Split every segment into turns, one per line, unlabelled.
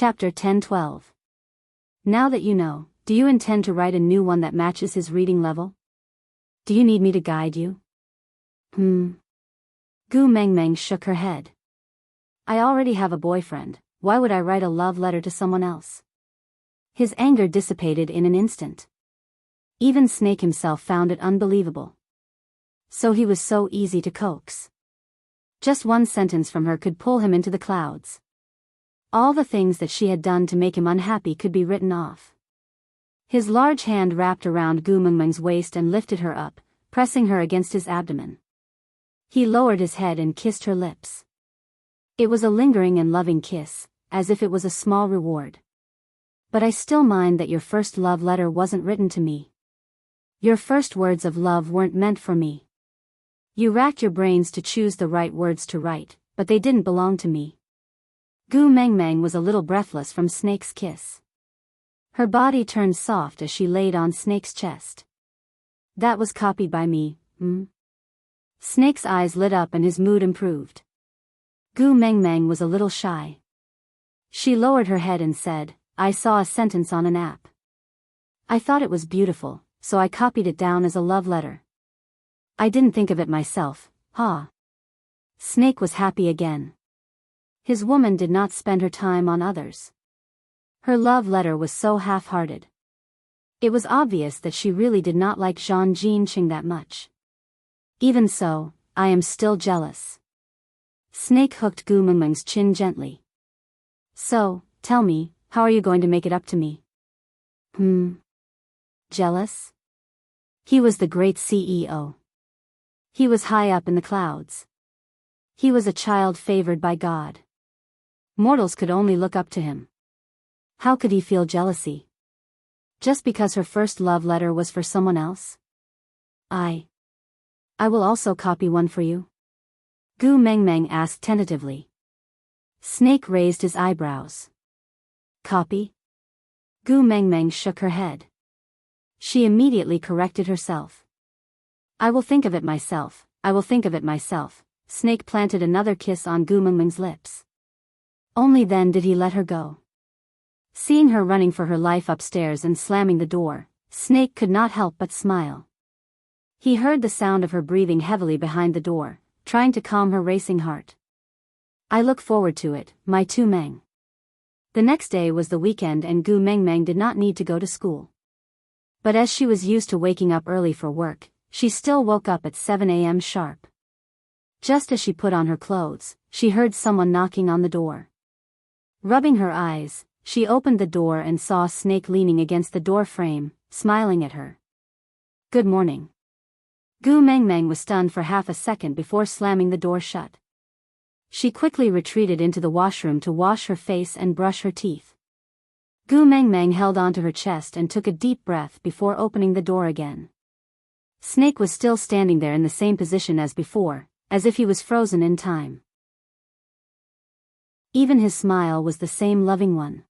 Chapter 10-12. Now that you know, do you intend to write a new one that matches his reading level? Do you need me to guide you? Gu Mengmeng shook her head. I already have a boyfriend, why would I write a love letter to someone else? His anger dissipated in an instant. Even Snake himself found it unbelievable. So he was so easy to coax. Just one sentence from her could pull him into the clouds. All the things that she had done to make him unhappy could be written off. His large hand wrapped around Gu Mengmeng's waist and lifted her up, pressing her against his abdomen. He lowered his head and kissed her lips. It was a lingering and loving kiss, as if it was a small reward. But I still mind that your first love letter wasn't written to me. Your first words of love weren't meant for me. You racked your brains to choose the right words to write, but they didn't belong to me. Gu Mengmeng was a little breathless from Snake's kiss. Her body turned soft as she laid on Snake's chest. That was copied by me, Snake's eyes lit up and his mood improved. Gu Mengmeng was a little shy. She lowered her head and said, I saw a sentence on an app. I thought it was beautiful, so I copied it down as a love letter. I didn't think of it myself, Snake was happy again. His woman did not spend her time on others. Her love letter was so half-hearted. It was obvious that she really did not like Zhang Jinqing that much. Even so, I am still jealous. Snake hooked Gu Mengmeng's chin gently. So, tell me, how are you going to make it up to me? Jealous? He was the great CEO. He was high up in the clouds. He was a child favored by God. Mortals could only look up to him. How could he feel jealousy? Just because her first love letter was for someone else? I will also copy one for you. Gu Mengmeng asked tentatively. Snake raised his eyebrows. Copy? Gu Mengmeng shook her head. She immediately corrected herself. I will think of it myself, I will think of it myself. Snake planted another kiss on Gu Mengmeng's lips. Only then did he let her go. Seeing her running for her life upstairs and slamming the door, Snake could not help but smile. He heard the sound of her breathing heavily behind the door, trying to calm her racing heart. I look forward to it, my Tu Meng. The next day was the weekend and Gu Mengmeng did not need to go to school. But as she was used to waking up early for work, she still woke up at 7 a.m. sharp. Just as she put on her clothes, she heard someone knocking on the door. Rubbing her eyes, she opened the door and saw Snake leaning against the door frame, smiling at her. Good morning. Gu Mengmeng was stunned for half a second before slamming the door shut. She quickly retreated into the washroom to wash her face and brush her teeth. Gu Mengmeng held onto her chest and took a deep breath before opening the door again. Snake was still standing there in the same position as before, as if he was frozen in time. Even his smile was the same loving one.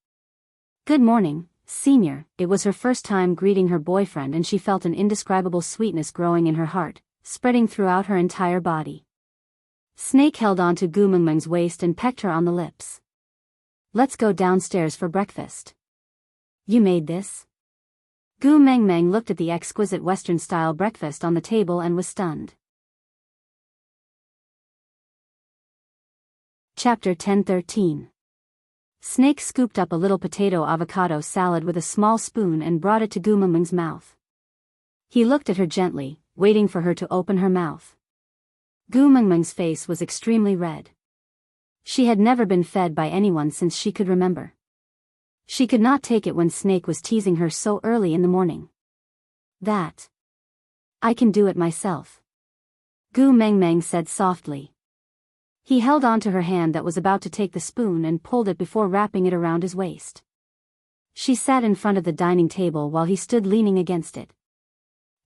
Good morning, Senior. It was her first time greeting her boyfriend and she felt an indescribable sweetness growing in her heart, spreading throughout her entire body. Snake held onto Gu Mengmeng's waist and pecked her on the lips. Let's go downstairs for breakfast. You made this? Gu Mengmeng looked at the exquisite Western-style breakfast on the table and was stunned. Chapter 10-13. Snake scooped up a little potato-avocado salad with a small spoon and brought it to Gu Mengmeng's mouth. He looked at her gently, waiting for her to open her mouth. Gu Mengmeng's face was extremely red. She had never been fed by anyone since she could remember. She could not take it when Snake was teasing her so early in the morning. That. I can do it myself. Gu Mengmeng said softly. He held onto her hand that was about to take the spoon and pulled it before wrapping it around his waist. She sat in front of the dining table while he stood leaning against it.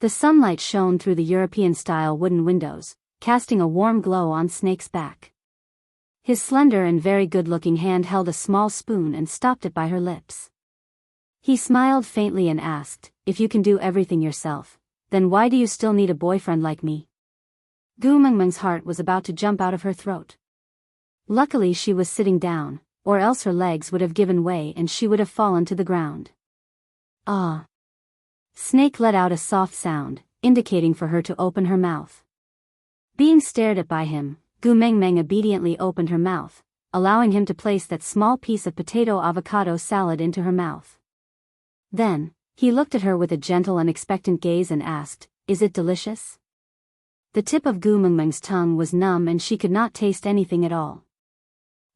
The sunlight shone through the European-style wooden windows, casting a warm glow on Snake's back. His slender and very good-looking hand held a small spoon and stopped it by her lips. He smiled faintly and asked, if you can do everything yourself, then why do you still need a boyfriend like me? Gu Mengmeng's heart was about to jump out of her throat. Luckily she was sitting down, or else her legs would have given way and she would have fallen to the ground. Ah! Snake let out a soft sound, indicating for her to open her mouth. Being stared at by him, Gu Mengmeng obediently opened her mouth, allowing him to place that small piece of potato avocado salad into her mouth. Then, he looked at her with a gentle and expectant gaze and asked, "Is it delicious?" The tip of Gu Mengmeng's tongue was numb and she could not taste anything at all.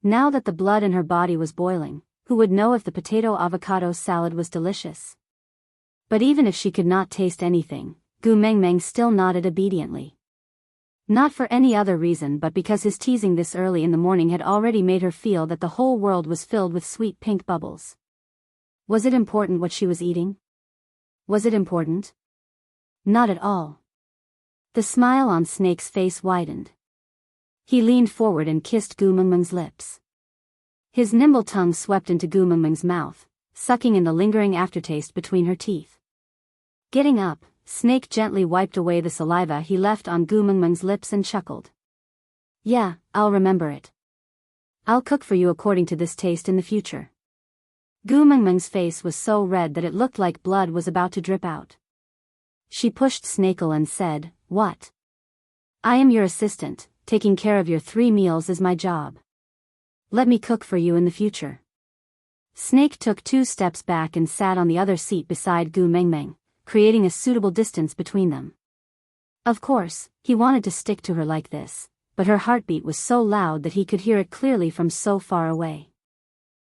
Now that the blood in her body was boiling, who would know if the potato avocado salad was delicious? But even if she could not taste anything, Gu Mengmeng still nodded obediently. Not for any other reason but because his teasing this early in the morning had already made her feel that the whole world was filled with sweet pink bubbles. Was it important what she was eating? Was it important? Not at all. The smile on Snake's face widened. He leaned forward and kissed Gu Mengmeng's lips. His nimble tongue swept into Gu Mengmeng's mouth, sucking in the lingering aftertaste between her teeth. Getting up, Snake gently wiped away the saliva he left on Gu Mengmeng's lips and chuckled. "Yeah, I'll remember it. I'll cook for you according to this taste in the future." Gu Mengmeng's face was so red that it looked like blood was about to drip out. She pushed Snakel and said, "What? I am your assistant, taking care of your 3 meals is my job. Let me cook for you in the future." Snake took 2 steps back and sat on the other seat beside Gu Mengmeng, creating a suitable distance between them. Of course, he wanted to stick to her like this, but her heartbeat was so loud that he could hear it clearly from so far away.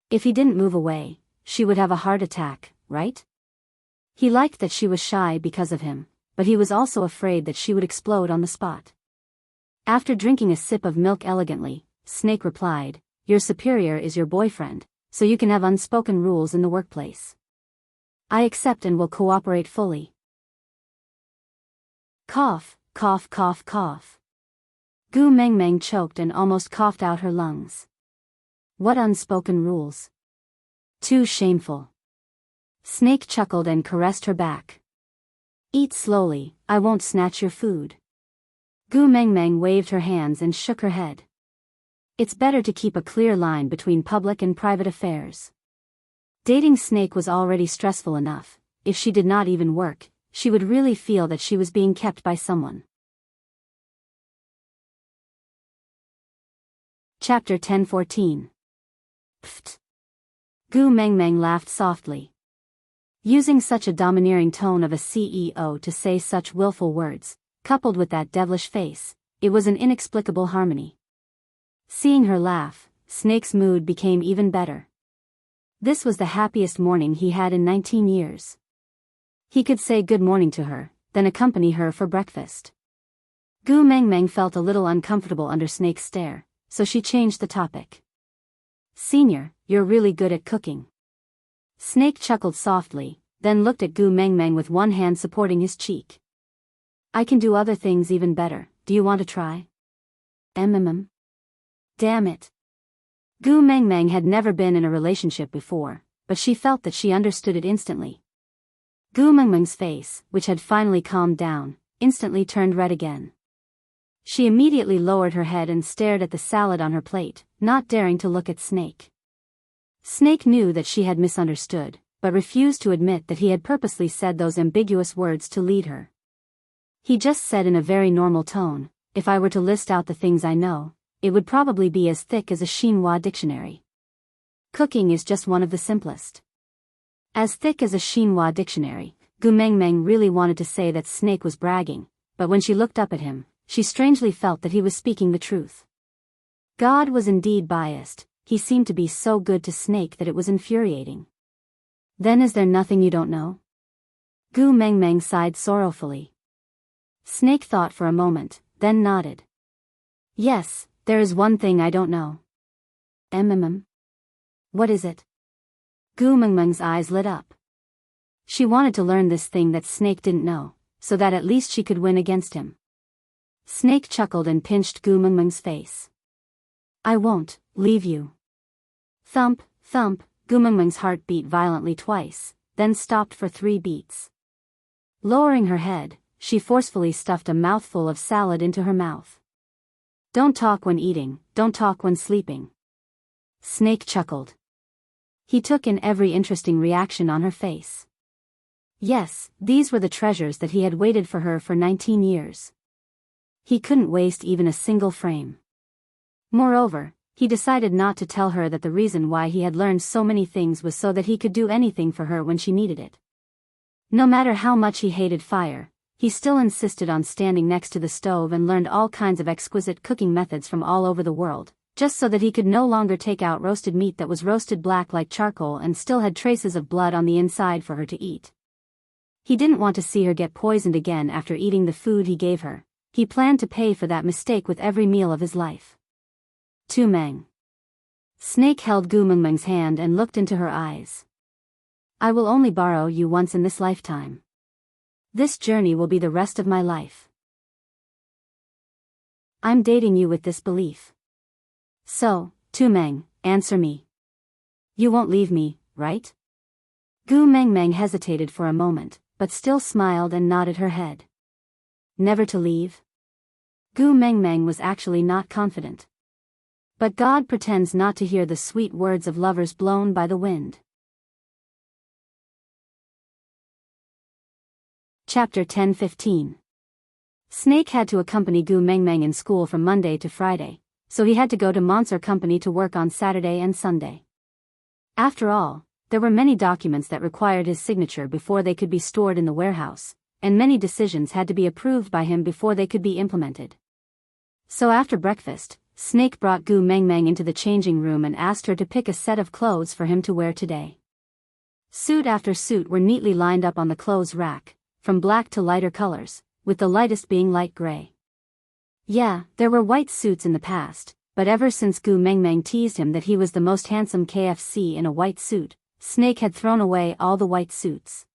If he didn't move away, she would have a heart attack, right? He liked that she was shy because of him, but he was also afraid that she would explode on the spot. After drinking a sip of milk elegantly, Snake replied, "Your superior is your boyfriend, so you can have unspoken rules in the workplace. I accept and will cooperate fully." Cough, cough, cough, cough. Gu Mengmeng choked and almost coughed out her lungs. What unspoken rules? Too shameful. Snake chuckled and caressed her back. "Eat slowly, I won't snatch your food." Gu Mengmeng waved her hands and shook her head. It's better to keep a clear line between public and private affairs. Dating Snake was already stressful enough. If she did not even work, she would really feel that she was being kept by someone. Chapter 10:14. Pfft. Gu Mengmeng laughed softly. Using such a domineering tone of a CEO to say such willful words, coupled with that devilish face, it was an inexplicable harmony. Seeing her laugh, Snake's mood became even better. This was the happiest morning he had in 19 years. He could say good morning to her, then accompany her for breakfast. Gu Mengmeng felt a little uncomfortable under Snake's stare, so she changed the topic. "Senior, you're really good at cooking." Snake chuckled softly, then looked at Gu Mengmeng with one hand supporting his cheek. "I can do other things even better, do you want to try?" Damn it. Gu Mengmeng had never been in a relationship before, but she felt that she understood it instantly. Gu Mengmeng's face, which had finally calmed down, instantly turned red again. She immediately lowered her head and stared at the salad on her plate, not daring to look at Snake. Snake knew that she had misunderstood, but refused to admit that he had purposely said those ambiguous words to lead her. He just said in a very normal tone, "If I were to list out the things I know, it would probably be as thick as a Xinhua dictionary. Cooking is just one of the simplest." As thick as a Xinhua dictionary, Gu Mengmeng really wanted to say that Snake was bragging, but when she looked up at him, she strangely felt that he was speaking the truth. God was indeed biased. He seemed to be so good to Snake that it was infuriating. "Then is there nothing you don't know?" Gu Mengmeng sighed sorrowfully. Snake thought for a moment, then nodded. "Yes, there is one thing I don't know." What is it?" Gu Mengmeng's eyes lit up. She wanted to learn this thing that Snake didn't know, so that at least she could win against him. Snake chuckled and pinched Gu Mengmeng's face. "I won't leave you." Thump, thump, Gu Mengmeng's heart beat violently twice, then stopped for 3 beats. Lowering her head, she forcefully stuffed a mouthful of salad into her mouth. "Don't talk when eating, don't talk when sleeping." Snake chuckled. He took in every interesting reaction on her face. Yes, these were the treasures that he had waited for her for 19 years. He couldn't waste even a single frame. Moreover, he decided not to tell her that the reason why he had learned so many things was so that he could do anything for her when she needed it. No matter how much he hated fire, he still insisted on standing next to the stove and learned all kinds of exquisite cooking methods from all over the world, just so that he could no longer take out roasted meat that was roasted black like charcoal and still had traces of blood on the inside for her to eat. He didn't want to see her get poisoned again after eating the food he gave her. He planned to pay for that mistake with every meal of his life. Tu Meng. Snake held Gu Mengmeng's hand and looked into her eyes. I will only borrow you once in this lifetime. This journey will be the rest of my life. I'm dating you with this belief. So, Tu Meng, answer me. You won't leave me, right? Gu Mengmeng hesitated for a moment, but still smiled and nodded her head. Never to leave? Gu Mengmeng was actually not confident. But God pretends not to hear the sweet words of lovers blown by the wind. Chapter 10-15. Snake had to accompany Gu Mengmeng in school from Monday to Friday, so he had to go to Monster Company to work on Saturday and Sunday. After all, there were many documents that required his signature before they could be stored in the warehouse, and many decisions had to be approved by him before they could be implemented. So after breakfast, Snake brought Gu Mengmeng into the changing room and asked her to pick a set of clothes for him to wear today. Suit after suit were neatly lined up on the clothes rack, from black to lighter colors, with the lightest being light gray. Yeah, there were white suits in the past, but ever since Gu Mengmeng teased him that he was the most handsome KFC in a white suit, Snake had thrown away all the white suits.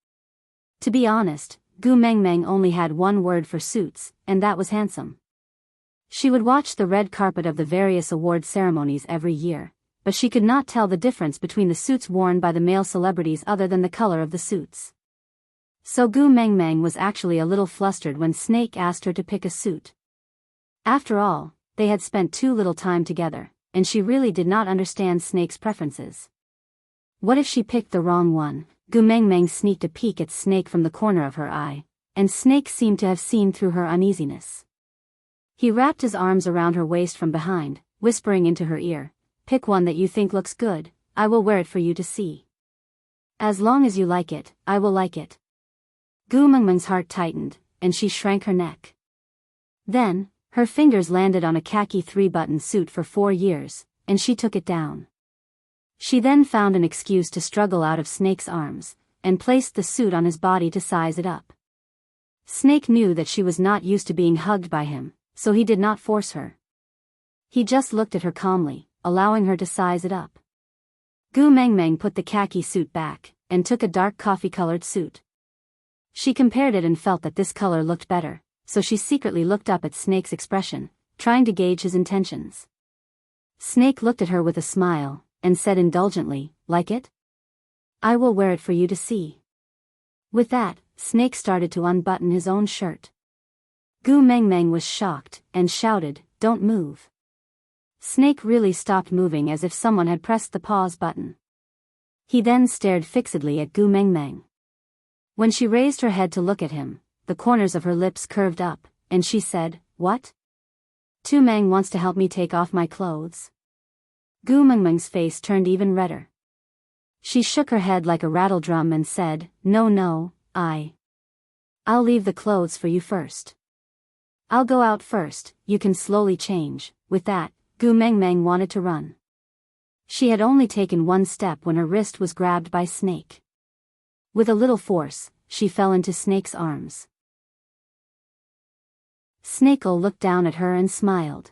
To be honest, Gu Mengmeng only had one word for suits, and that was handsome. She would watch the red carpet of the various award ceremonies every year, but she could not tell the difference between the suits worn by the male celebrities other than the color of the suits. So Gu Mengmeng was actually a little flustered when Snake asked her to pick a suit. After all, they had spent too little time together, and she really did not understand Snake's preferences. What if she picked the wrong one? Gu Mengmeng sneaked a peek at Snake from the corner of her eye, and Snake seemed to have seen through her uneasiness. He wrapped his arms around her waist from behind, whispering into her ear, "Pick one that you think looks good, I will wear it for you to see. As long as you like it, I will like it." Gu Mengmeng's heart tightened, and she shrank her neck. Then, her fingers landed on a khaki 3-button suit for 4 years, and she took it down. She then found an excuse to struggle out of Snake's arms, and placed the suit on his body to size it up. Snake knew that she was not used to being hugged by him, so he did not force her. He just looked at her calmly, allowing her to size it up. Gu Mengmeng put the khaki suit back, and took a dark coffee-colored suit. She compared it and felt that this color looked better, so she secretly looked up at Snake's expression, trying to gauge his intentions. Snake looked at her with a smile, and said indulgently, "Like it? I will wear it for you to see." With that, Snake started to unbutton his own shirt. Gu Mengmeng was shocked, and shouted, "Don't move." Snake really stopped moving as if someone had pressed the pause button. He then stared fixedly at Gu Mengmeng. When she raised her head to look at him, the corners of her lips curved up, and she said, "What? Tu Meng wants to help me take off my clothes?" Gu Mengmeng's face turned even redder. She shook her head like a rattledrum and said, No, I'll leave the clothes for you first. I'll go out first, you can slowly change." With that, Gu Mengmeng wanted to run. She had only taken one step when her wrist was grabbed by Snake. With a little force, she fell into Snake's arms. Snake'll looked down at her and smiled.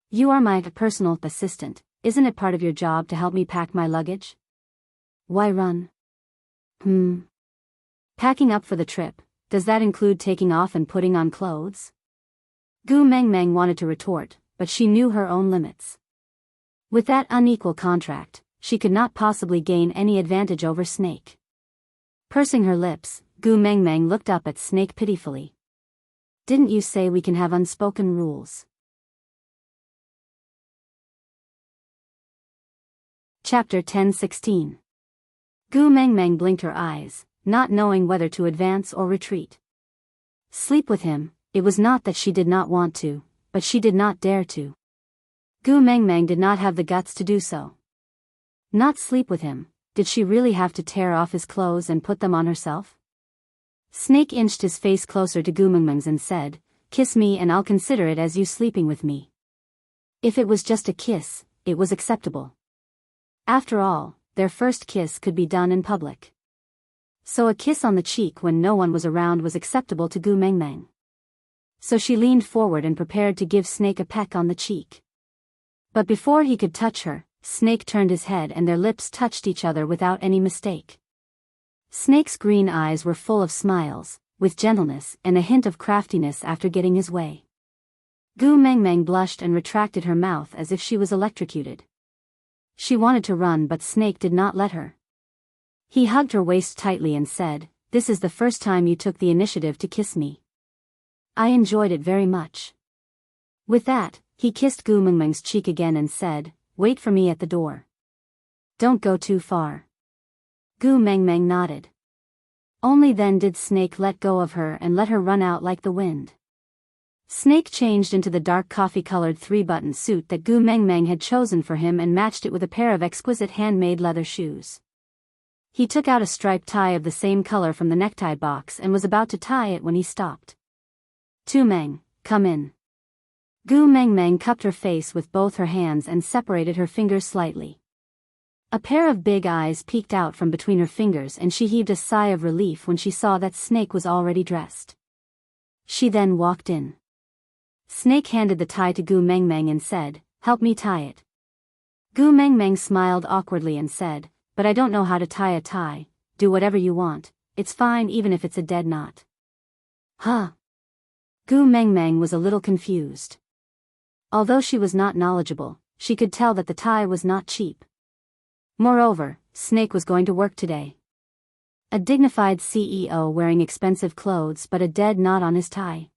"You are my personal assistant, isn't it part of your job to help me pack my luggage? Why run?" Packing up for the trip, does that include taking off and putting on clothes?" Gu Mengmeng wanted to retort, but she knew her own limits. With that unequal contract, she could not possibly gain any advantage over Snake. Pursing her lips, Gu Mengmeng looked up at Snake pitifully. "Didn't you say we can have unspoken rules?" Chapter 10:16. Gu Mengmeng blinked her eyes, not knowing whether to advance or retreat. Sleep with him, it was not that she did not want to, but she did not dare to. Gu Mengmeng did not have the guts to do so. Not sleep with him, did she really have to tear off his clothes and put them on herself? Snake inched his face closer to Gu Mengmeng's and said, "Kiss me and I'll consider it as you sleeping with me." If it was just a kiss, it was acceptable. After all, their first kiss could be done in public. So a kiss on the cheek when no one was around was acceptable to Gu Mengmeng. So she leaned forward and prepared to give Snake a peck on the cheek. But before he could touch her, Snake turned his head and their lips touched each other without any mistake. Snake's green eyes were full of smiles, with gentleness and a hint of craftiness after getting his way. Gu Mengmeng blushed and retracted her mouth as if she was electrocuted. She wanted to run but Snake did not let her. He hugged her waist tightly and said, "This is the first time you took the initiative to kiss me. I enjoyed it very much." With that, he kissed Gu Mengmeng's cheek again and said, "Wait for me at the door. Don't go too far." Gu Mengmeng nodded. Only then did Snake let go of her and let her run out like the wind. Snake changed into the dark coffee-colored three-button suit that Gu Mengmeng had chosen for him and matched it with a pair of exquisite handmade leather shoes. He took out a striped tie of the same color from the necktie box and was about to tie it when he stopped. "Tu Meng, come in." Gu Mengmeng cupped her face with both her hands and separated her fingers slightly. A pair of big eyes peeked out from between her fingers and she heaved a sigh of relief when she saw that Snake was already dressed. She then walked in. Snake handed the tie to Gu Mengmeng and said, "Help me tie it." Gu Mengmeng smiled awkwardly and said, "But I don't know how to tie a tie. Do whatever you want, it's fine even if it's a dead knot." Huh? Gu Mengmeng was a little confused. Although she was not knowledgeable, she could tell that the tie was not cheap. Moreover, Snake was going to work today. A dignified CEO wearing expensive clothes but a dead knot on his tie.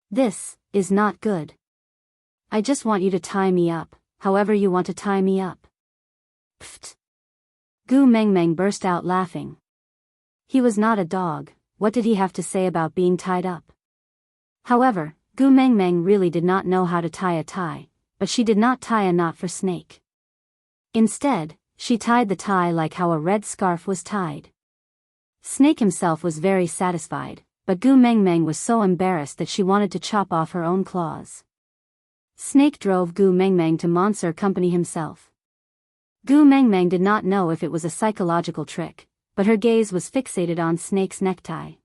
This is not good. "I just want you to tie me up, however you want to tie me up." Pfft. Gu Mengmeng burst out laughing. He was not a dog, what did he have to say about being tied up? However, Gu Mengmeng really did not know how to tie a tie, but she did not tie a knot for Snake. Instead, she tied the tie like how a red scarf was tied. Snake himself was very satisfied, but Gu Mengmeng was so embarrassed that she wanted to chop off her own claws. Snake drove Gu Mengmeng to Monsieur Company himself. Gu Mengmeng did not know if it was a psychological trick, but her gaze was fixated on Snake's necktie.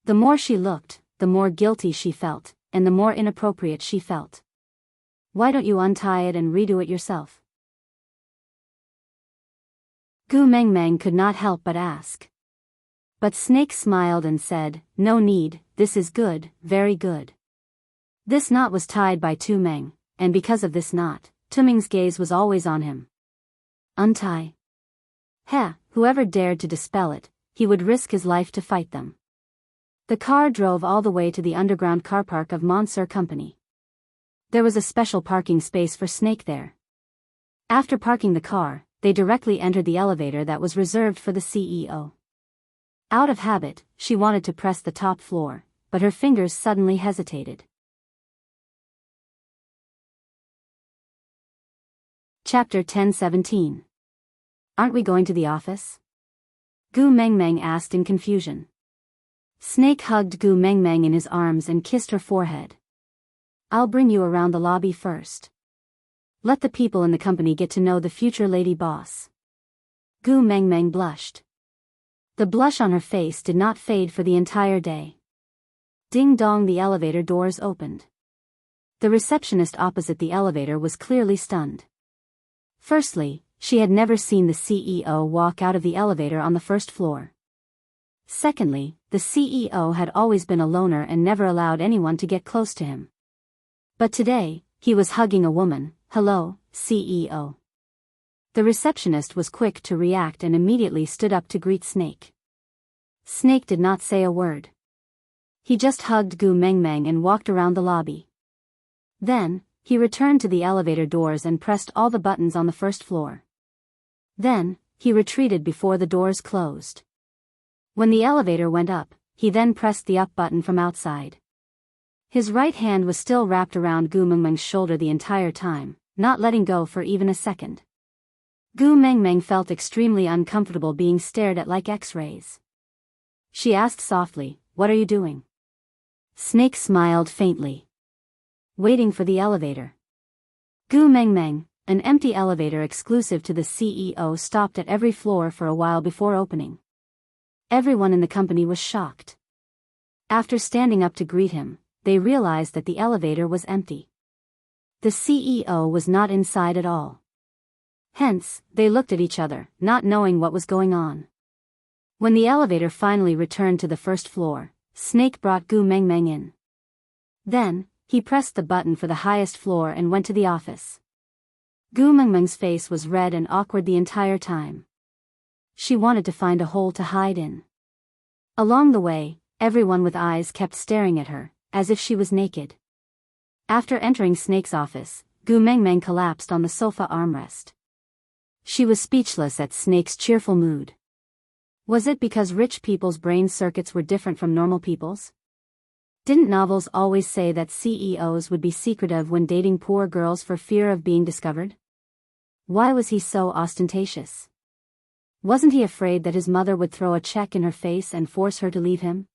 The more she looked, the more guilty she felt, and the more inappropriate she felt. "Why don't you untie it and redo it yourself?" Gu Mengmeng could not help but ask. But Snake smiled and said, "No need, this is good, very good." This knot was tied by Tu Meng, and because of this knot, Tu Meng's gaze was always on him. Untie? Heh, whoever dared to dispel it, he would risk his life to fight them. The car drove all the way to the underground car park of Monsieur Company. There was a special parking space for Snake there. After parking the car, they directly entered the elevator that was reserved for the CEO. Out of habit, she wanted to press the top floor, but her fingers suddenly hesitated. Chapter 10:17. Aren't we going to the office? Gu Mengmeng asked in confusion. Snake hugged Gu Mengmeng in his arms and kissed her forehead. "I'll bring you around the lobby first. Let the people in the company get to know the future lady boss." Gu Mengmeng blushed. The blush on her face did not fade for the entire day. Ding dong, the elevator doors opened. The receptionist opposite the elevator was clearly stunned. Firstly, she had never seen the CEO walk out of the elevator on the first floor. Secondly, the CEO had always been a loner and never allowed anyone to get close to him. But today, he was hugging a woman. "Hello, CEO." The receptionist was quick to react and immediately stood up to greet Snake. Snake did not say a word. He just hugged Gu Mengmeng and walked around the lobby. Then, he returned to the elevator doors and pressed all the buttons on the first floor. Then, he retreated before the doors closed. When the elevator went up, he then pressed the up button from outside. His right hand was still wrapped around Gu Mengmeng's shoulder the entire time, not letting go for even a second. Gu Mengmeng felt extremely uncomfortable being stared at like X-rays. She asked softly, "What are you doing?" Snake smiled faintly. "Waiting for the elevator." Gu Mengmeng, an empty elevator exclusive to the CEO, stopped at every floor for a while before opening. Everyone in the company was shocked. After standing up to greet him, they realized that the elevator was empty. The CEO was not inside at all. Hence, they looked at each other, not knowing what was going on. When the elevator finally returned to the first floor, Snake brought Gu Mengmeng in. Then, he pressed the button for the highest floor and went to the office. Gu Mengmeng's face was red and awkward the entire time. She wanted to find a hole to hide in. Along the way, everyone with eyes kept staring at her, as if she was naked. After entering Snake's office, Gu Mengmeng collapsed on the sofa armrest. She was speechless at Snake's cheerful mood. Was it because rich people's brain circuits were different from normal people's? Didn't novels always say that CEOs would be secretive when dating poor girls for fear of being discovered? Why was he so ostentatious? Wasn't he afraid that his mother would throw a check in her face and force her to leave him?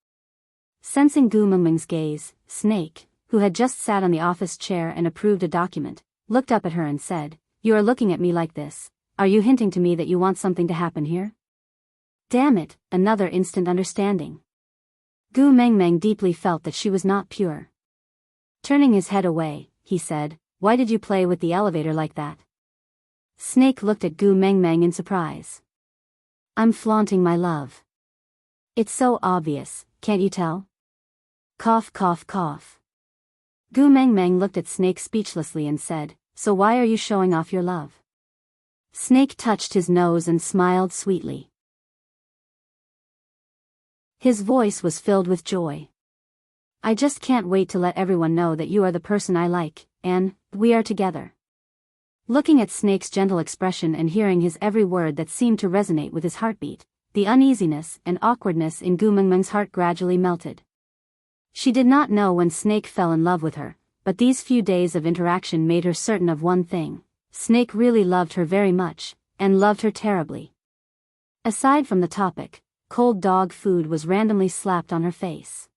Sensing Gu Mengmeng's gaze, Snake, who had just sat on the office chair and approved a document, looked up at her and said, "You are looking at me like this. Are you hinting to me that you want something to happen here?" Damn it, another instant understanding. Gu Mengmeng deeply felt that she was not pure. Turning his head away, he said, "Why did you play with the elevator like that?" Snake looked at Gu Mengmeng in surprise. "I'm flaunting my love. It's so obvious, can't you tell?" Cough cough cough. Gu Mengmeng looked at Snake speechlessly and said, "So why are you showing off your love?" Snake touched his nose and smiled sweetly. His voice was filled with joy. "I just can't wait to let everyone know that you are the person I like, and we are together." Looking at Snake's gentle expression and hearing his every word that seemed to resonate with his heartbeat, the uneasiness and awkwardness in Gu Mengmeng's heart gradually melted. She did not know when Snake fell in love with her, but these few days of interaction made her certain of one thing: Snake really loved her very much, and loved her terribly. Aside from the topic, cold dog food was randomly slapped on her face.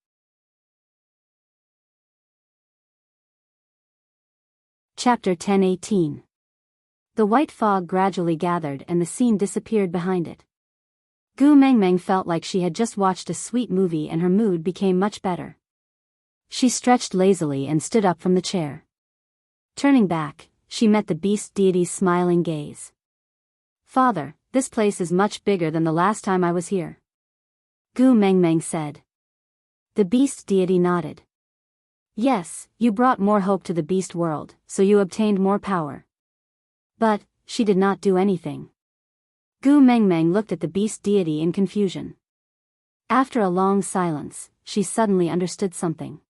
Chapter 10:18. The white fog gradually gathered and the scene disappeared behind it. Gu Mengmeng felt like she had just watched a sweet movie and her mood became much better. She stretched lazily and stood up from the chair. Turning back, she met the beast deity's smiling gaze. "Father, this place is much bigger than the last time I was here," Gu Mengmeng said. The beast deity nodded. "Yes, you brought more hope to the beast world, so you obtained more power." But she did not do anything. Gu Mengmeng looked at the beast deity in confusion. After a long silence, she suddenly understood something.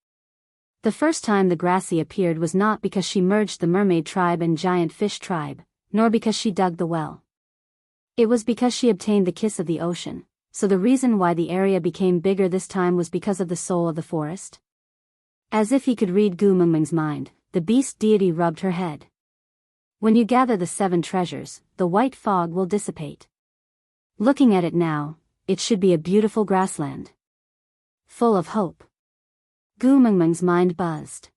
The first time the Grassy appeared was not because she merged the mermaid tribe and giant fish tribe, nor because she dug the well. It was because she obtained the kiss of the ocean, so the reason why the area became bigger this time was because of the soul of the forest? As if he could read Gu Mengmeng's mind, the beast deity rubbed her head. "When you gather the 7 treasures, the white fog will dissipate. Looking at it now, it should be a beautiful grassland. Full of hope." Gu Mengmeng's mind buzzed.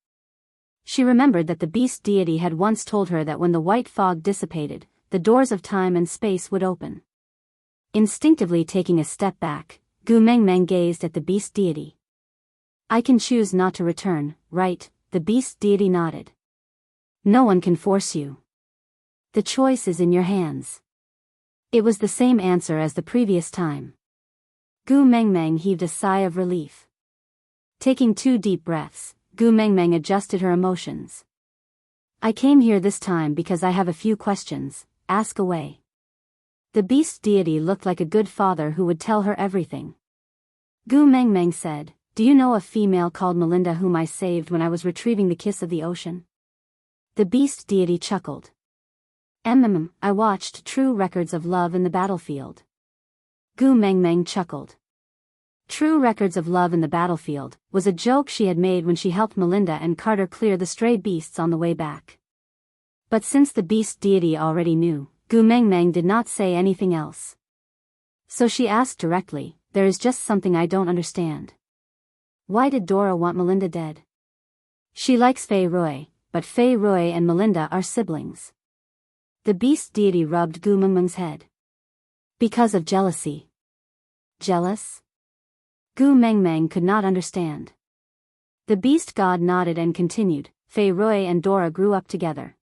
She remembered that the beast deity had once told her that when the white fog dissipated, the doors of time and space would open. Instinctively taking a step back, Gu Mengmeng gazed at the beast deity. "I can choose not to return, right?" The beast deity nodded. "No one can force you. The choice is in your hands." It was the same answer as the previous time. Gu Mengmeng heaved a sigh of relief. Taking 2 deep breaths, Gu Mengmeng adjusted her emotions. "I came here this time because I have a few questions. Ask away." The beast deity looked like a good father who would tell her everything. Gu Mengmeng said, "Do you know a female called Melinda whom I saved when I was retrieving the kiss of the ocean?" The beast deity chuckled. I watched True Records of Love in the Battlefield. Gu Mengmeng chuckled. True Records of Love in the Battlefield was a joke she had made when she helped Melinda and Carter clear the stray beasts on the way back. But since the beast deity already knew, Gu Mengmeng did not say anything else. So she asked directly, "There is just something I don't understand. Why did Dora want Melinda dead? She likes Fei Rui, but Fei Rui and Melinda are siblings." The beast deity rubbed Gu Mengmeng's head. "Because of jealousy." Jealous? Gu Mengmeng could not understand. The beast god nodded and continued, "Fei Rui and Dora grew up together.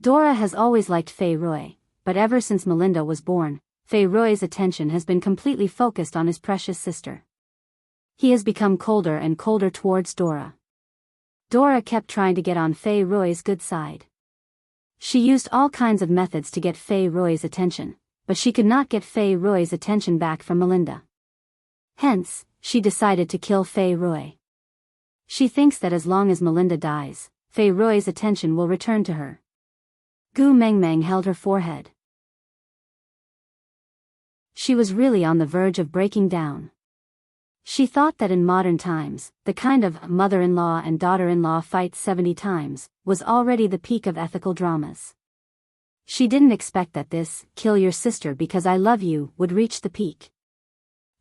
Dora has always liked Fei Rui, but ever since Melinda was born, Fei Rui's attention has been completely focused on his precious sister. He has become colder and colder towards Dora. Dora kept trying to get on Fei Rui's good side. She used all kinds of methods to get Fei Rui's attention, but she could not get Fei Rui's attention back from Melinda. Hence, she decided to kill Fei Rui. She thinks that as long as Melinda dies, Fei Rui's attention will return to her. Gu Mengmeng held her forehead. She was really on the verge of breaking down. She thought that in modern times, the kind of mother-in-law and daughter-in-law fight 70 times was already the peak of ethical dramas. She didn't expect that this, "kill your sister because I love you," would reach the peak.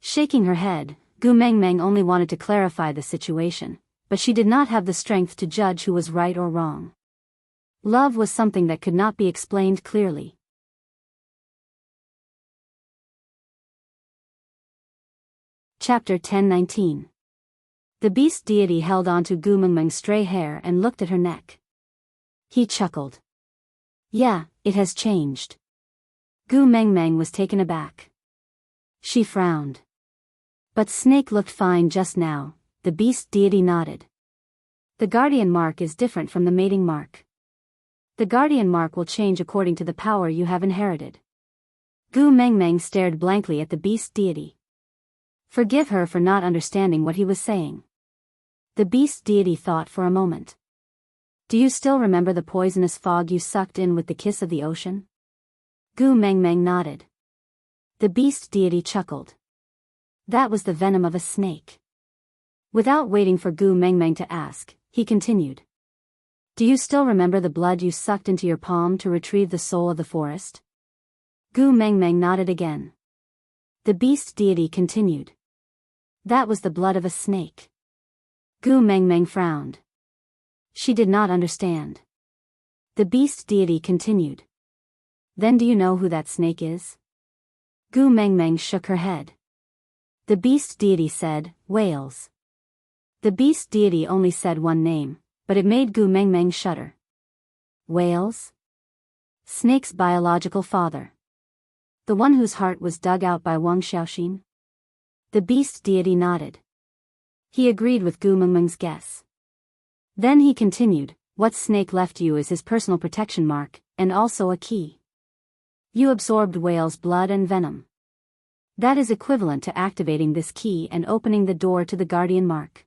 Shaking her head, Gu Mengmeng only wanted to clarify the situation, but she did not have the strength to judge who was right or wrong. Love was something that could not be explained clearly. Chapter 10:19. The beast deity held onto Gu Mengmeng's stray hair and looked at her neck. He chuckled. "Yeah, it has changed." Gu Mengmeng was taken aback. She frowned. "But Snake looked fine just now," the beast deity nodded. "The guardian mark is different from the mating mark. The guardian mark will change according to the power you have inherited." Gu Mengmeng stared blankly at the beast deity. Forgive her for not understanding what he was saying. The beast deity thought for a moment. "Do you still remember the poisonous fog you sucked in with the kiss of the ocean?" Gu Mengmeng nodded. The beast deity chuckled. "That was the venom of a snake." Without waiting for Gu Mengmeng to ask, he continued. "Do you still remember the blood you sucked into your palm to retrieve the soul of the forest?" Gu Mengmeng nodded again. The beast deity continued. "That was the blood of a snake." Gu Mengmeng frowned. She did not understand. The beast deity continued. "Then do you know who that snake is?" Gu Mengmeng shook her head. The beast deity said, "Whales." The beast deity only said one name, but it made Gu Mengmeng shudder. Whales? Snake's biological father. The one whose heart was dug out by Wang Xiaoxin? The beast deity nodded. He agreed with Gu Mengmeng's guess. Then he continued, "What Snake left you is his personal protection mark, and also a key. You absorbed Whale's blood and venom. That is equivalent to activating this key and opening the door to the guardian mark.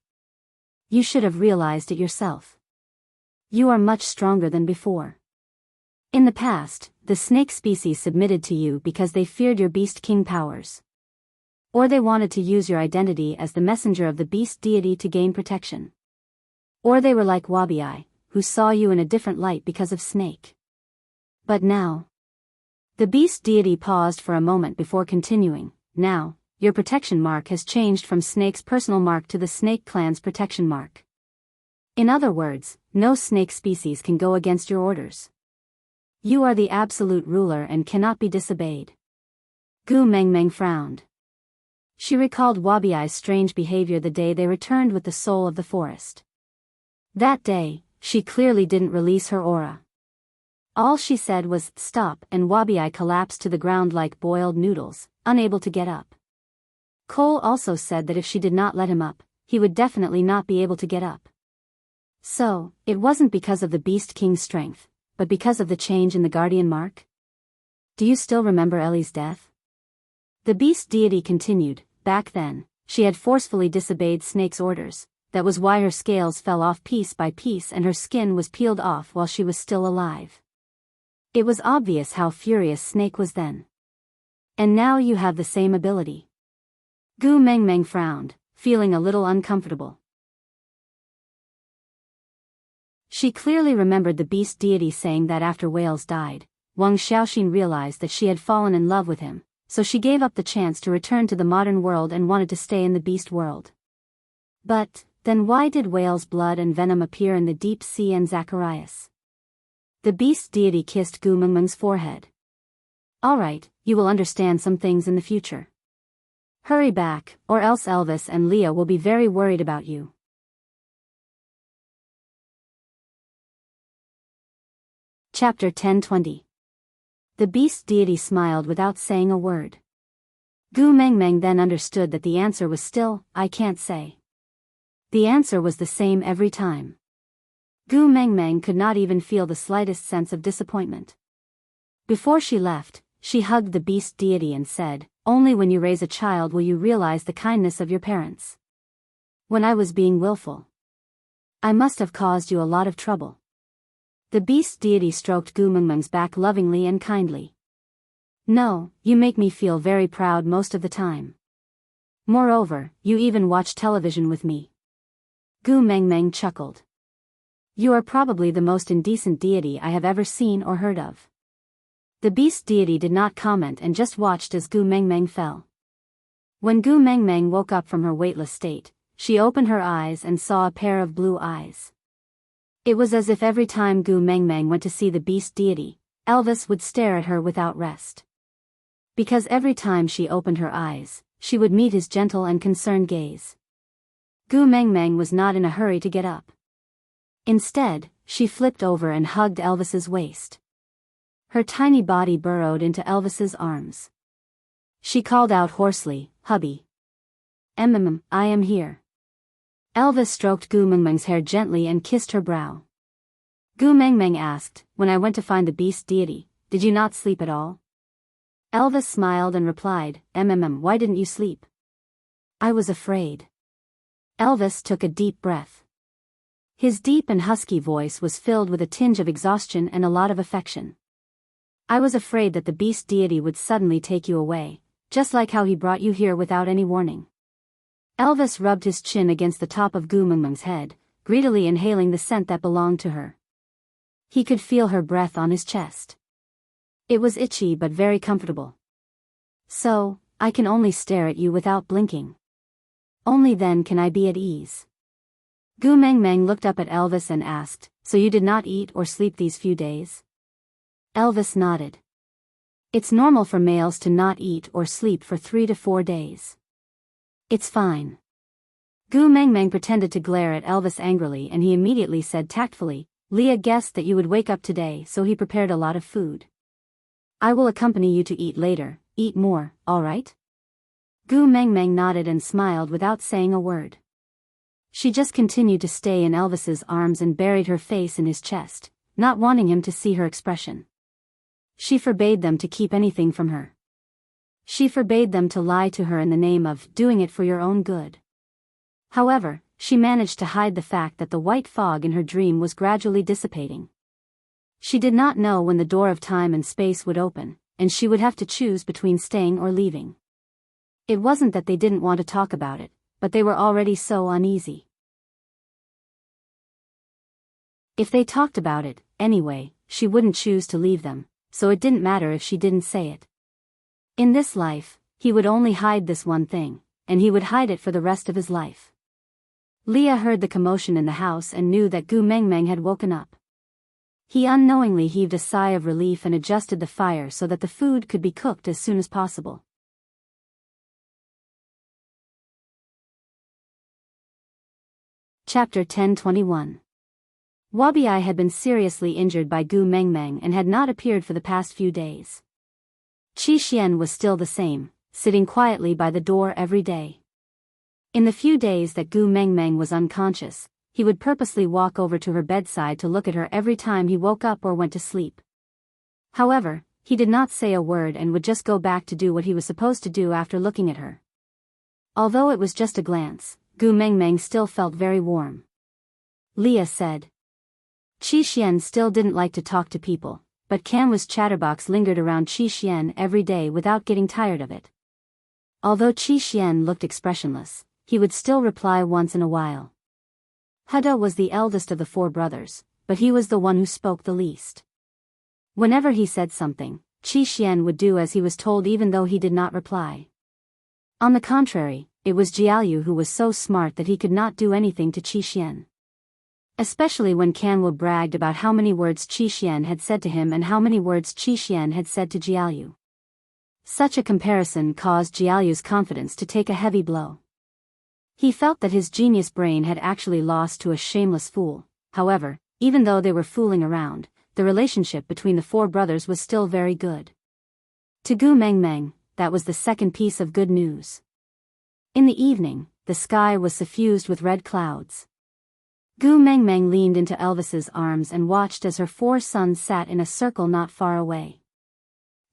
You should have realized it yourself. You are much stronger than before. In the past, the snake species submitted to you because they feared your beast king powers. Or they wanted to use your identity as the messenger of the beast deity to gain protection. Or they were like Wabi, who saw you in a different light because of Snake. But now..." The beast deity paused for a moment before continuing, "Now, your protection mark has changed from Snake's personal mark to the Snake clan's protection mark. In other words, no snake species can go against your orders. You are the absolute ruler and cannot be disobeyed." Gu Mengmeng frowned. She recalled Wabi's strange behavior the day they returned with the soul of the forest. That day, she clearly didn't release her aura. All she said was, "Stop," and Wabi collapsed to the ground like boiled noodles, unable to get up. Cole also said that if she did not let him up, he would definitely not be able to get up. So, it wasn't because of the Beast King's strength, but because of the change in the Guardian Mark? "Do you still remember Ellie's death?" The Beast Deity continued. "Back then, she had forcefully disobeyed Snake's orders. That was why her scales fell off piece by piece and her skin was peeled off while she was still alive. It was obvious how furious Snake was then. And now you have the same ability. Gu Mengmeng frowned, feeling a little uncomfortable. She clearly remembered the beast deity saying that after Whales died, Wang Xiaoxin realized that she had fallen in love with him, so she gave up the chance to return to the modern world and wanted to stay in the beast world. But, then why did Whale's blood and venom appear in the deep sea and Zacharias? The beast deity kissed Gu Mengmeng's forehead. Alright, you will understand some things in the future. Hurry back, or else Elvis and Leah will be very worried about you. Chapter 10:20. The beast deity smiled without saying a word. Gu Mengmeng then understood that the answer was still, I can't say. The answer was the same every time. Gu Mengmeng could not even feel the slightest sense of disappointment. Before she left, she hugged the beast deity and said, only when you raise a child will you realize the kindness of your parents. When I was being willful, I must have caused you a lot of trouble. The beast deity stroked Gu Mengmeng's back lovingly and kindly. No, you make me feel very proud most of the time. Moreover, you even watch television with me. Gu Mengmeng chuckled. You are probably the most indecent deity I have ever seen or heard of. The beast deity did not comment and just watched as Gu Mengmeng fell. When Gu Mengmeng woke up from her weightless state, she opened her eyes and saw a pair of blue eyes. It was as if every time Gu Mengmeng went to see the beast deity, Elvis would stare at her without rest. Because every time she opened her eyes, she would meet his gentle and concerned gaze. Gu Mengmeng was not in a hurry to get up. Instead, she flipped over and hugged Elvis's waist. Her tiny body burrowed into Elvis's arms. She called out hoarsely, hubby. I am here. Elvis stroked Gu Mengmeng's hair gently and kissed her brow. Gu Mengmeng asked, when I went to find the beast deity, did you not sleep at all? Elvis smiled and replied, why didn't you sleep? I was afraid. Elvis took a deep breath. His deep and husky voice was filled with a tinge of exhaustion and a lot of affection. I was afraid that the beast deity would suddenly take you away, just like how he brought you here without any warning. Elvis rubbed his chin against the top of Gu Mengmeng's head, greedily inhaling the scent that belonged to her. He could feel her breath on his chest. It was itchy but very comfortable. So, I can only stare at you without blinking. Only then can I be at ease. Gu Mengmeng looked up at Elvis and asked, so you did not eat or sleep these few days? Elvis nodded. It's normal for males to not eat or sleep for 3 to 4 days. It's fine. Gu Mengmeng pretended to glare at Elvis angrily and he immediately said tactfully, Leah guessed that you would wake up today so he prepared a lot of food. I will accompany you to eat later, eat more, alright? Gu Mengmeng nodded and smiled without saying a word. She just continued to stay in Elvis's arms and buried her face in his chest, not wanting him to see her expression. She forbade them to keep anything from her. She forbade them to lie to her in the name of doing it for your own good. However, she managed to hide the fact that the white fog in her dream was gradually dissipating. She did not know when the door of time and space would open, and she would have to choose between staying or leaving. It wasn't that they didn't want to talk about it, but they were already so uneasy. If they talked about it, anyway, she wouldn't choose to leave them, so it didn't matter if she didn't say it. In this life, he would only hide this one thing, and he would hide it for the rest of his life. Leah heard the commotion in the house and knew that Gu Mengmeng had woken up. He unknowingly heaved a sigh of relief and adjusted the fire so that the food could be cooked as soon as possible. Chapter 10:21. Wabi had been seriously injured by Gu Mengmeng and had not appeared for the past few days. Qi Xian was still the same, sitting quietly by the door every day. In the few days that Gu Mengmeng was unconscious, he would purposely walk over to her bedside to look at her every time he woke up or went to sleep. However, he did not say a word and would just go back to do what he was supposed to do after looking at her. Although it was just a glance, Gu Mengmeng still felt very warm. Leah said. Qi Xian still didn't like to talk to people, but Kanwa's chatterbox lingered around Qi Xian every day without getting tired of it. Although Qi Xian looked expressionless, he would still reply once in a while. Hada was the eldest of the 4 brothers, but he was the one who spoke the least. Whenever he said something, Qi Xian would do as he was told even though he did not reply. On the contrary, it was Jiaoyu who was so smart that he could not do anything to Qi Xian. Especially when Kanwa bragged about how many words Qi Xian had said to him and how many words Qi Xian had said to Jiaoyu. Such a comparison caused Jiaoyu's confidence to take a heavy blow. He felt that his genius brain had actually lost to a shameless fool. However, even though they were fooling around, the relationship between the 4 brothers was still very good. To Gu Mengmeng, that was the second piece of good news. In the evening, the sky was suffused with red clouds. Gu Mengmeng leaned into Elvis's arms and watched as her 4 sons sat in a circle not far away.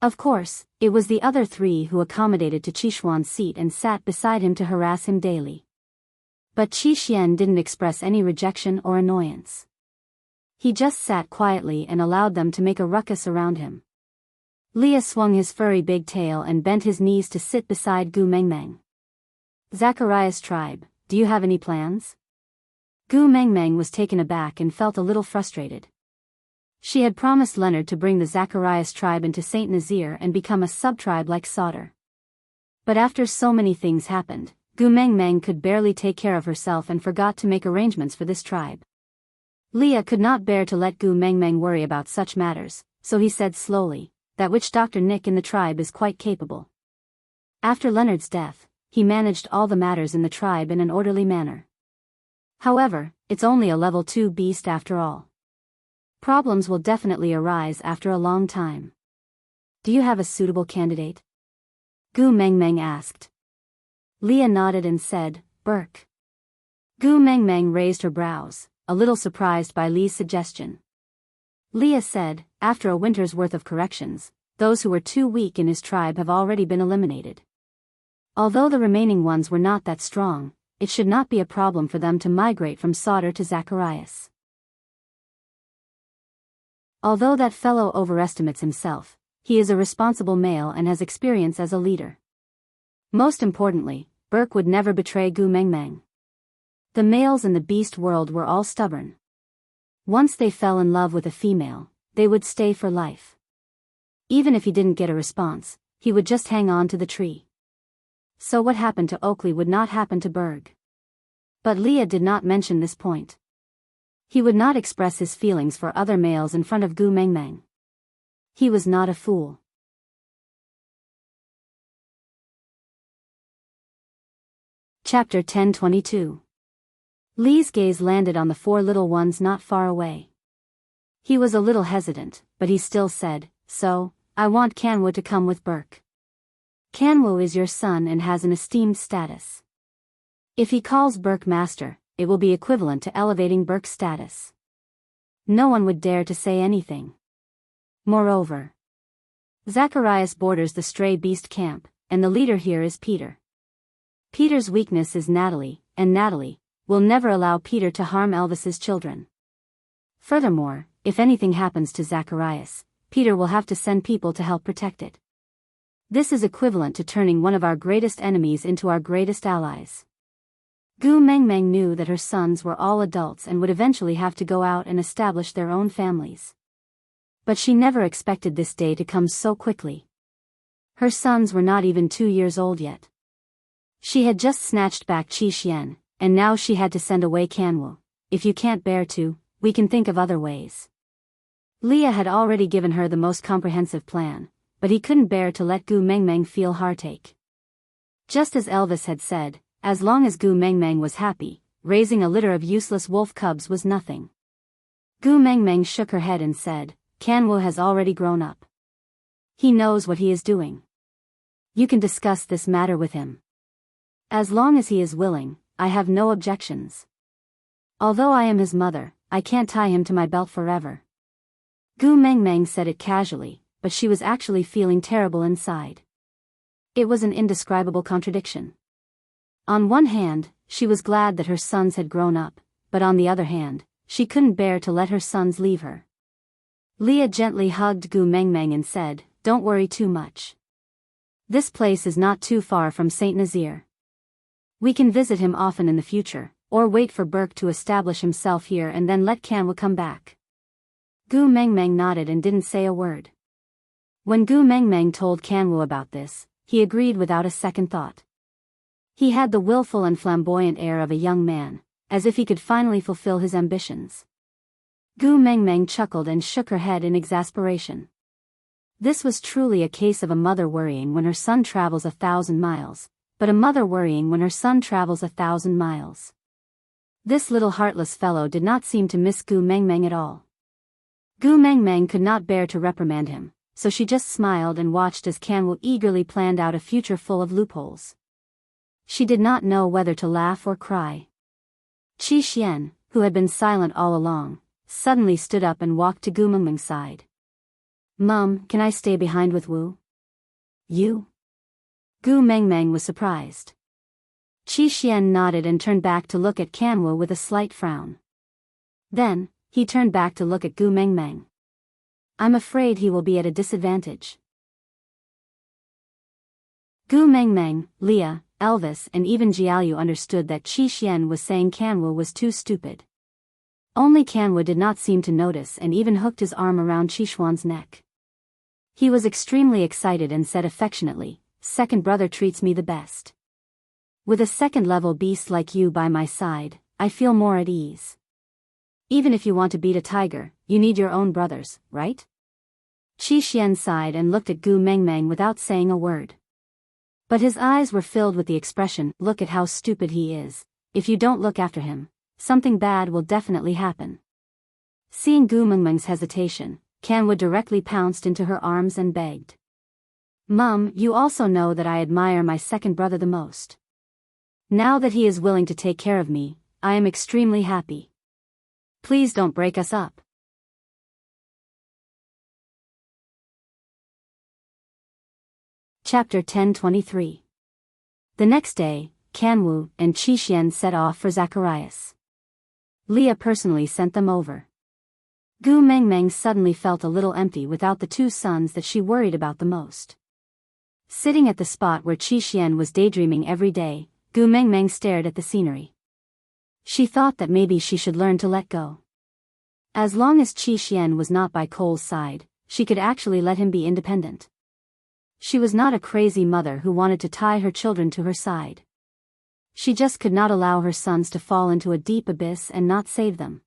Of course, it was the other 3 who accommodated to Qishuan's seat and sat beside him to harass him daily. But Qi Xian didn't express any rejection or annoyance. He just sat quietly and allowed them to make a ruckus around him. Leah swung his furry big tail and bent his knees to sit beside Gu Mengmeng. Zacharias' tribe, do you have any plans? Gu Mengmeng was taken aback and felt a little frustrated. She had promised Leonard to bring the Zacharias tribe into Saint Nazaire and become a sub-tribe like Sauter. But after so many things happened, Gu Mengmeng could barely take care of herself and forgot to make arrangements for this tribe. Leah could not bear to let Gu Mengmeng worry about such matters, so he said slowly, that witch Dr. Nick in the tribe is quite capable. After Leonard's death, he managed all the matters in the tribe in an orderly manner. However, it's only a level 2 beast after all. Problems will definitely arise after a long time. Do you have a suitable candidate? Gu Mengmeng asked. Leah nodded and said, Burke. Gu Mengmeng raised her brows, a little surprised by Lee's suggestion. Leah said, after a winter's worth of corrections, those who were too weak in his tribe have already been eliminated. Although the remaining ones were not that strong, it should not be a problem for them to migrate from Sauter to Zacharias. Although that fellow overestimates himself, he is a responsible male and has experience as a leader. Most importantly, Burke would never betray Gu Mengmeng. The males in the beast world were all stubborn. Once they fell in love with a female, they would stay for life. Even if he didn't get a response, he would just hang on to the tree. So what happened to Oakley would not happen to Berg. But Leah did not mention this point. He would not express his feelings for other males in front of Gu Mengmeng. He was not a fool. Chapter 10:22. Lee's gaze landed on the 4 little ones not far away. He was a little hesitant, but he still said, So, I want Kanwa to come with Burke. Kanwa is your son and has an esteemed status. If he calls Burke master, it will be equivalent to elevating Burke's status. No one would dare to say anything. Moreover, Zacharias borders the stray beast camp, and the leader here is Peter. Peter's weakness is Natalie, and Natalie will never allow Peter to harm Elvis's children. Furthermore, if anything happens to Zacharias, Peter will have to send people to help protect it. This is equivalent to turning one of our greatest enemies into our greatest allies. Gu Mengmeng knew that her sons were all adults and would eventually have to go out and establish their own families. But she never expected this day to come so quickly. Her sons were not even 2 years old yet. She had just snatched back Qi Xian, and now she had to send away Kanwu. If you can't bear to, we can think of other ways. Leah had already given her the most comprehensive plan, but he couldn't bear to let Gu Mengmeng feel heartache. Just as Elvis had said, as long as Gu Mengmeng was happy, raising a litter of useless wolf cubs was nothing. Gu Mengmeng shook her head and said, Kanwu has already grown up. He knows what he is doing. You can discuss this matter with him. As long as he is willing, I have no objections. Although I am his mother, I can't tie him to my belt forever. Gu Mengmeng said it casually, but she was actually feeling terrible inside. It was an indescribable contradiction. On one hand, she was glad that her sons had grown up, but on the other hand, she couldn't bear to let her sons leave her. Leah gently hugged Gu Mengmeng and said, "Don't worry too much. This place is not too far from Saint Nazaire. We can visit him often in the future, or wait for Burke to establish himself here and then let Kanwa come back." Gu Mengmeng nodded and didn't say a word. When Gu Mengmeng told Kanwa about this, he agreed without a second thought. He had the willful and flamboyant air of a young man, as if he could finally fulfill his ambitions. Gu Mengmeng chuckled and shook her head in exasperation. This was truly a case of a mother worrying when her son travels 1,000 miles, but a mother worrying when her son travels 1,000 miles. This little heartless fellow did not seem to miss Gu Mengmeng at all. Gu Mengmeng could not bear to reprimand him, so she just smiled and watched as Kanwa eagerly planned out a future full of loopholes. She did not know whether to laugh or cry. Qi Xian, who had been silent all along, suddenly stood up and walked to Gu Mengmeng's side. "Mum, can I stay behind with Wu?" "You?" Gu Mengmeng was surprised. Qi Xian nodded and turned back to look at Kanwa with a slight frown. Then, he turned back to look at Gu Mengmeng. "I'm afraid he will be at a disadvantage." Gu Mengmeng, Leah, Elvis and even Jiaoyu understood that Qi Xian was saying Kanwa was too stupid. Only Kanwa did not seem to notice and even hooked his arm around Qi Xuan's neck. He was extremely excited and said affectionately, "Second brother treats me the best. With a second-level beast like you by my side, I feel more at ease. Even if you want to beat a tiger, you need your own brothers, right?" Qi Xian sighed and looked at Gu Mengmeng without saying a word. But his eyes were filled with the expression, "Look at how stupid he is. If you don't look after him, something bad will definitely happen." Seeing Gu Mengmeng's hesitation, Kanwa directly pounced into her arms and begged, "Mum, you also know that I admire my second brother the most. Now that he is willing to take care of me, I am extremely happy. Please don't break us up." Chapter 10:23. The next day, Kanwu and Qi Xian set off for Zacharias. Leah personally sent them over. Gu Mengmeng suddenly felt a little empty without the two sons that she worried about the most. Sitting at the spot where Qi Xian was daydreaming every day, Gu Mengmeng stared at the scenery. She thought that maybe she should learn to let go. As long as Qi Xian was not by Cole's side, she could actually let him be independent. She was not a crazy mother who wanted to tie her children to her side. She just could not allow her sons to fall into a deep abyss and not save them.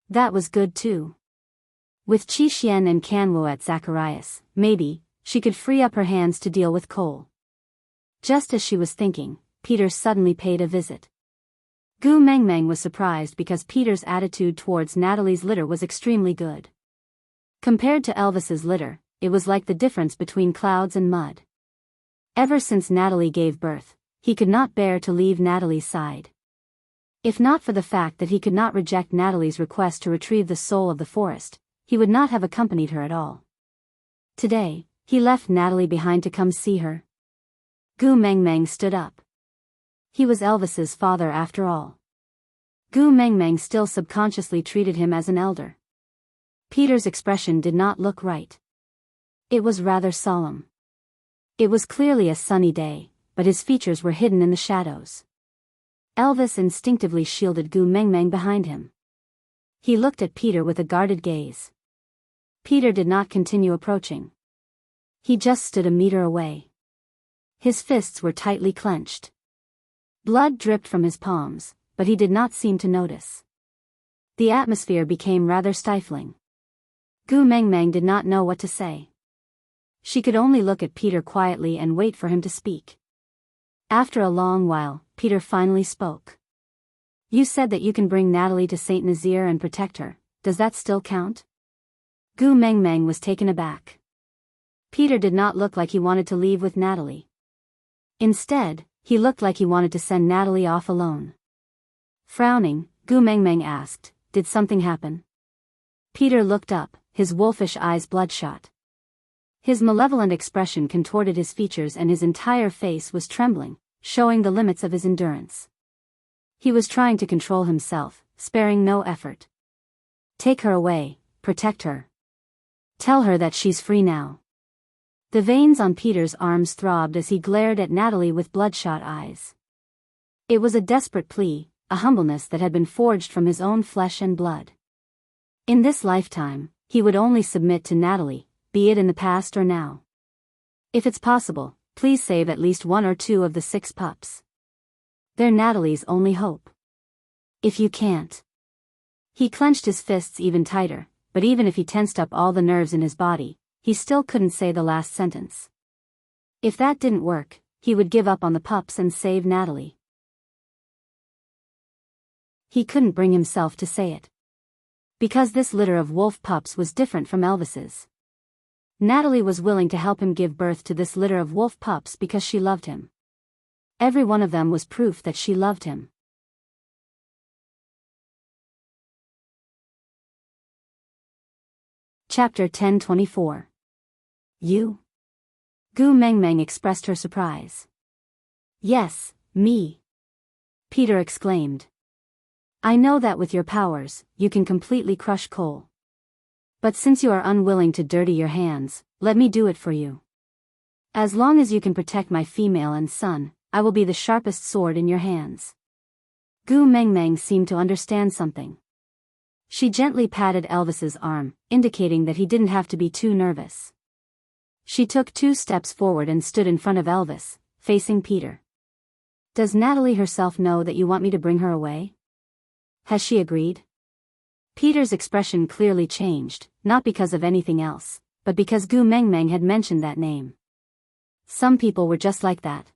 That was good too. With Qi Xian and Kanwo at Zacharias, maybe, she could free up her hands to deal with Cole. Just as she was thinking, Peter suddenly paid a visit. Gu Mengmeng was surprised because Peter's attitude towards Natalie's litter was extremely good. Compared to Elvis's litter, it was like the difference between clouds and mud. Ever since Natalie gave birth, he could not bear to leave Natalie's side. If not for the fact that he could not reject Natalie's request to retrieve the soul of the forest, he would not have accompanied her at all. Today, he left Natalie behind to come see her. Gu Mengmeng stood up. He was Elvis's father after all. Gu Mengmeng still subconsciously treated him as an elder. Peter's expression did not look right. It was rather solemn. It was clearly a sunny day, but his features were hidden in the shadows. Elvis instinctively shielded Gu Mengmeng behind him. He looked at Peter with a guarded gaze. Peter did not continue approaching. He just stood a meter away. His fists were tightly clenched. Blood dripped from his palms, but he did not seem to notice. The atmosphere became rather stifling. Gu Mengmeng did not know what to say. She could only look at Peter quietly and wait for him to speak. After a long while, Peter finally spoke. "You said that you can bring Natalie to Saint Nazaire and protect her. Does that still count?" Gu Mengmeng was taken aback. Peter did not look like he wanted to leave with Natalie. Instead, he looked like he wanted to send Natalie off alone. Frowning, Gu Mengmeng asked, "Did something happen?" Peter looked up, his wolfish eyes bloodshot. His malevolent expression contorted his features and his entire face was trembling, showing the limits of his endurance. He was trying to control himself, sparing no effort. "Take her away, protect her. Tell her that she's free now. The veins on Peter's arms throbbed as he glared at Natalie with bloodshot eyes. It was a desperate plea, a humbleness that had been forged from his own flesh and blood. In this lifetime, he would only submit to Natalie, be it in the past or now. If it's possible, please save at least 1 or 2 of the 6 pups. They're Natalie's only hope. If you can't. He clenched his fists even tighter, but even if he tensed up all the nerves in his body, he still couldn't say the last sentence. If that didn't work, he would give up on the pups and save Natalie. He couldn't bring himself to say it. Because this litter of wolf pups was different from Elvis's. Natalie was willing to help him give birth to this litter of wolf pups because she loved him. Every one of them was proof that she loved him. Chapter 1024. You? Gu Mengmeng expressed her surprise. Yes, me. Peter exclaimed. I know that with your powers, you can completely crush coal. But since you are unwilling to dirty your hands, let me do it for you. As long as you can protect my female and son, I will be the sharpest sword in your hands. Gu Mengmeng seemed to understand something. She gently patted Elvis's arm, indicating that he didn't have to be too nervous. She took 2 steps forward and stood in front of Elvis, facing Peter. Does Natalie herself know that you want me to bring her away? Has she agreed? Peter's expression clearly changed, not because of anything else, but because Gu Mengmeng had mentioned that name. Some people were just like that.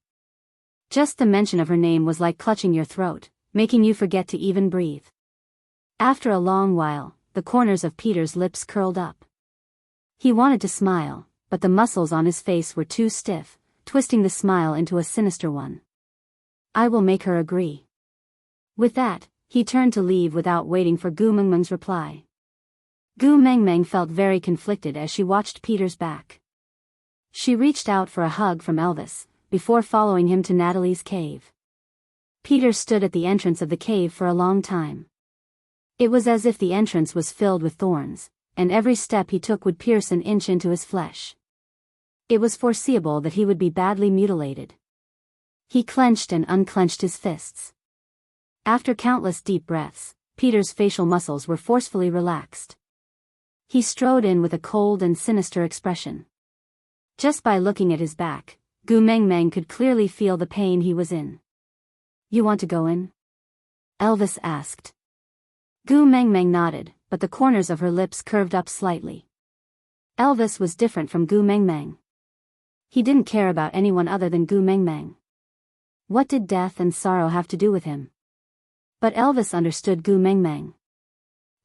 Just the mention of her name was like clutching your throat, making you forget to even breathe. After a long while, the corners of Peter's lips curled up. He wanted to smile, but the muscles on his face were too stiff, twisting the smile into a sinister one. I will make her agree. With that, he turned to leave without waiting for Gu Mengmeng's reply. Gu Mengmeng felt very conflicted as she watched Peter's back. She reached out for a hug from Elvis, before following him to Natalie's cave. Peter stood at the entrance of the cave for a long time. It was as if the entrance was filled with thorns, and every step he took would pierce an inch into his flesh. It was foreseeable that he would be badly mutilated. He clenched and unclenched his fists. After countless deep breaths, Peter's facial muscles were forcefully relaxed. He strode in with a cold and sinister expression. Just by looking at his back, Gu Mengmeng could clearly feel the pain he was in. You want to go in? Elvis asked. Gu Mengmeng nodded, but the corners of her lips curved up slightly. Elvis was different from Gu Mengmeng. He didn't care about anyone other than Gu Mengmeng. What did death and sorrow have to do with him? But Elvis understood Gu Mengmeng.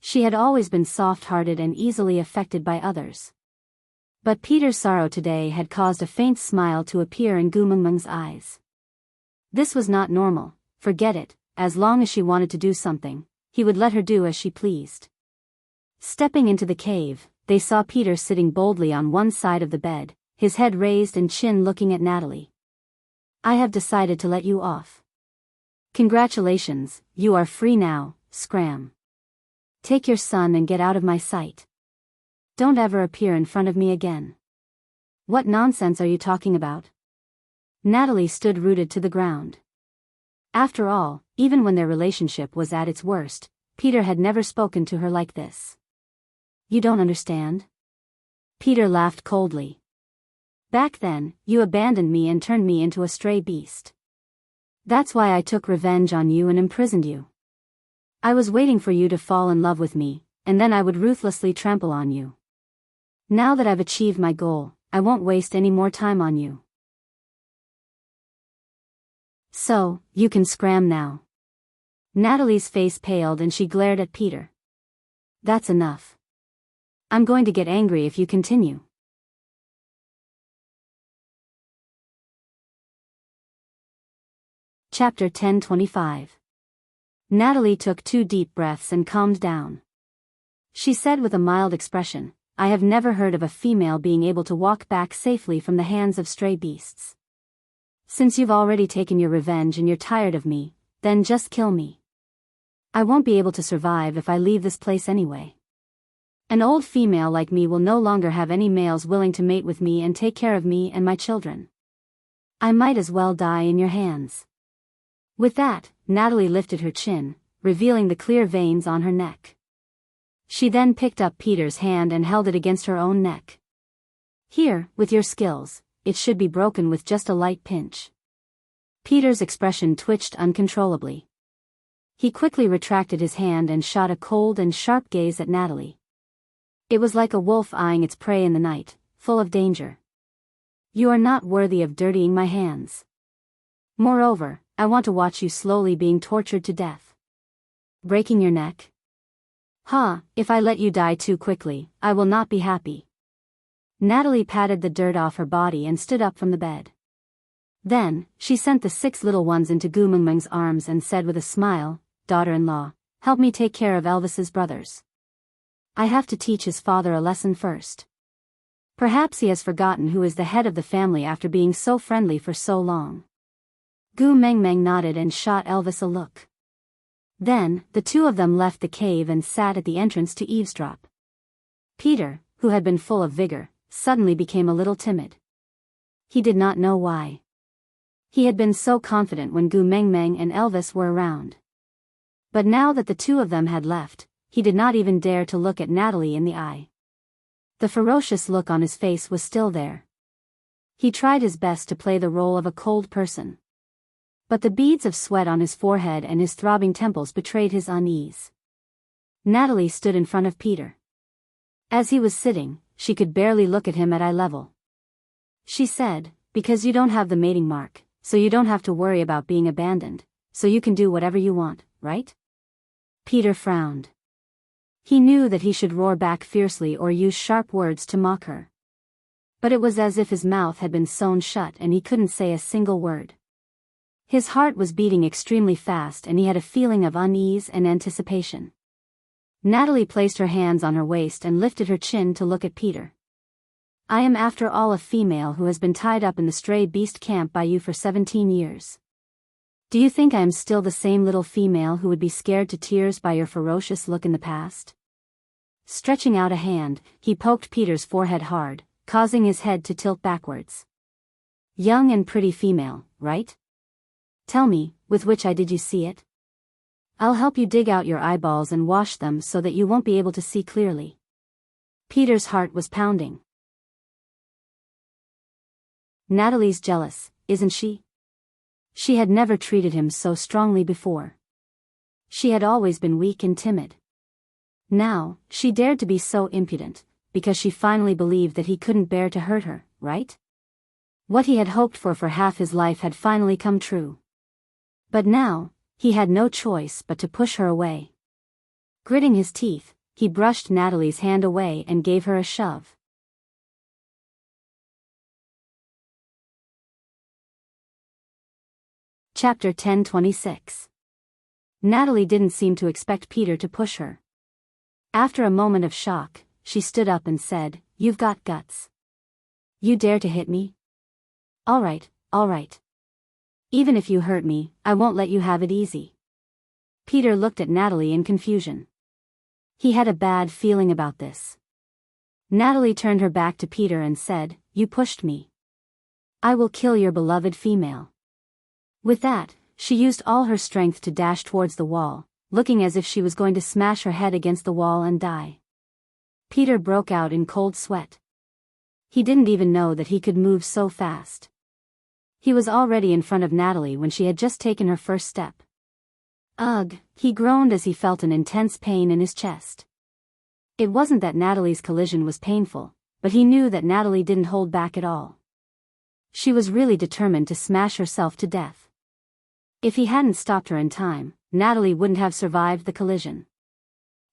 She had always been soft-hearted and easily affected by others. But Peter's sorrow today had caused a faint smile to appear in Gu Mengmeng's eyes. This was not normal, forget it, as long as she wanted to do something, he would let her do as she pleased. Stepping into the cave, they saw Peter sitting boldly on one side of the bed, his head raised and chin looking at Natalie. I have decided to let you off. Congratulations, you are free now, scram. Take your son and get out of my sight. Don't ever appear in front of me again. What nonsense are you talking about? Natalie stood rooted to the ground. After all, even when their relationship was at its worst, Peter had never spoken to her like this. You don't understand? Peter laughed coldly. Back then, you abandoned me and turned me into a stray beast. That's why I took revenge on you and imprisoned you. I was waiting for you to fall in love with me, and then I would ruthlessly trample on you. Now that I've achieved my goal, I won't waste any more time on you. So, you can scram now. Natalie's face paled and she glared at Peter. That's enough. I'm going to get angry if you continue. Chapter 1025. Natalie took 2 deep breaths and calmed down. She said with a mild expression, I have never heard of a female being able to walk back safely from the hands of stray beasts. Since you've already taken your revenge and you're tired of me, then just kill me. I won't be able to survive if I leave this place anyway. An old female like me will no longer have any males willing to mate with me and take care of me and my children. I might as well die in your hands." With that, Natalie lifted her chin, revealing the clear veins on her neck. She then picked up Peter's hand and held it against her own neck. "Here, with your skills, it should be broken with just a light pinch." Peter's expression twitched uncontrollably. He quickly retracted his hand and shot a cold and sharp gaze at Natalie. It was like a wolf eyeing its prey in the night, full of danger. "You are not worthy of dirtying my hands. Moreover, I want to watch you slowly being tortured to death. Breaking your neck? If I let you die too quickly, I will not be happy." Natalie patted the dirt off her body and stood up from the bed. Then, she sent the 6 little ones into Gu Mengmeng's arms and said with a smile, "Daughter-in-law, help me take care of Elvis's brothers. I have to teach his father a lesson first. Perhaps he has forgotten who is the head of the family after being so friendly for so long." Gu Mengmeng nodded and shot Elvis a look. Then, the 2 of them left the cave and sat at the entrance to eavesdrop. Peter, who had been full of vigor, suddenly became a little timid. He did not know why. He had been so confident when Gu Mengmeng and Elvis were around. But now that the 2 of them had left, he did not even dare to look at Natalie in the eye. The ferocious look on his face was still there. He tried his best to play the role of a cold person. But the beads of sweat on his forehead and his throbbing temples betrayed his unease. Natalie stood in front of Peter. As he was sitting, she could barely look at him at eye level. She said, "Because you don't have the mating mark, so you don't have to worry about being abandoned, so you can do whatever you want, right?" Peter frowned. He knew that he should roar back fiercely or use sharp words to mock her. But it was as if his mouth had been sewn shut and he couldn't say a single word. His heart was beating extremely fast and he had a feeling of unease and anticipation. Natalie placed her hands on her waist and lifted her chin to look at Peter. "I am after all a female who has been tied up in the stray beast camp by you for 17 years. Do you think I am still the same little female who would be scared to tears by your ferocious look in the past?" Stretching out a hand, he poked Peter's forehead hard, causing his head to tilt backwards. "Young and pretty female, right? Tell me, with which eye did you see it? I'll help you dig out your eyeballs and wash them so that you won't be able to see clearly." Peter's heart was pounding. Natalie's jealous, isn't she? She had never treated him so strongly before. She had always been weak and timid. Now, she dared to be so impudent, because she finally believed that he couldn't bear to hurt her, right? What he had hoped for half his life had finally come true. But now, he had no choice but to push her away. Gritting his teeth, he brushed Natalie's hand away and gave her a shove. Chapter 10:26. Natalie didn't seem to expect Peter to push her. After a moment of shock, she stood up and said, "You've got guts. You dare to hit me? All right. Even if you hurt me, I won't let you have it easy." Peter looked at Natalie in confusion. He had a bad feeling about this. Natalie turned her back to Peter and said, "You pushed me. I will kill your beloved female." With that, she used all her strength to dash towards the wall, looking as if she was going to smash her head against the wall and die. Peter broke out in cold sweat. He didn't even know that he could move so fast. He was already in front of Natalie when she had just taken her first step. "Ugh," he groaned as he felt an intense pain in his chest. It wasn't that Natalie's collision was painful, but he knew that Natalie didn't hold back at all. She was really determined to smash herself to death. If he hadn't stopped her in time, Natalie wouldn't have survived the collision.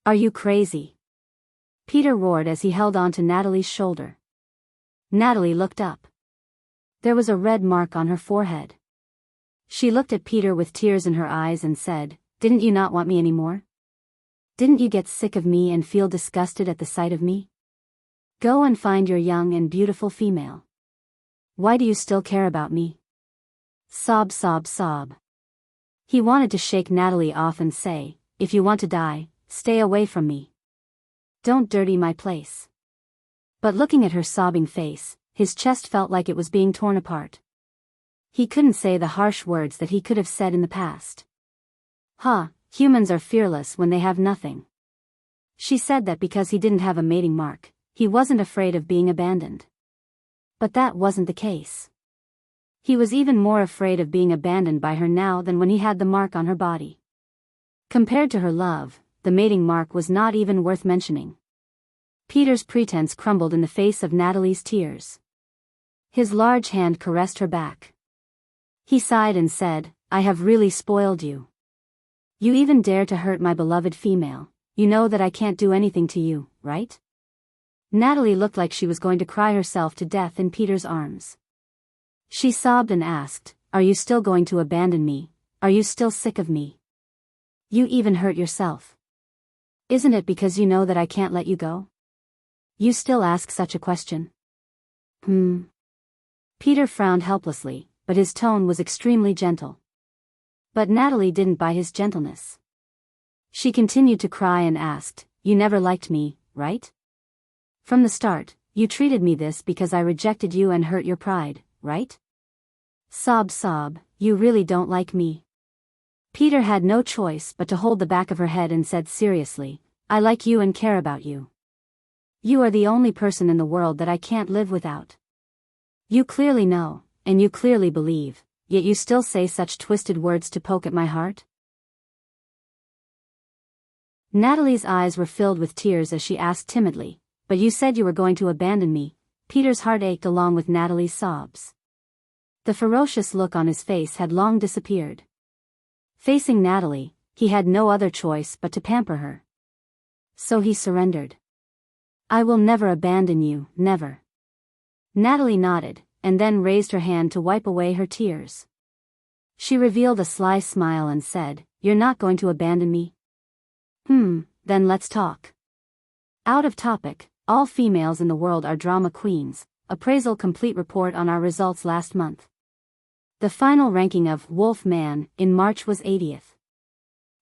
"Are you crazy?" Peter roared as he held on to Natalie's shoulder. Natalie looked up. There was a red mark on her forehead. She looked at Peter with tears in her eyes and said, "Didn't you not want me anymore? Didn't you get sick of me and feel disgusted at the sight of me? Go and find your young and beautiful female. Why do you still care about me?" Sob, sob, sob. He wanted to shake Natalie off and say, "If you want to die, stay away from me." Don't dirty my place. But looking at her sobbing face, his chest felt like it was being torn apart. He couldn't say the harsh words that he could have said in the past. Humans are fearless when they have nothing. She said that because he didn't have a mating mark, he wasn't afraid of being abandoned. But that wasn't the case. He was even more afraid of being abandoned by her now than when he had the mark on her body. Compared to her love, the mating mark was not even worth mentioning. Peter's pretense crumbled in the face of Natalie's tears. His large hand caressed her back. He sighed and said, I have really spoiled you. You even dare to hurt my beloved female. You know that I can't do anything to you, right? Natalie looked like she was going to cry herself to death in Peter's arms. She sobbed and asked, Are you still going to abandon me? Are you still sick of me? You even hurt yourself. Isn't it because you know that I can't let you go? You still ask such a question? Peter frowned helplessly, but his tone was extremely gentle. But Natalie didn't buy his gentleness. She continued to cry and asked, You never liked me, right? From the start, you treated me this because I rejected you and hurt your pride, right? Sob, you really don't like me. Peter had no choice but to hold the back of her head and said seriously, I like you and care about you. You are the only person in the world that I can't live without. You clearly know, and you clearly believe, yet you still say such twisted words to poke at my heart? Natalie's eyes were filled with tears as she asked timidly, But you said you were going to abandon me. Peter's heart ached along with Natalie's sobs. The ferocious look on his face had long disappeared. Facing Natalie, he had no other choice but to pamper her. So he surrendered. I will never abandon you, never. Natalie nodded, and then raised her hand to wipe away her tears. She revealed a sly smile and said, You're not going to abandon me? Then let's talk. Out of topic, all females in the world are drama queens. Appraisal complete report on our results last month. The final ranking of Wolf Man in March was 80th.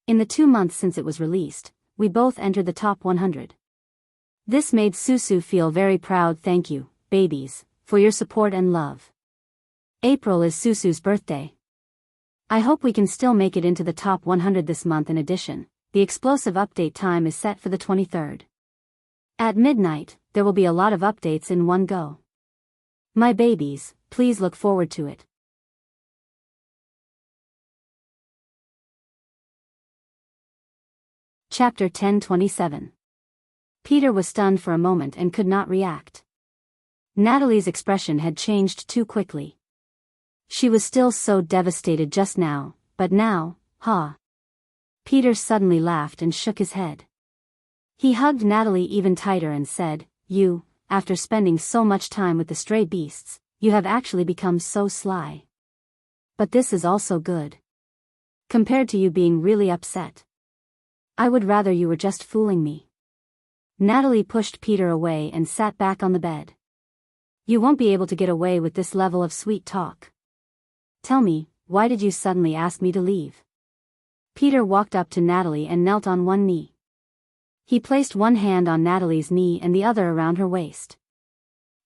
In the 2 months since it was released, we both entered the top 100. This made Susu feel very proud. Thank you, babies, for your support and love. April is Susu's birthday. I hope we can still make it into the top 100 this month. In addition, the explosive update time is set for the 23rd. At midnight, there will be a lot of updates in one go. My babies, please look forward to it. Chapter 10:27. Peter was stunned for a moment and could not react. Natalie's expression had changed too quickly. She was still so devastated just now, but now, Peter suddenly laughed and shook his head. He hugged Natalie even tighter and said, You, after spending so much time with the stray beasts, you have actually become so sly. But this is also good. Compared to you being really upset. I would rather you were just fooling me. Natalie pushed Peter away and sat back on the bed. You won't be able to get away with this level of sweet talk. Tell me, why did you suddenly ask me to leave? Peter walked up to Natalie and knelt on one knee. He placed one hand on Natalie's knee and the other around her waist.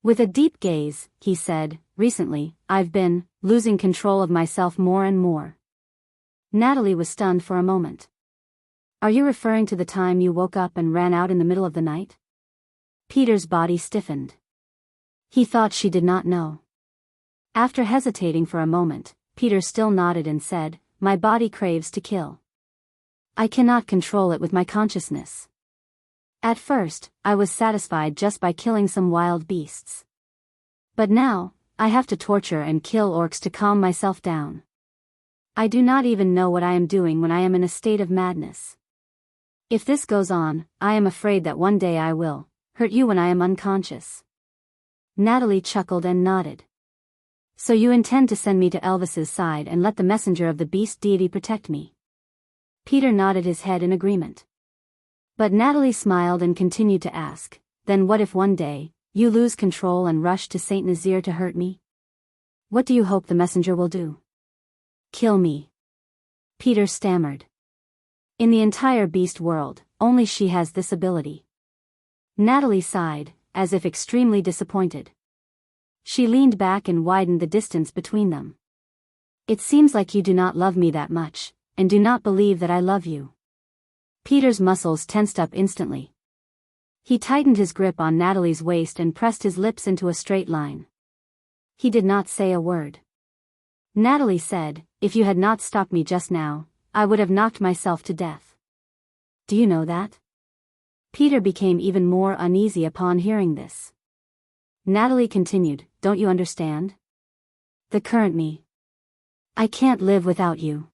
With a deep gaze, he said, Recently, I've been losing control of myself more and more. Natalie was stunned for a moment. Are you referring to the time you woke up and ran out in the middle of the night? Peter's body stiffened. He thought she did not know. After hesitating for a moment, Peter still nodded and said, My body craves to kill. I cannot control it with my consciousness. At first, I was satisfied just by killing some wild beasts. But now, I have to torture and kill orcs to calm myself down. I do not even know what I am doing when I am in a state of madness. If this goes on, I am afraid that one day I will hurt you when I am unconscious. Natalie chuckled and nodded. So you intend to send me to Elvis's side and let the messenger of the beast deity protect me? Peter nodded his head in agreement. But Natalie smiled and continued to ask, Then what if one day, you lose control and rush to Saint Nazir to hurt me? What do you hope the messenger will do? Kill me. Peter stammered. In the entire beast world, only she has this ability. Natalie sighed, as if extremely disappointed. She leaned back and widened the distance between them. It seems like you do not love me that much, and do not believe that I love you. Peter's muscles tensed up instantly. He tightened his grip on Natalie's waist and pressed his lips into a straight line. He did not say a word. Natalie said, "If you had not stopped me just now, I would have knocked myself to death. Do you know that?" Peter became even more uneasy upon hearing this. Natalie continued, "Don't you understand? The current me. I can't live without you."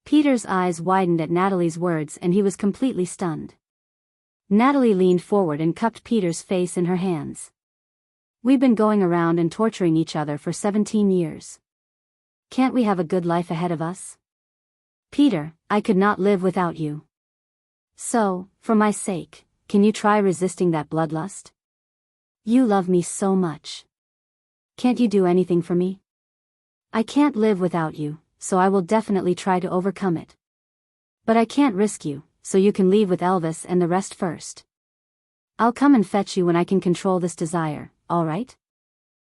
Peter's eyes widened at Natalie's words and he was completely stunned. Natalie leaned forward and cupped Peter's face in her hands. "We've been going around and torturing each other for 17 years. Can't we have a good life ahead of us? Peter, I could not live without you. So, for my sake, can you try resisting that bloodlust? You love me so much. Can't you do anything for me? I can't live without you, so I will definitely try to overcome it. But I can't risk you, so you can leave with Elvis and the rest first. I'll come and fetch you when I can control this desire, all right?"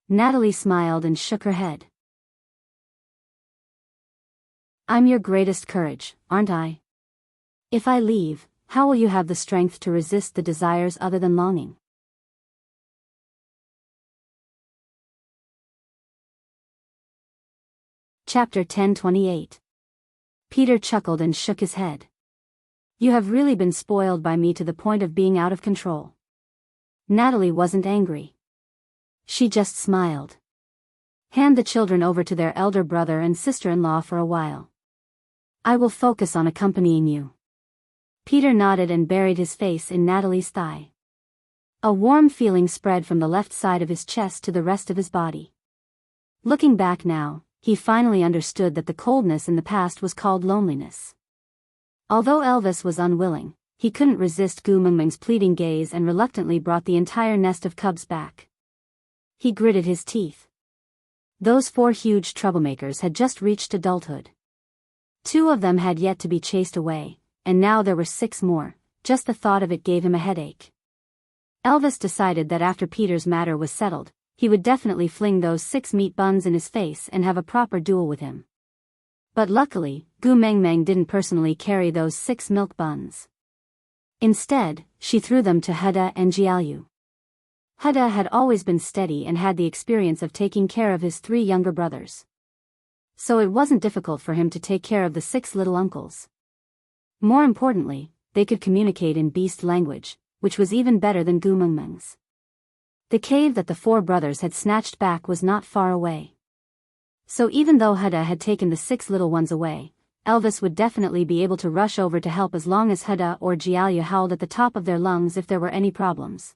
Natalie smiled and shook her head. "I'm your greatest courage, aren't I? If I leave, how will you have the strength to resist the desires other than longing?" Chapter 10:28. Peter chuckled and shook his head. "You have really been spoiled by me to the point of being out of control." Natalie wasn't angry. She just smiled. "Hand the children over to their elder brother and sister-in-law for a while. I will focus on accompanying you." Peter nodded and buried his face in Natalie's thigh. A warm feeling spread from the left side of his chest to the rest of his body. Looking back now, he finally understood that the coldness in the past was called loneliness. Although Elvis was unwilling, he couldn't resist Gu Mengmeng's pleading gaze and reluctantly brought the entire nest of cubs back. He gritted his teeth. Those 4 huge troublemakers had just reached adulthood. 2 of them had yet to be chased away, and now there were 6 more. Just the thought of it gave him a headache. Elvis decided that after Peter's matter was settled, he would definitely fling those 6 meat buns in his face and have a proper duel with him. But luckily, Gu Mengmeng didn't personally carry those 6 milk buns. Instead, she threw them to Huda and Jiaoyu. Huda had always been steady and had the experience of taking care of his 3 younger brothers. So it wasn't difficult for him to take care of the 6 little uncles. More importantly, they could communicate in beast language, which was even better than Gu Mengmeng's. The cave that the 4 brothers had snatched back was not far away. So even though Huda had taken the 6 little ones away, Elvis would definitely be able to rush over to help as long as Huda or Jiaoyu howled at the top of their lungs if there were any problems.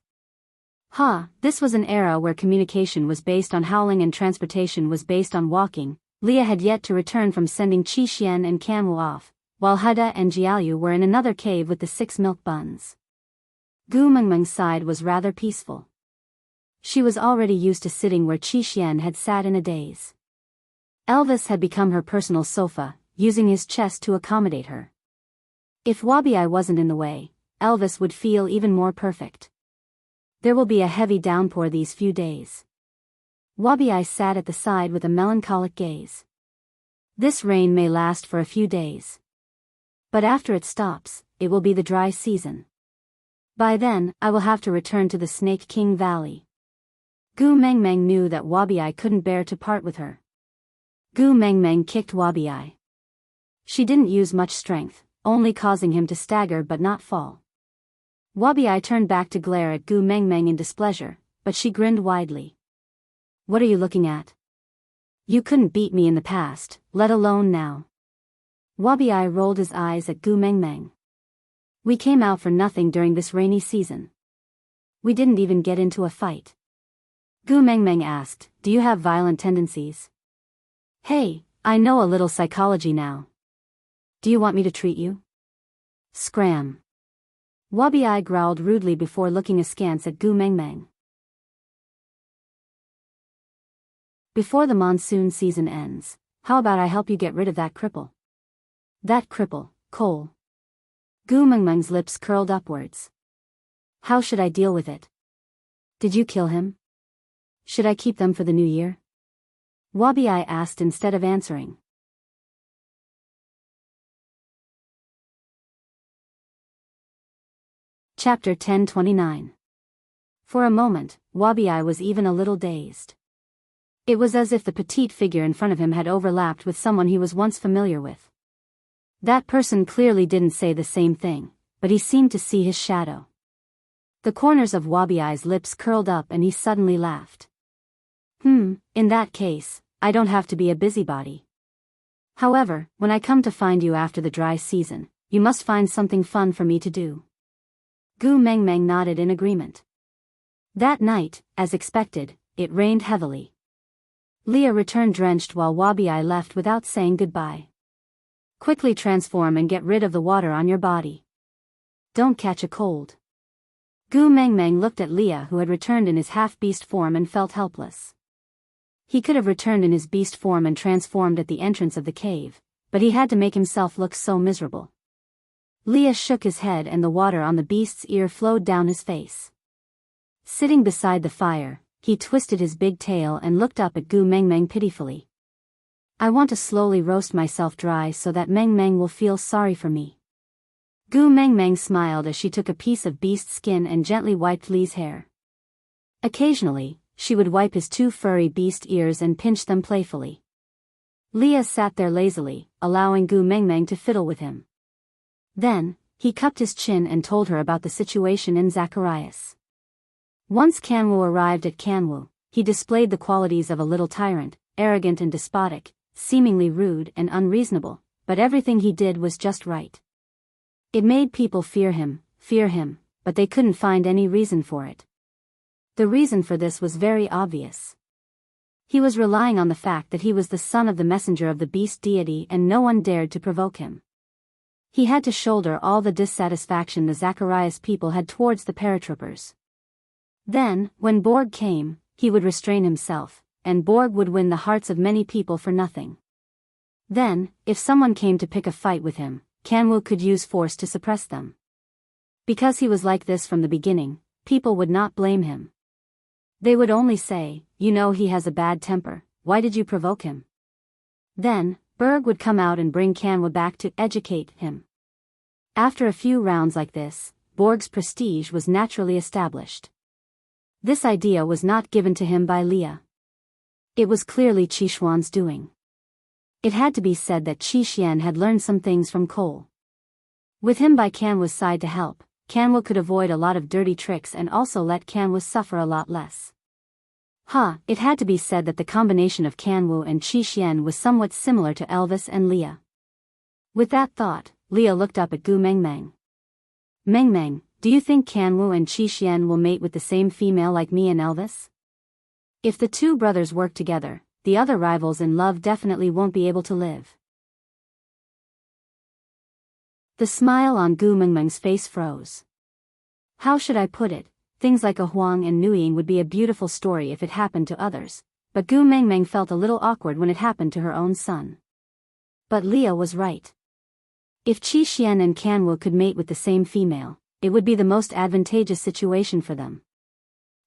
This was an era where communication was based on howling and transportation was based on walking. Leah had yet to return from sending Qi Xian and Kanwu off, while Huda and Jiaoyu were in another cave with the 6 milk buns. Gu Mengmeng's side was rather peaceful. She was already used to sitting where Qi Xian had sat in a daze. Elvis had become her personal sofa, using his chest to accommodate her. If Wabi wasn't in the way, Elvis would feel even more perfect. There will be a heavy downpour these few days. Wabi sat at the side with a melancholic gaze. This rain may last for a few days. But after it stops, it will be the dry season. By then, I will have to return to the Snake King Valley. Gu Mengmeng knew that Wabi couldn't bear to part with her. Gu Mengmeng kicked Wabi. She didn't use much strength, only causing him to stagger but not fall. Wabi turned back to glare at Gu Mengmeng in displeasure, but she grinned widely. "What are you looking at? You couldn't beat me in the past, let alone now." Wabi rolled his eyes at Gu Mengmeng. "We came out for nothing during this rainy season. We didn't even get into a fight." Gu Mengmeng asked, "Do you have violent tendencies?" "Hey, I know a little psychology now. Do you want me to treat you?" Scram. Wabi growled rudely before looking askance at Gu Mengmeng. "Before the monsoon season ends, how about I help you get rid of that cripple?" "That cripple, Cole." Gu Mengmeng's lips curled upwards. How should I deal with it? Did you kill him? Should I keep them for the new year? Wabi-I asked instead of answering. Chapter 1029. For a moment, Wabi-I was even a little dazed. It was as if the petite figure in front of him had overlapped with someone he was once familiar with. That person clearly didn't say the same thing, but he seemed to see his shadow. The corners of Wabi-I's lips curled up and he suddenly laughed. In that case, I don't have to be a busybody. However, when I come to find you after the dry season, you must find something fun for me to do. Gu Mengmeng nodded in agreement. That night, as expected, it rained heavily. Leah returned drenched while Wabi-I left without saying goodbye. Quickly transform and get rid of the water on your body. Don't catch a cold. Gu Mengmeng looked at Leah, who had returned in his half-beast form, and felt helpless. He could have returned in his beast form and transformed at the entrance of the cave, but he had to make himself look so miserable. Leah shook his head and the water on the beast's ear flowed down his face. Sitting beside the fire, he twisted his big tail and looked up at Gu Mengmeng pitifully. I want to slowly roast myself dry so that Mengmeng will feel sorry for me. Gu Mengmeng smiled as she took a piece of beast skin and gently wiped Li's hair. Occasionally, she would wipe his two furry beast ears and pinch them playfully. Leah sat there lazily, allowing Gu Mengmeng to fiddle with him. Then, he cupped his chin and told her about the situation in Zacharias. Once Kanwu arrived at Kanwu, he displayed the qualities of a little tyrant, arrogant and despotic, seemingly rude and unreasonable, but everything he did was just right. It made people fear him, but they couldn't find any reason for it. The reason for this was very obvious. He was relying on the fact that he was the son of the messenger of the beast deity and no one dared to provoke him. He had to shoulder all the dissatisfaction the Zacharias people had towards the paratroopers. Then, when Borg came, he would restrain himself, and Borg would win the hearts of many people for nothing. Then, if someone came to pick a fight with him, Kanwu could use force to suppress them. Because he was like this from the beginning, people would not blame him. They would only say, you know, he has a bad temper, why did you provoke him? Then, Berg would come out and bring Kanwu back to educate him. After a few rounds like this, Borg's prestige was naturally established. This idea was not given to him by Leah. It was clearly Qixuan's doing. It had to be said that Qixian had learned some things from Cole. With him by Kanwu's side to help, Kanwu could avoid a lot of dirty tricks and also let Kanwu suffer a lot less. It had to be said that the combination of Kanwu and Qixian was somewhat similar to Elvis and Leah. With that thought, Leah looked up at Gu Mengmeng. Mengmeng, do you think Kanwu and Qixian will mate with the same female like me and Elvis? If the two brothers work together, the other rivals in love definitely won't be able to live. The smile on Gu Mengmeng's face froze. How should I put it? Things like a Huang and Nuying would be a beautiful story if it happened to others, but Gu Mengmeng felt a little awkward when it happened to her own son. But Leah was right. If Qixian and Kanwu could mate with the same female, it would be the most advantageous situation for them.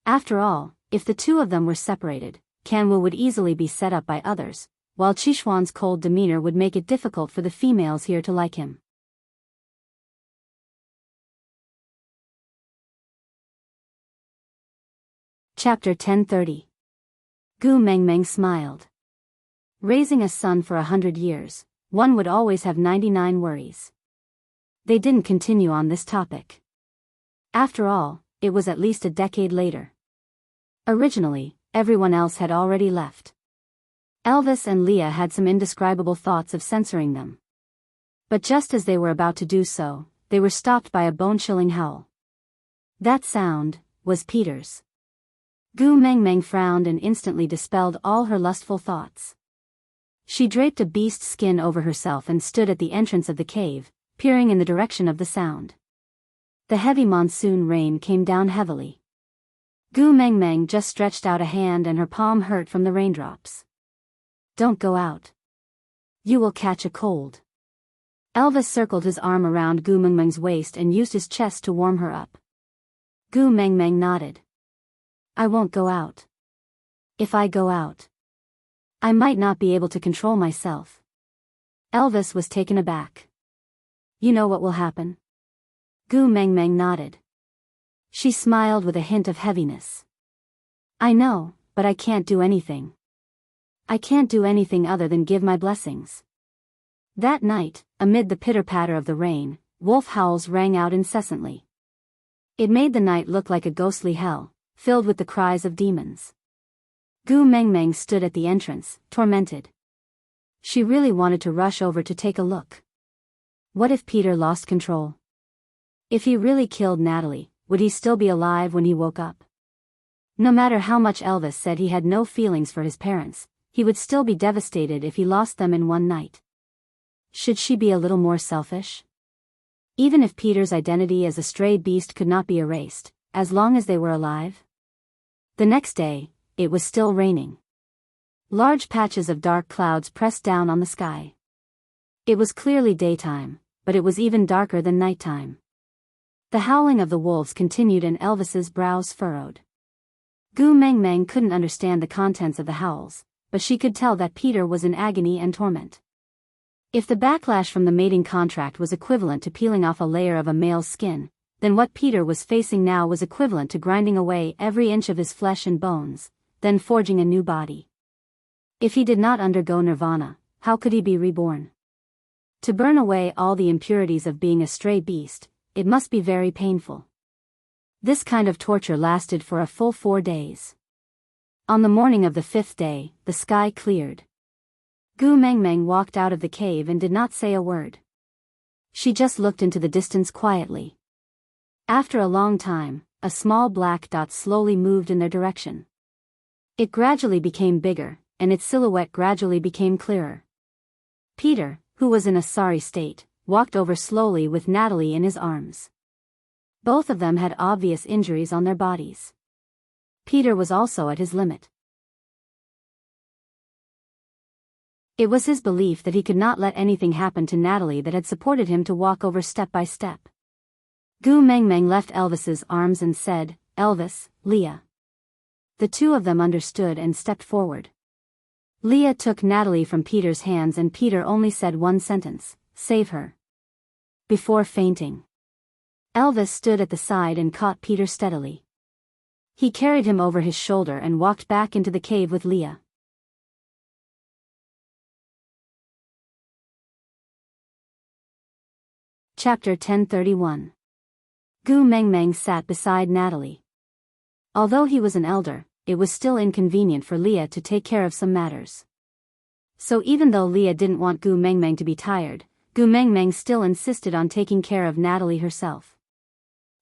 After all, if the two of them were separated, Kanwu would easily be set up by others, while Qixuan's cold demeanor would make it difficult for the females here to like him. Chapter 1030. Gu Mengmeng smiled. Raising a son for 100 years, one would always have 99 worries. They didn't continue on this topic. After all, it was at least a decade later. Originally, everyone else had already left. Elvis and Leah had some indescribable thoughts of censoring them. But just as they were about to do so, they were stopped by a bone-chilling howl. That sound was Peter's. Gu Mengmeng frowned and instantly dispelled all her lustful thoughts. She draped a beast skin over herself and stood at the entrance of the cave, peering in the direction of the sound. The heavy monsoon rain came down heavily. Gu Mengmeng just stretched out a hand and her palm hurt from the raindrops. Don't go out. You will catch a cold. Elvis circled his arm around Gu Mengmeng's waist and used his chest to warm her up. Gu Meng Meng nodded. I won't go out. If I go out, I might not be able to control myself. Elvis was taken aback. You know what will happen? Gu Meng Meng nodded. She smiled with a hint of heaviness. I know, but I can't do anything. I can't do anything other than give my blessings. That night, amid the pitter-patter of the rain, wolf howls rang out incessantly. It made the night look like a ghostly hell, filled with the cries of demons. Gu Meng Meng stood at the entrance, tormented. She really wanted to rush over to take a look. What if Peter lost control? If he really killed Natalie, would he still be alive when he woke up? No matter how much Elvis said he had no feelings for his parents, he would still be devastated if he lost them in one night. Should she be a little more selfish? Even if Peter's identity as a stray beast could not be erased, as long as they were alive? The next day, it was still raining. Large patches of dark clouds pressed down on the sky. It was clearly daytime, but it was even darker than nighttime. The howling of the wolves continued and Elvis's brows furrowed. Gu Meng Meng couldn't understand the contents of the howls, but she could tell that Peter was in agony and torment. If the backlash from the mating contract was equivalent to peeling off a layer of a male's skin, then what Peter was facing now was equivalent to grinding away every inch of his flesh and bones, then forging a new body. If he did not undergo nirvana, how could he be reborn? To burn away all the impurities of being a stray beast, it must be very painful. This kind of torture lasted for a full 4 days. On the morning of the 5th day, the sky cleared. Gu Meng Meng walked out of the cave and did not say a word. She just looked into the distance quietly. After a long time, a small black dot slowly moved in their direction. It gradually became bigger, and its silhouette gradually became clearer. Peter, who was in a sorry state, walked over slowly with Natalie in his arms. Both of them had obvious injuries on their bodies. Peter was also at his limit. It was his belief that he could not let anything happen to Natalie that had supported him to walk over step by step. Gu Meng Meng left Elvis's arms and said, Elvis, Leah. The two of them understood and stepped forward. Leah took Natalie from Peter's hands and Peter only said one sentence, save her. Before fainting. Elvis stood at the side and caught Peter steadily. He carried him over his shoulder and walked back into the cave with Leah. Chapter 1031. Gu Meng Meng sat beside Natalie. Although he was an elder, it was still inconvenient for Leah to take care of some matters. So even though Leah didn't want Gu Meng Meng to be tired, Gu Meng Meng still insisted on taking care of Natalie herself.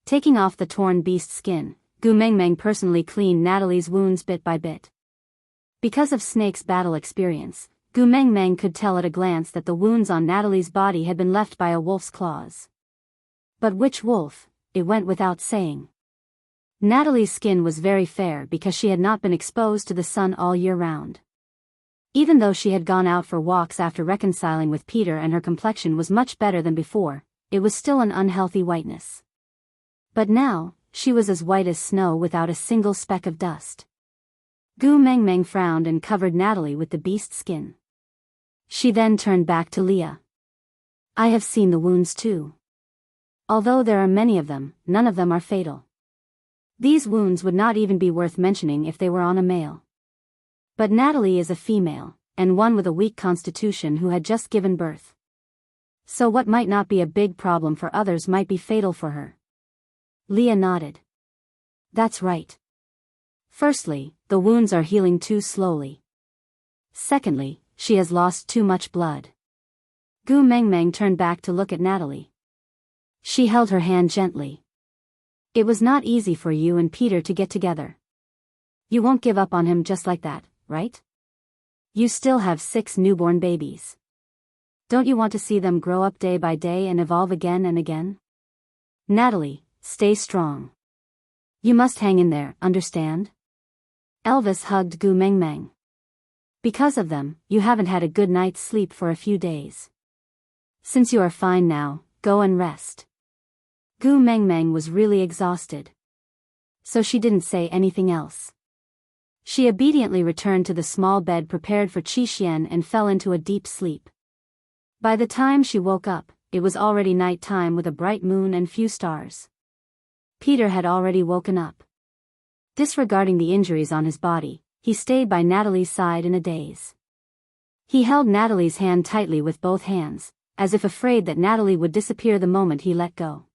Taking off the torn beast skin, Gu Meng Meng personally cleaned Natalie's wounds bit by bit. Because of Snake's battle experience, Gu Meng Meng could tell at a glance that the wounds on Natalie's body had been left by a wolf's claws. But which wolf, it went without saying. Natalie's skin was very fair because she had not been exposed to the sun all year round. Even though she had gone out for walks after reconciling with Peter and her complexion was much better than before, it was still an unhealthy whiteness. But now, she was as white as snow without a single speck of dust. Gu Meng Meng frowned and covered Natalie with the beast skin. She then turned back to Leah. I have seen the wounds too. Although there are many of them, none of them are fatal. These wounds would not even be worth mentioning if they were on a male. But Natalie is a female, and one with a weak constitution who had just given birth. So what might not be a big problem for others might be fatal for her. Leah nodded. That's right. Firstly, the wounds are healing too slowly. Secondly, she has lost too much blood. Gu Meng Meng turned back to look at Natalie. She held her hand gently. It was not easy for you and Peter to get together. You won't give up on him just like that, right? You still have 6 newborn babies. Don't you want to see them grow up day by day and evolve again and again? Natalie, stay strong. You must hang in there, understand? Elvis hugged Gu Meng Meng. Because of them, you haven't had a good night's sleep for a few days. Since you are fine now, go and rest. Gu Meng Meng was really exhausted. so she didn't say anything else. She obediently returned to the small bed prepared for Qixian and fell into a deep sleep. By the time she woke up, it was already night time with a bright moon and few stars. Peter had already woken up. Disregarding the injuries on his body, he stayed by Natalie's side in a daze. He held Natalie's hand tightly with both hands, as if afraid that Natalie would disappear the moment he let go.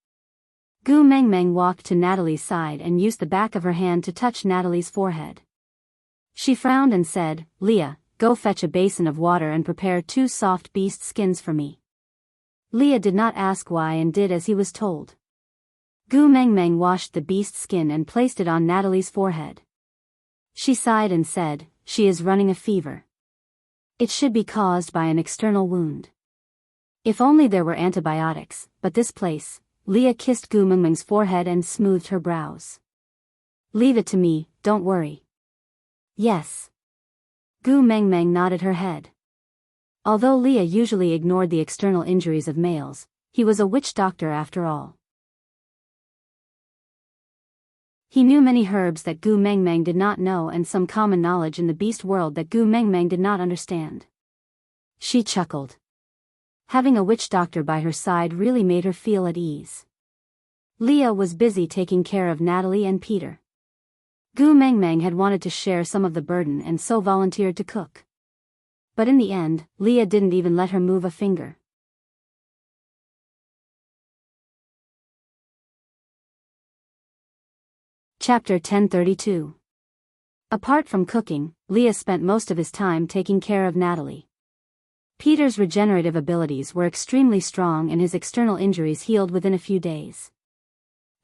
Gu Mengmeng walked to Natalie's side and used the back of her hand to touch Natalie's forehead. She frowned and said, "Leah, go fetch a basin of water and prepare 2 soft beast skins for me." Leah did not ask why and did as he was told. Gu Mengmeng washed the beast skin and placed it on Natalie's forehead. She sighed and said, "She is running a fever. It should be caused by an external wound. If only there were antibiotics, but this place." Leah kissed Gu Mengmeng's forehead and smoothed her brows. "Leave it to me, don't worry." "Yes." Gu Mengmeng nodded her head. Although Leah usually ignored the external injuries of males, he was a witch doctor after all. He knew many herbs that Gu Mengmeng did not know and some common knowledge in the beast world that Gu Mengmeng did not understand. She chuckled. Having a witch doctor by her side really made her feel at ease. Leah was busy taking care of Natalie and Peter. Gu Mengmeng had wanted to share some of the burden and so volunteered to cook. But in the end, Leah didn't even let her move a finger. Chapter 1032. Apart from cooking, Leah spent most of his time taking care of Natalie. Peter's regenerative abilities were extremely strong and his external injuries healed within a few days.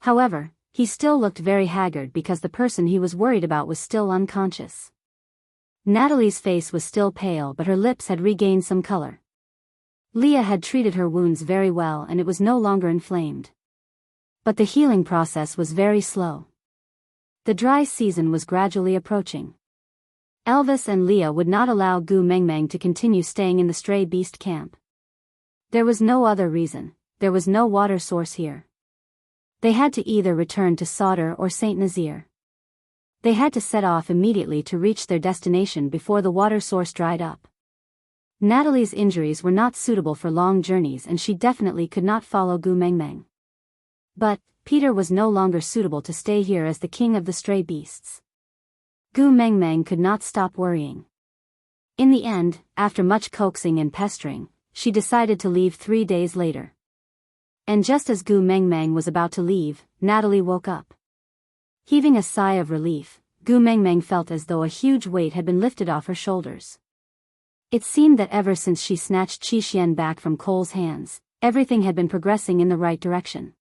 However, he still looked very haggard because the person he was worried about was still unconscious. Natalie's face was still pale but her lips had regained some color. Leah had treated her wounds very well and it was no longer inflamed. But the healing process was very slow. The dry season was gradually approaching. Elvis and Leah would not allow Gu Mengmeng to continue staying in the stray beast camp. There was no other reason, there was no water source here. They had to either return to Sauter or Saint Nazaire. They had to set off immediately to reach their destination before the water source dried up. Natalie's injuries were not suitable for long journeys and she definitely could not follow Gu Mengmeng. But Peter was no longer suitable to stay here as the king of the stray beasts. Gu Mengmeng could not stop worrying. In the end, after much coaxing and pestering, she decided to leave 3 days later. And just as Gu Mengmeng was about to leave, Natalie woke up. Heaving a sigh of relief, Gu Mengmeng felt as though a huge weight had been lifted off her shoulders. It seemed that ever since she snatched Qixian back from Cole's hands, everything had been progressing in the right direction.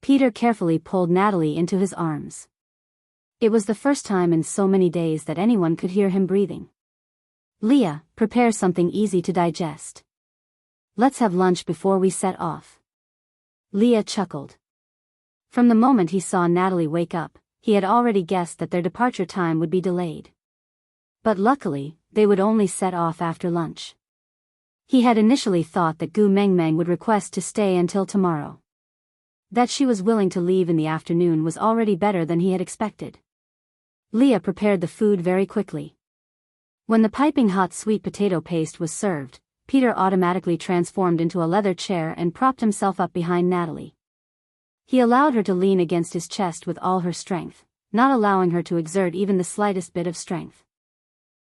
Peter carefully pulled Natalie into his arms. It was the first time in so many days that anyone could hear him breathing. "Leah, prepare something easy to digest. Let's have lunch before we set off." Leah chuckled. From the moment he saw Natalie wake up, he had already guessed that their departure time would be delayed. But luckily, they would only set off after lunch. He had initially thought that Gu Mengmeng would request to stay until tomorrow. That she was willing to leave in the afternoon was already better than he had expected. Leah prepared the food very quickly. When the piping hot sweet potato paste was served, Peter automatically transformed into a leather chair and propped himself up behind Natalie. He allowed her to lean against his chest with all her strength, not allowing her to exert even the slightest bit of strength.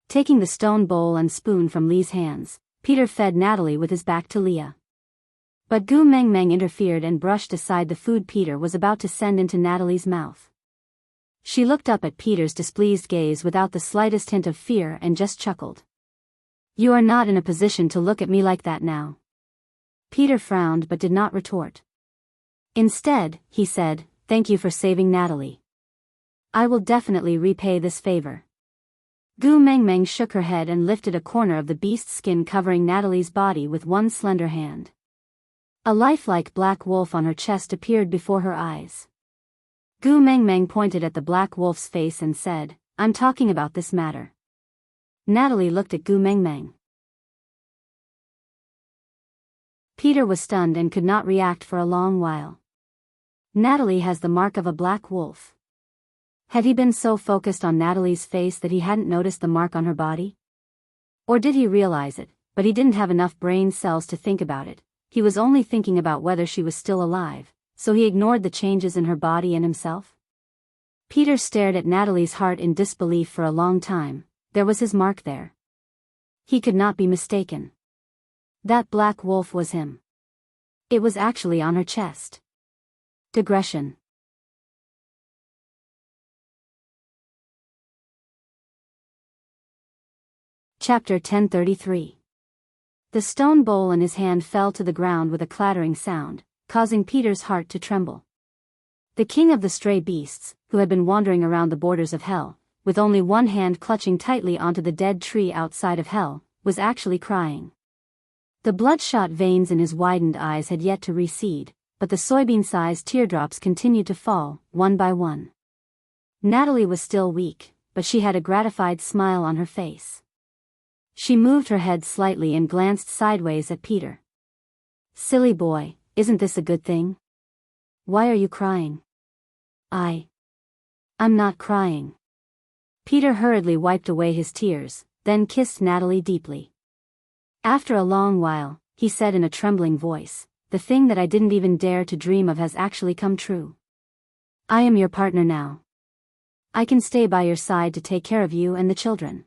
Taking the stone bowl and spoon from Lee's hands, Peter fed Natalie with his back to Leah. But Gu Mengmeng interfered and brushed aside the food Peter was about to send into Natalie's mouth. She looked up at Peter's displeased gaze without the slightest hint of fear and just chuckled. "You are not in a position to look at me like that now." Peter frowned but did not retort. Instead, he said, "Thank you for saving Natalie. I will definitely repay this favor." Gu Mengmeng shook her head and lifted a corner of the beast skin covering Natalie's body with one slender hand. A lifelike black wolf on her chest appeared before her eyes. Gu Mengmeng pointed at the black wolf's face and said, "I'm talking about this matter." Natalie looked at Gu Mengmeng. Peter was stunned and could not react for a long while. Natalie has the mark of a black wolf. Had he been so focused on Natalie's face that he hadn't noticed the mark on her body? Or did he realize it, but he didn't have enough brain cells to think about it? He was only thinking about whether she was still alive, so he ignored the changes in her body and himself. Peter stared at Natalie's heart in disbelief for a long time. There was his mark there. He could not be mistaken. That black wolf was him. It was actually on her chest. Digression. Chapter 1033. The stone bowl in his hand fell to the ground with a clattering sound, causing Peter's heart to tremble. The king of the stray beasts, who had been wandering around the borders of hell, with only one hand clutching tightly onto the dead tree outside of hell, was actually crying. The bloodshot veins in his widened eyes had yet to recede, but the soybean-sized teardrops continued to fall, one by one. Natalie was still weak, but she had a gratified smile on her face. She moved her head slightly and glanced sideways at Peter. "Silly boy, isn't this a good thing? Why are you crying?" I'm not crying." Peter hurriedly wiped away his tears, then kissed Natalie deeply. After a long while, he said in a trembling voice, "The thing that I didn't even dare to dream of has actually come true. I am your partner now. I can stay by your side to take care of you and the children.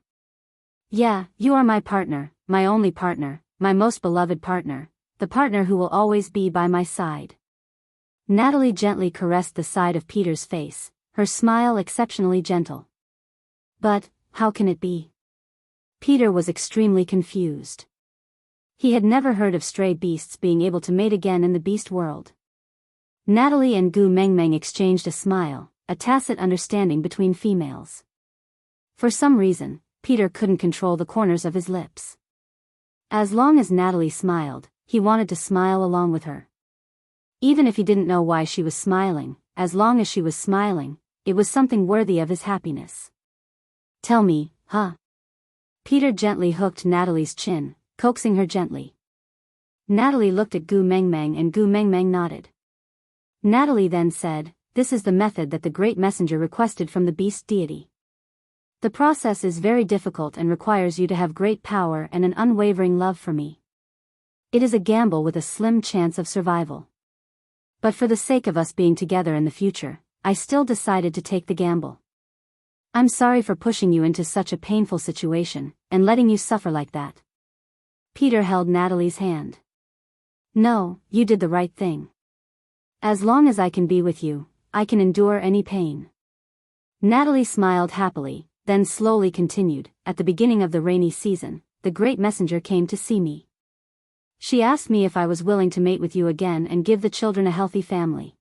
Yeah, you are my partner, my only partner, my most beloved partner, the partner who will always be by my side." Natalie gently caressed the side of Peter's face, her smile exceptionally gentle. "But, how can it be?" Peter was extremely confused. He had never heard of stray beasts being able to mate again in the beast world. Natalie and Gu Mengmeng exchanged a smile, a tacit understanding between females. For some reason, Peter couldn't control the corners of his lips. As long as Natalie smiled, he wanted to smile along with her. Even if he didn't know why she was smiling, as long as she was smiling, it was something worthy of his happiness. "Tell me, huh?" Peter gently hooked Natalie's chin, coaxing her gently. Natalie looked at Gu Mengmeng and Gu Mengmeng nodded. Natalie then said, "This is the method that the great messenger requested from the beast deity. The process is very difficult and requires you to have great power and an unwavering love for me. It is a gamble with a slim chance of survival. But for the sake of us being together in the future, I still decided to take the gamble. I'm sorry for pushing you into such a painful situation, and letting you suffer like that." Peter held Natalie's hand. "No, you did the right thing. As long as I can be with you, I can endure any pain." Natalie smiled happily, then slowly continued, "At the beginning of the rainy season, the great messenger came to see me. She asked me if I was willing to mate with you again and give the children a healthy family.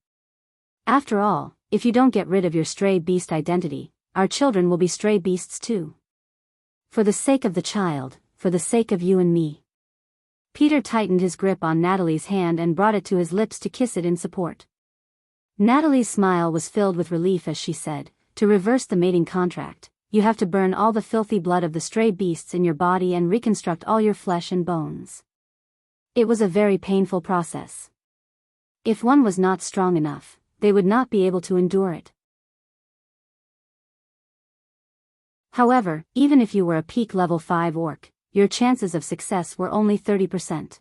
After all, if you don't get rid of your stray beast identity, our children will be stray beasts too. For the sake of the child, for the sake of you and me." Peter tightened his grip on Natalie's hand and brought it to his lips to kiss it in support. Natalie's smile was filled with relief as she said, "To reverse the mating contract, you have to burn all the filthy blood of the stray beasts in your body and reconstruct all your flesh and bones. It was a very painful process. If one was not strong enough, they would not be able to endure it. However, even if you were a peak level 5 orc, your chances of success were only 30%.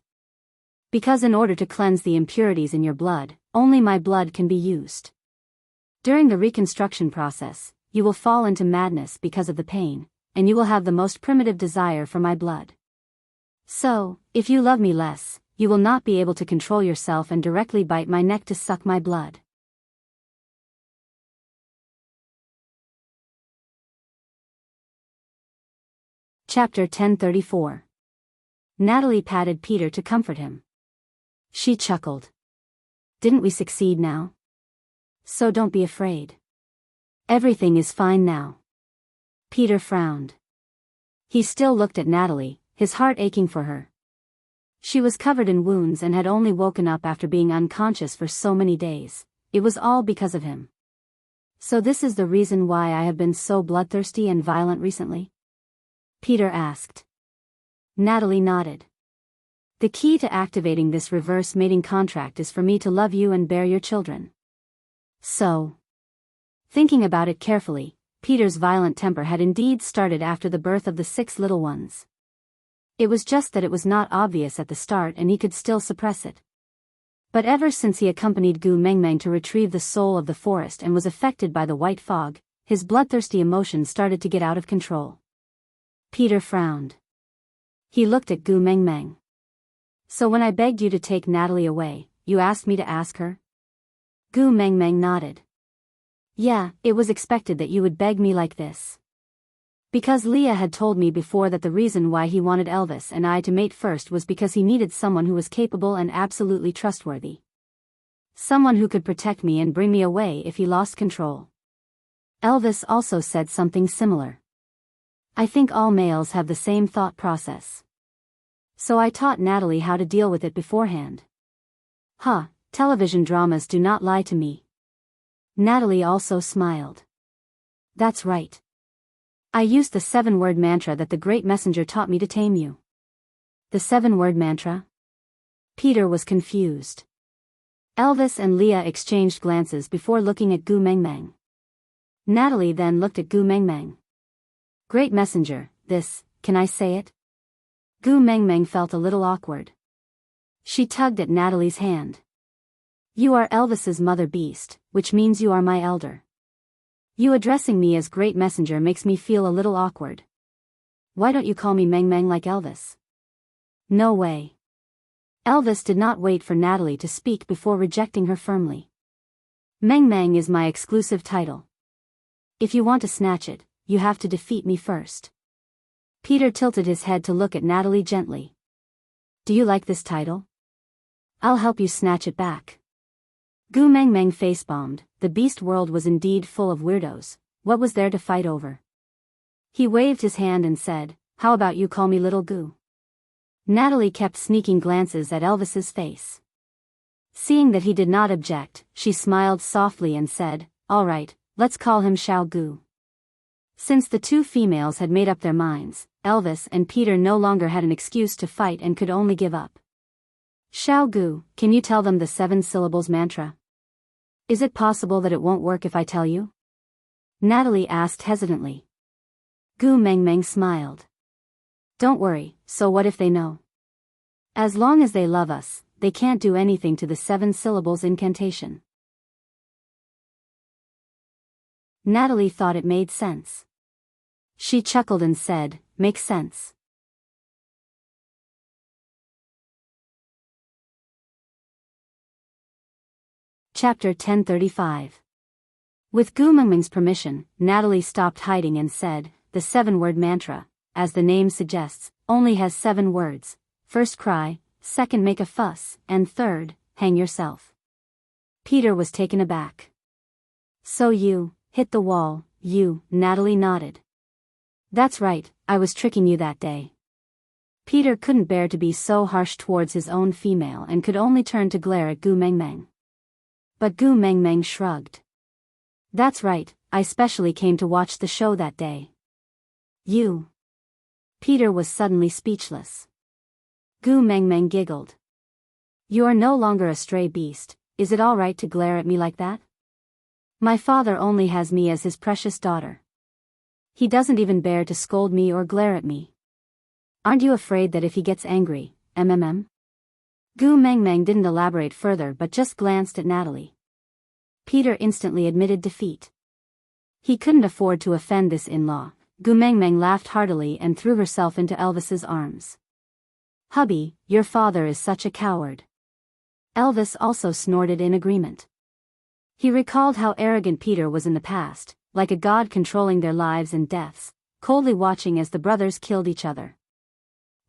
Because in order to cleanse the impurities in your blood, only my blood can be used. During the reconstruction process, you will fall into madness because of the pain, and you will have the most primitive desire for my blood. So, if you love me less, you will not be able to control yourself and directly bite my neck to suck my blood." Chapter 1034. Natalie patted Peter to comfort him. She chuckled. "Didn't we succeed now? So don't be afraid. Everything is fine now." Peter frowned. He still looked at Natalie, his heart aching for her. She was covered in wounds and had only woken up after being unconscious for so many days. It was all because of him. "So this is the reason why I have been so bloodthirsty and violent recently?" Peter asked. Natalie nodded. "The key to activating this reverse mating contract is for me to love you and bear your children. So, Thinking about it carefully, Peter's violent temper had indeed started after the birth of the 6 little ones. It was just that it was not obvious at the start and he could still suppress it. But ever since he accompanied Gu Mengmeng to retrieve the soul of the forest and was affected by the white fog, his bloodthirsty emotions started to get out of control. Peter frowned. He looked at Gu Mengmeng. So when I begged you to take Natalie away, you asked me to ask her? Gu Mengmeng nodded. Yeah, it was expected that you would beg me like this. Because Leah had told me before that the reason why he wanted Elvis and I to mate first was because he needed someone who was capable and absolutely trustworthy. Someone who could protect me and bring me away if he lost control. Elvis also said something similar. I think all males have the same thought process. So I taught Natalie how to deal with it beforehand. Television dramas do not lie to me. Natalie also smiled. That's right. I used the 7-word mantra that the great messenger taught me to tame you. The 7-word mantra? Peter was confused. Elvis and Leah exchanged glances before looking at Gu Mengmeng. Natalie then looked at Gu Mengmeng. Great messenger, can I say it? Gu Mengmeng felt a little awkward. She tugged at Natalie's hand. You are Elvis's mother beast, which means you are my elder. You addressing me as great messenger makes me feel a little awkward. Why don't you call me Meng Meng like Elvis? No way. Elvis did not wait for Natalie to speak before rejecting her firmly. Meng Meng is my exclusive title. If you want to snatch it, you have to defeat me first. Peter tilted his head to look at Natalie gently. Do you like this title? I'll help you snatch it back. Gu Mengmeng face-bombed. The beast world was indeed full of weirdos. What was there to fight over? He waved his hand and said, how about you call me Little Gu? Natalie kept sneaking glances at Elvis's face. Seeing that he did not object, she smiled softly and said, all right, let's call him Xiao Gu. Since the 2 females had made up their minds, Elvis and Peter no longer had an excuse to fight and could only give up. Xiao Gu, can you tell them the 7 syllables mantra? Is it possible that it won't work if I tell you? Natalie asked hesitantly. Gu Mengmeng smiled. Don't worry, so what if they know? As long as they love us, they can't do anything to the 7 syllables incantation. Natalie thought it made sense. She chuckled and said, makes sense. Chapter 1035. With Gu Mengmeng's permission, Natalie stopped hiding and said, the 7-word mantra, as the name suggests, only has 7 words. First cry, second make a fuss, and third, hang yourself. Peter was taken aback. So you hit the wall, Natalie nodded. That's right, I was tricking you that day. Peter couldn't bear to be so harsh towards his own female and could only turn to glare at Gu Mengmeng. But Gu Mengmeng shrugged. That's right, I specially came to watch the show that day. You. Peter was suddenly speechless. Gu Mengmeng giggled. You are no longer a stray beast, is it all right to glare at me like that? My father only has me as his precious daughter. He doesn't even bear to scold me or glare at me. Aren't you afraid that if he gets angry, Gu Mengmeng didn't elaborate further but just glanced at Natalie. Peter instantly admitted defeat. He couldn't afford to offend this in-law. Gu Mengmeng laughed heartily and threw herself into Elvis's arms. Hubby, your father is such a coward. Elvis also snorted in agreement. He recalled how arrogant Peter was in the past, like a god controlling their lives and deaths, coldly watching as the brothers killed each other.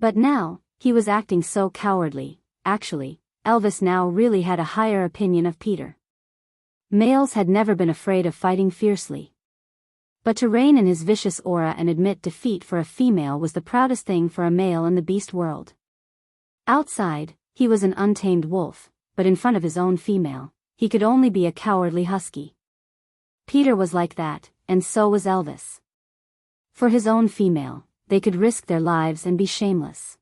But now, he was acting so cowardly. Actually, Elvis now really had a higher opinion of Peter. Males had never been afraid of fighting fiercely. But to reign in his vicious aura and admit defeat for a female was the proudest thing for a male in the beast world. Outside, he was an untamed wolf, but in front of his own female, he could only be a cowardly husky. Peter was like that, and so was Elvis. For his own female, they could risk their lives and be shameless.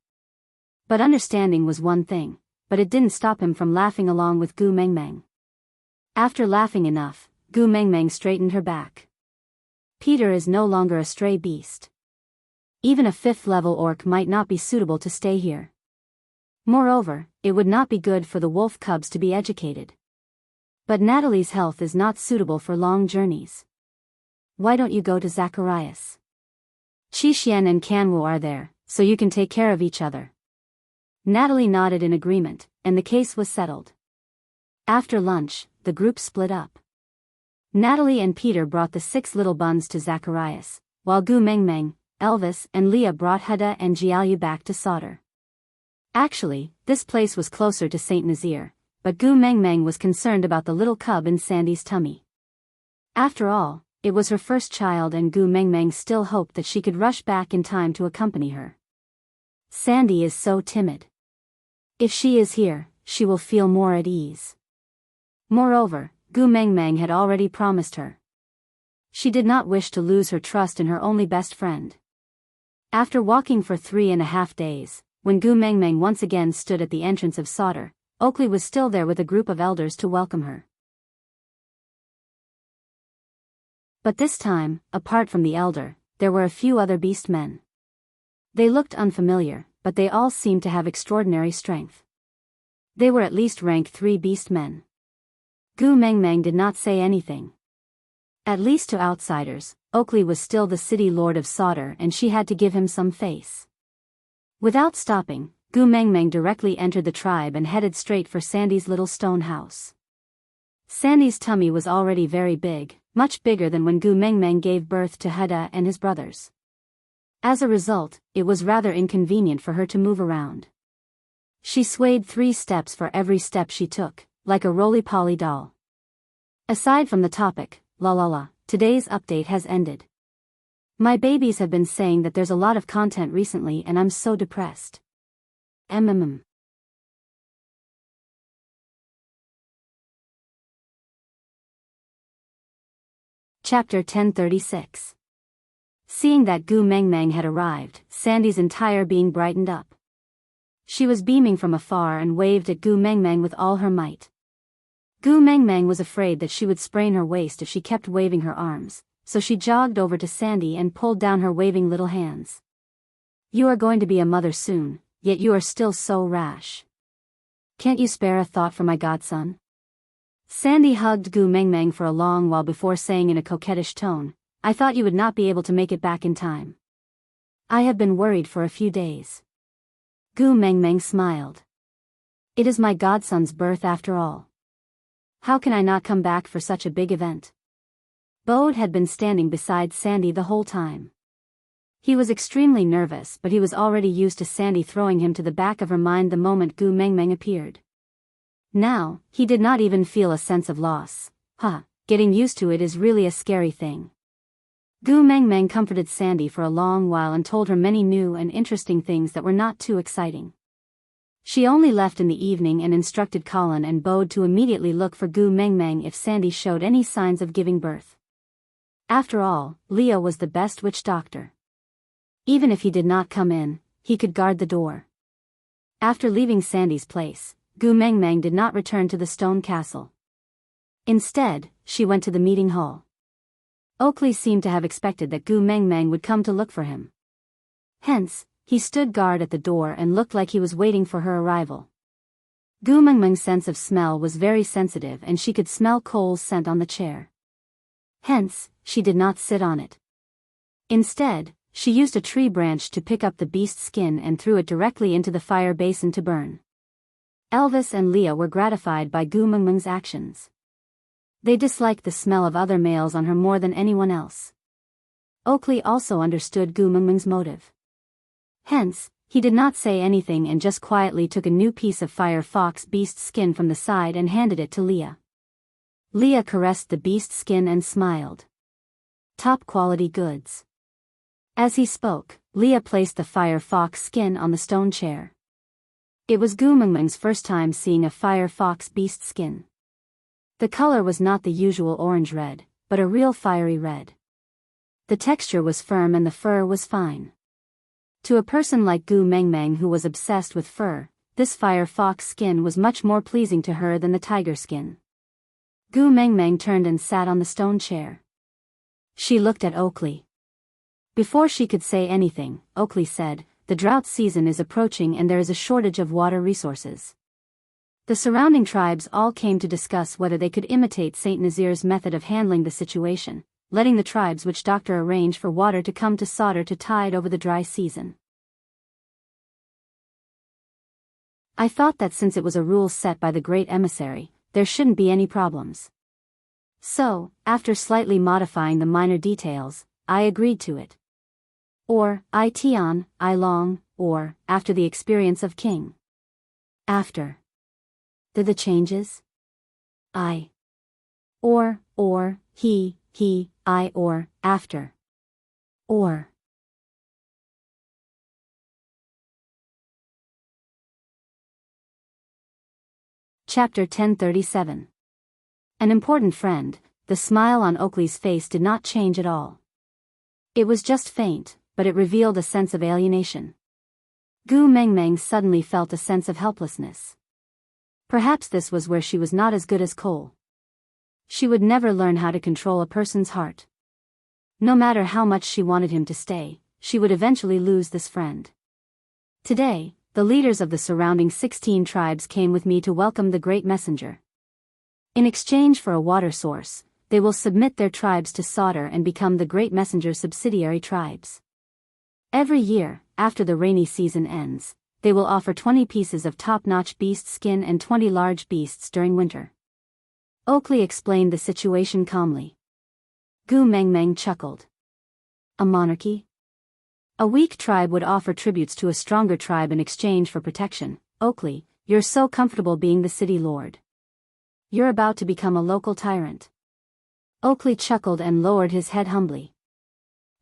But understanding was one thing, but it didn't stop him from laughing along with Gu Mengmeng. After laughing enough, Gu Mengmeng straightened her back. Peter is no longer a stray beast. Even a 5th-level orc might not be suitable to stay here. Moreover, it would not be good for the wolf cubs to be educated. But Natalie's health is not suitable for long journeys. Why don't you go to Zacharias? Qixian and Kanwu are there, so you can take care of each other. Natalie nodded in agreement, and the case was settled. After lunch, the group split up. Natalie and Peter brought the 6 little buns to Zacharias, while Gu Mengmeng, Elvis and Leah brought Huda and Jiaoyu back to Sauter. Actually, this place was closer to St. Nazaire, but Gu Mengmeng was concerned about the little cub in Sandy's tummy. After all, it was her first child and Gu Mengmeng still hoped that she could rush back in time to accompany her. Sandy is so timid. If she is here, she will feel more at ease. Moreover, Gu Mengmeng had already promised her. She did not wish to lose her trust in her only best friend. After walking for 3.5 days, when Gu Mengmeng once again stood at the entrance of Sauter, Oakley was still there with a group of elders to welcome her. But this time, apart from the elder, there were a few other beast men. They looked unfamiliar, but they all seemed to have extraordinary strength. They were at least rank 3 beast men. Gu Mengmeng did not say anything. At least to outsiders, Oakley was still the city lord of Sauter and she had to give him some face. Without stopping, Gu Mengmeng directly entered the tribe and headed straight for Sandy's little stone house. Sandy's tummy was already very big, much bigger than when Gu Mengmeng gave birth to Huda and his brothers. As a result, it was rather inconvenient for her to move around. She swayed 3 steps for every step she took, like a roly-poly doll. Aside from the topic, today's update has ended. My babies have been saying that there's a lot of content recently and I'm so depressed. Chapter 1036. Seeing that Gu Mengmeng had arrived, Sandy's entire being brightened up. She was beaming from afar and waved at Gu Mengmeng with all her might. Gu Mengmeng was afraid that she would sprain her waist if she kept waving her arms, so she jogged over to Sandy and pulled down her waving little hands. You are going to be a mother soon, yet you are still so rash. Can't you spare a thought for my godson? Sandy hugged Gu Mengmeng for a long while before saying in a coquettish tone, I thought you would not be able to make it back in time. I have been worried for a few days. Gu Mengmeng smiled. It is my godson's birth after all. How can I not come back for such a big event? Bode had been standing beside Sandy the whole time. He was extremely nervous, but he was already used to Sandy throwing him to the back of her mind the moment Gu Mengmeng appeared. Now, he did not even feel a sense of loss. Getting used to it is really a scary thing. Gu Mengmeng comforted Sandy for a long while and told her many new and interesting things that were not too exciting. She only left in the evening and instructed Colin and Bode to immediately look for Gu Mengmeng if Sandy showed any signs of giving birth. After all, Leo was the best witch doctor. Even if he did not come in, he could guard the door. After leaving Sandy's place, Gu Mengmeng did not return to the stone castle. Instead, she went to the meeting hall. Oakley seemed to have expected that Gu Mengmeng would come to look for him. Hence, he stood guard at the door and looked like he was waiting for her arrival. Gu Mengmeng's sense of smell was very sensitive and she could smell Cole's scent on the chair. Hence, she did not sit on it. Instead, she used a tree branch to pick up the beast's skin and threw it directly into the fire basin to burn. Elvis and Leah were gratified by Gu Mengmeng's actions. They disliked the smell of other males on her more than anyone else. Oakley also understood Gu Mengmeng's motive. Hence, he did not say anything and just quietly took a new piece of fire fox beast skin from the side and handed it to Leah. Leah caressed the beast skin and smiled. Top quality goods. As he spoke, Leah placed the fire fox skin on the stone chair. It was Gu Mengmeng's first time seeing a fire fox beast skin. The color was not the usual orange-red, but a real fiery red. The texture was firm and the fur was fine. To a person like Gu Mengmeng who was obsessed with fur, this fire fox skin was much more pleasing to her than the tiger skin. Gu Mengmeng turned and sat on the stone chair. She looked at Oakley. Before she could say anything, Oakley said, "The drought season is approaching and there is a shortage of water resources." The surrounding tribes all came to discuss whether they could imitate Saint Nazir's method of handling the situation, letting the tribes which doctor arrange for water to come to Sodor to tide over the dry season. I thought that since it was a rule set by the great emissary, there shouldn't be any problems. So, after slightly modifying the minor details, I agreed to it. Or, I Tian, I Long, or, after the experience of King. After. The changes? I. Or, he, I, or, after. Or. Chapter 1037. An important friend. The smile on Oakley's face did not change at all. It was just faint, but it revealed a sense of alienation. Gu Mengmeng suddenly felt a sense of helplessness. Perhaps this was where she was not as good as Cole. She would never learn how to control a person's heart. No matter how much she wanted him to stay, she would eventually lose this friend. Today, the leaders of the surrounding 16 tribes came with me to welcome the great messenger. In exchange for a water source, they will submit their tribes to Sodor and become the great messenger's subsidiary tribes. Every year, after the rainy season ends, they will offer 20 pieces of top-notch beast skin and 20 large beasts during winter. Oakley explained the situation calmly. Gu Mengmeng chuckled. A monarchy? A weak tribe would offer tributes to a stronger tribe in exchange for protection. Oakley, you're so comfortable being the city lord. You're about to become a local tyrant. Oakley chuckled and lowered his head humbly.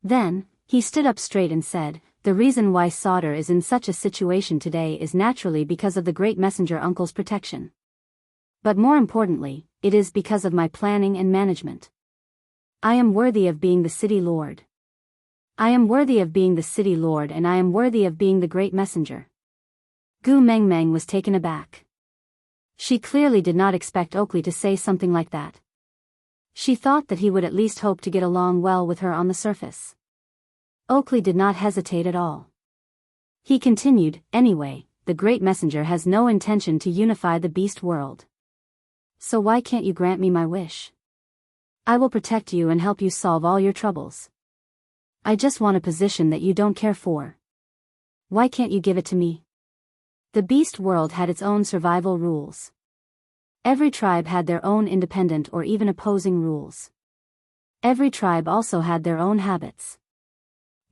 Then, he stood up straight and said, "The reason why Sodor is in such a situation today is naturally because of the great messenger uncle's protection. But more importantly, it is because of my planning and management. I am worthy of being the city lord. I am worthy of being the city lord and I am worthy of being the great messenger." Gu Mengmeng was taken aback. She clearly did not expect Oakley to say something like that. She thought that he would at least hope to get along well with her on the surface. Oakley did not hesitate at all. He continued, "Anyway, the great messenger has no intention to unify the beast world. So why can't you grant me my wish? I will protect you and help you solve all your troubles. I just want a position that you don't care for. Why can't you give it to me?" The beast world had its own survival rules. Every tribe had their own independent or even opposing rules. Every tribe also had their own habits.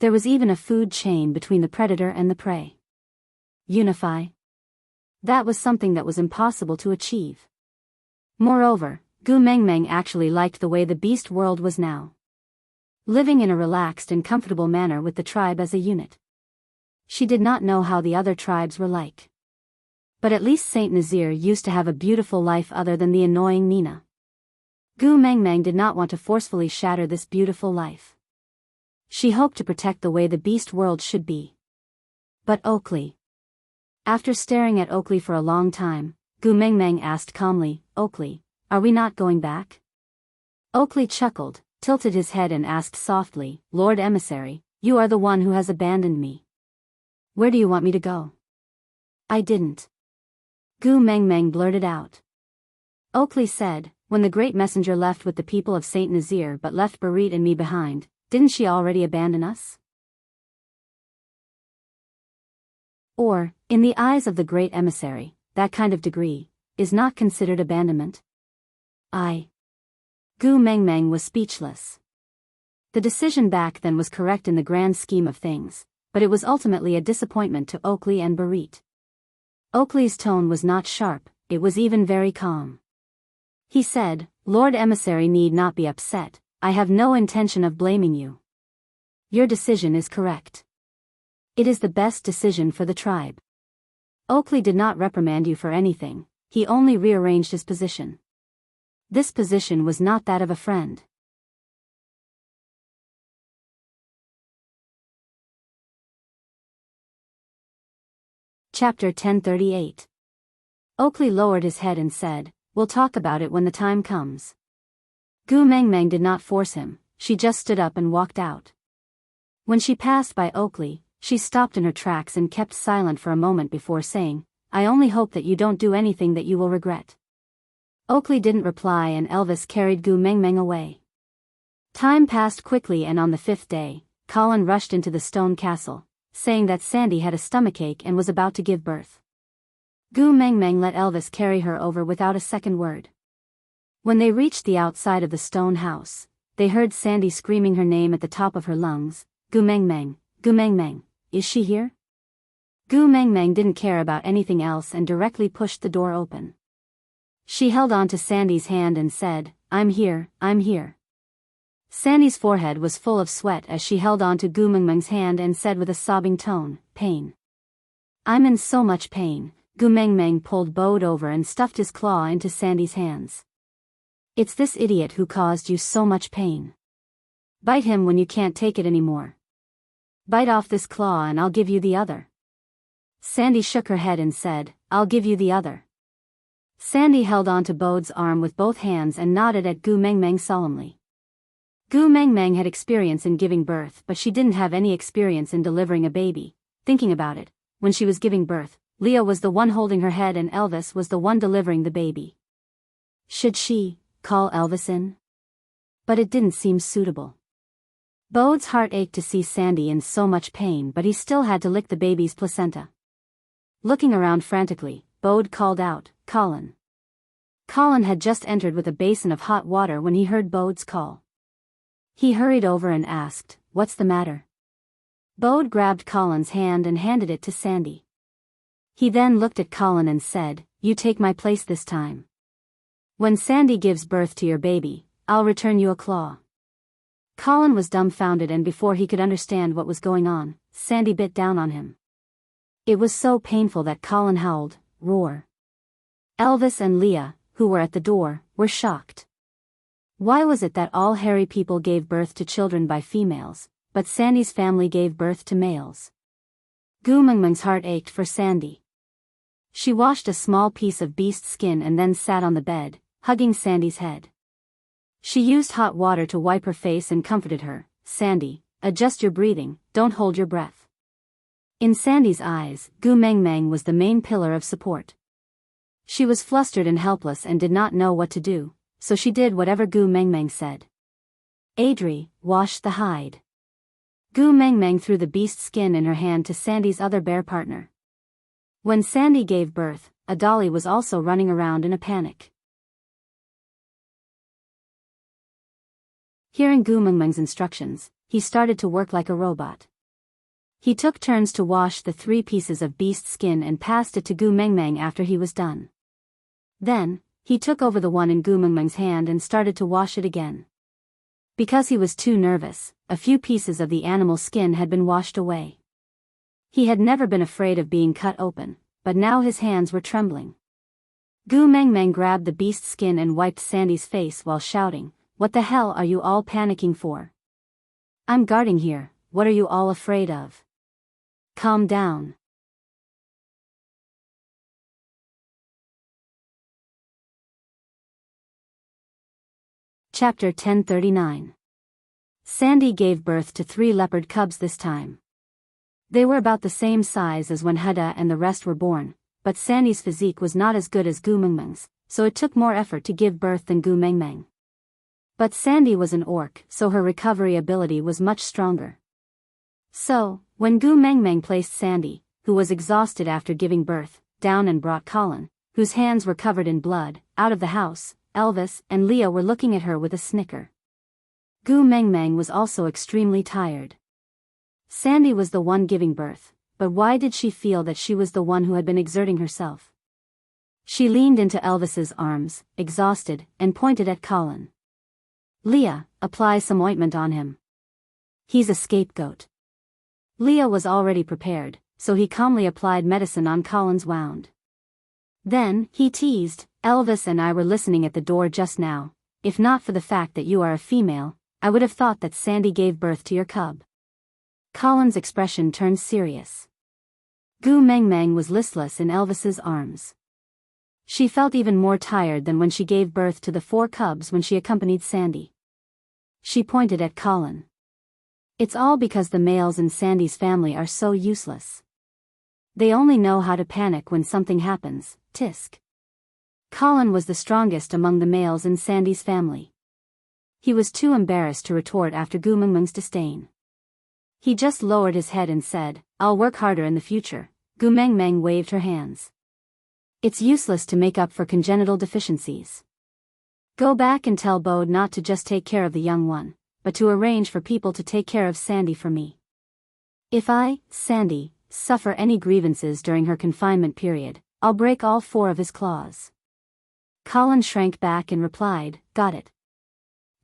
There was even a food chain between the predator and the prey. Unify? That was something that was impossible to achieve. Moreover, Gu Mengmeng actually liked the way the beast world was now. Living in a relaxed and comfortable manner with the tribe as a unit. She did not know how the other tribes were like. But at least Saint Nazir used to have a beautiful life other than the annoying Nina. Gu Mengmeng did not want to forcefully shatter this beautiful life. She hoped to protect the way the beast world should be. But Oakley. After staring at Oakley for a long time, Gu Mengmeng asked calmly, "Oakley, are we not going back?" Oakley chuckled, tilted his head and asked softly, "Lord Emissary, you are the one who has abandoned me. Where do you want me to go?" "I didn't." Gu Mengmeng blurted out. Oakley said, "When the great messenger left with the people of Saint Nazir but left Barit and me behind, didn't she already abandon us?" Or, in the eyes of the great emissary, that kind of degree is not considered abandonment. Gu Mengmeng was speechless. The decision back then was correct in the grand scheme of things, but it was ultimately a disappointment to Oakley and Barit. Oakley's tone was not sharp, it was even very calm. He said, "Lord Emissary need not be upset, I have no intention of blaming you. Your decision is correct. It is the best decision for the tribe. Oakley did not reprimand you for anything, he only rearranged his position. This position was not that of a friend." Chapter 1038. Oakley lowered his head and said, We'll talk about it when the time comes. Gu Mengmeng did not force him, she just stood up and walked out. When she passed by Oakley, she stopped in her tracks and kept silent for a moment before saying, I only hope that you don't do anything that you will regret. Oakley didn't reply and Elvis carried Gu Mengmeng away. Time passed quickly and on the 5th day, Colin rushed into the stone castle, saying that Sandy had a stomachache and was about to give birth. Gu Mengmeng let Elvis carry her over without a second word. When they reached the outside of the stone house, they heard Sandy screaming her name at the top of her lungs, Gu Mengmeng, Gu Mengmeng, is she here? Gu Mengmeng didn't care about anything else and directly pushed the door open. She held on to Sandy's hand and said, I'm here, I'm here. Sandy's forehead was full of sweat as she held on to Gu Mengmeng's hand and said with a sobbing tone, pain. I'm in so much pain. Gu Mengmeng pulled Bode over and stuffed his claw into Sandy's hands. It's this idiot who caused you so much pain. Bite him when you can't take it anymore. Bite off this claw and I'll give you the other. Sandy shook her head and said, I'll give you the other. Sandy held on to Bode's arm with both hands and nodded at Gu Mengmeng solemnly. Gu Mengmeng had experience in giving birth, but she didn't have any experience in delivering a baby. Thinking about it, when she was giving birth, Leah was the one holding her head and Elvis was the one delivering the baby. Should she call Elvis in? But it didn't seem suitable. Bode's heart ached to see Sandy in so much pain, but he still had to lick the baby's placenta. Looking around frantically, Bode called out, Colin. Colin had just entered with a basin of hot water when he heard Bode's call. He hurried over and asked, what's the matter? Bode grabbed Colin's hand and handed it to Sandy. He then looked at Colin and said, you take my place this time. When Sandy gives birth to your baby, I'll return you a claw. Colin was dumbfounded and before he could understand what was going on, Sandy bit down on him. It was so painful that Colin howled, roar. Elvis and Leah, who were at the door, were shocked. Why was it that all hairy people gave birth to children by females, but Sandy's family gave birth to males? Gu Mengmeng's heart ached for Sandy. She washed a small piece of beast skin and then sat on the bed, hugging Sandy's head. She used hot water to wipe her face and comforted her, Sandy, adjust your breathing, don't hold your breath. In Sandy's eyes, Gu Mengmeng was the main pillar of support. She was flustered and helpless and did not know what to do, so she did whatever Gu Mengmeng said. Adri, wash the hide. Gu Mengmeng threw the beast skin in her hand to Sandy's other bear partner. When Sandy gave birth, a dolly was also running around in a panic. Hearing Gu Mengmeng's instructions, he started to work like a robot. He took turns to wash the 3 pieces of beast skin and passed it to Gu Mengmeng after he was done. Then, he took over the one in Gu Mengmeng's hand and started to wash it again. Because he was too nervous, a few pieces of the animal skin had been washed away. He had never been afraid of being cut open, but now his hands were trembling. Gu Mengmeng grabbed the beast skin and wiped Sandy's face while shouting, what the hell are you all panicking for? I'm guarding here, what are you all afraid of? Calm down. Chapter 1039. Sandy gave birth to 3 leopard cubs this time. They were about the same size as when Huda and the rest were born, but Sandy's physique was not as good as Gu Mengmeng's, so it took more effort to give birth than Gu Mengmeng. But Sandy was an orc, so her recovery ability was much stronger. So, when Gu Mengmeng placed Sandy, who was exhausted after giving birth, down and brought Colin, whose hands were covered in blood, out of the house, Elvis and Leah were looking at her with a snicker. Gu Mengmeng was also extremely tired. Sandy was the one giving birth, but why did she feel that she was the one who had been exerting herself? She leaned into Elvis's arms, exhausted, and pointed at Colin. Leah, apply some ointment on him. He's a scapegoat. Leah was already prepared, so he calmly applied medicine on Colin's wound. Then, he teased, Elvis and I were listening at the door just now. If not for the fact that you are a female, I would have thought that Sandy gave birth to your cub. Colin's expression turned serious. Gu Mengmeng was listless in Elvis's arms. She felt even more tired than when she gave birth to the 4 cubs when she accompanied Sandy. She pointed at Colin. It's all because the males in Sandy's family are so useless. They only know how to panic when something happens, tisk. Colin was the strongest among the males in Sandy's family. He was too embarrassed to retort after Gu Mengmeng's disdain. He just lowered his head and said, "I'll work harder in the future." Gu Mengmeng waved her hands. It's useless to make up for congenital deficiencies. Go back and tell Bode not to just take care of the young one, but to arrange for people to take care of Sandy for me. If I, Sandy, suffer any grievances during her confinement period, I'll break all 4 of his claws. Colin shrank back and replied, "Got it."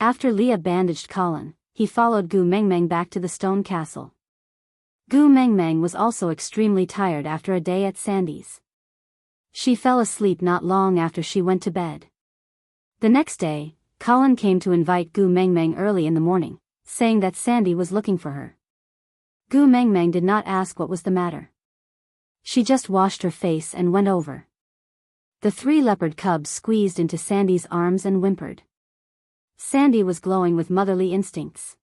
After Leah bandaged Colin, he followed Gu Mengmeng back to the stone castle. Gu Mengmeng was also extremely tired after a day at Sandy's. She fell asleep not long after she went to bed. The next day, Colin came to invite Gu Mengmeng early in the morning, saying that Sandy was looking for her. Gu Mengmeng did not ask what was the matter. She just washed her face and went over. The 3 leopard cubs squeezed into Sandy's arms and whimpered. Sandy was glowing with motherly instincts.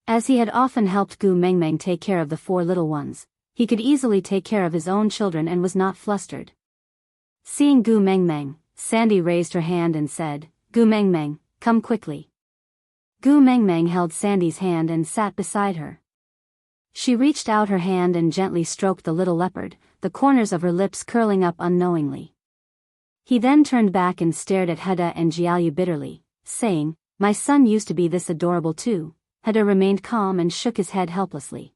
As he had often helped Gu Mengmeng take care of the 4 little ones, he could easily take care of his own children and was not flustered. Seeing Gu Mengmeng, Sandy raised her hand and said, "Gu Mengmeng, come quickly." Gu Mengmeng held Sandy's hand and sat beside her. She reached out her hand and gently stroked the little leopard, the corners of her lips curling up unknowingly. He then turned back and stared at Heda and Jiayu bitterly, saying, "My son used to be this adorable too." Heda remained calm and shook his head helplessly.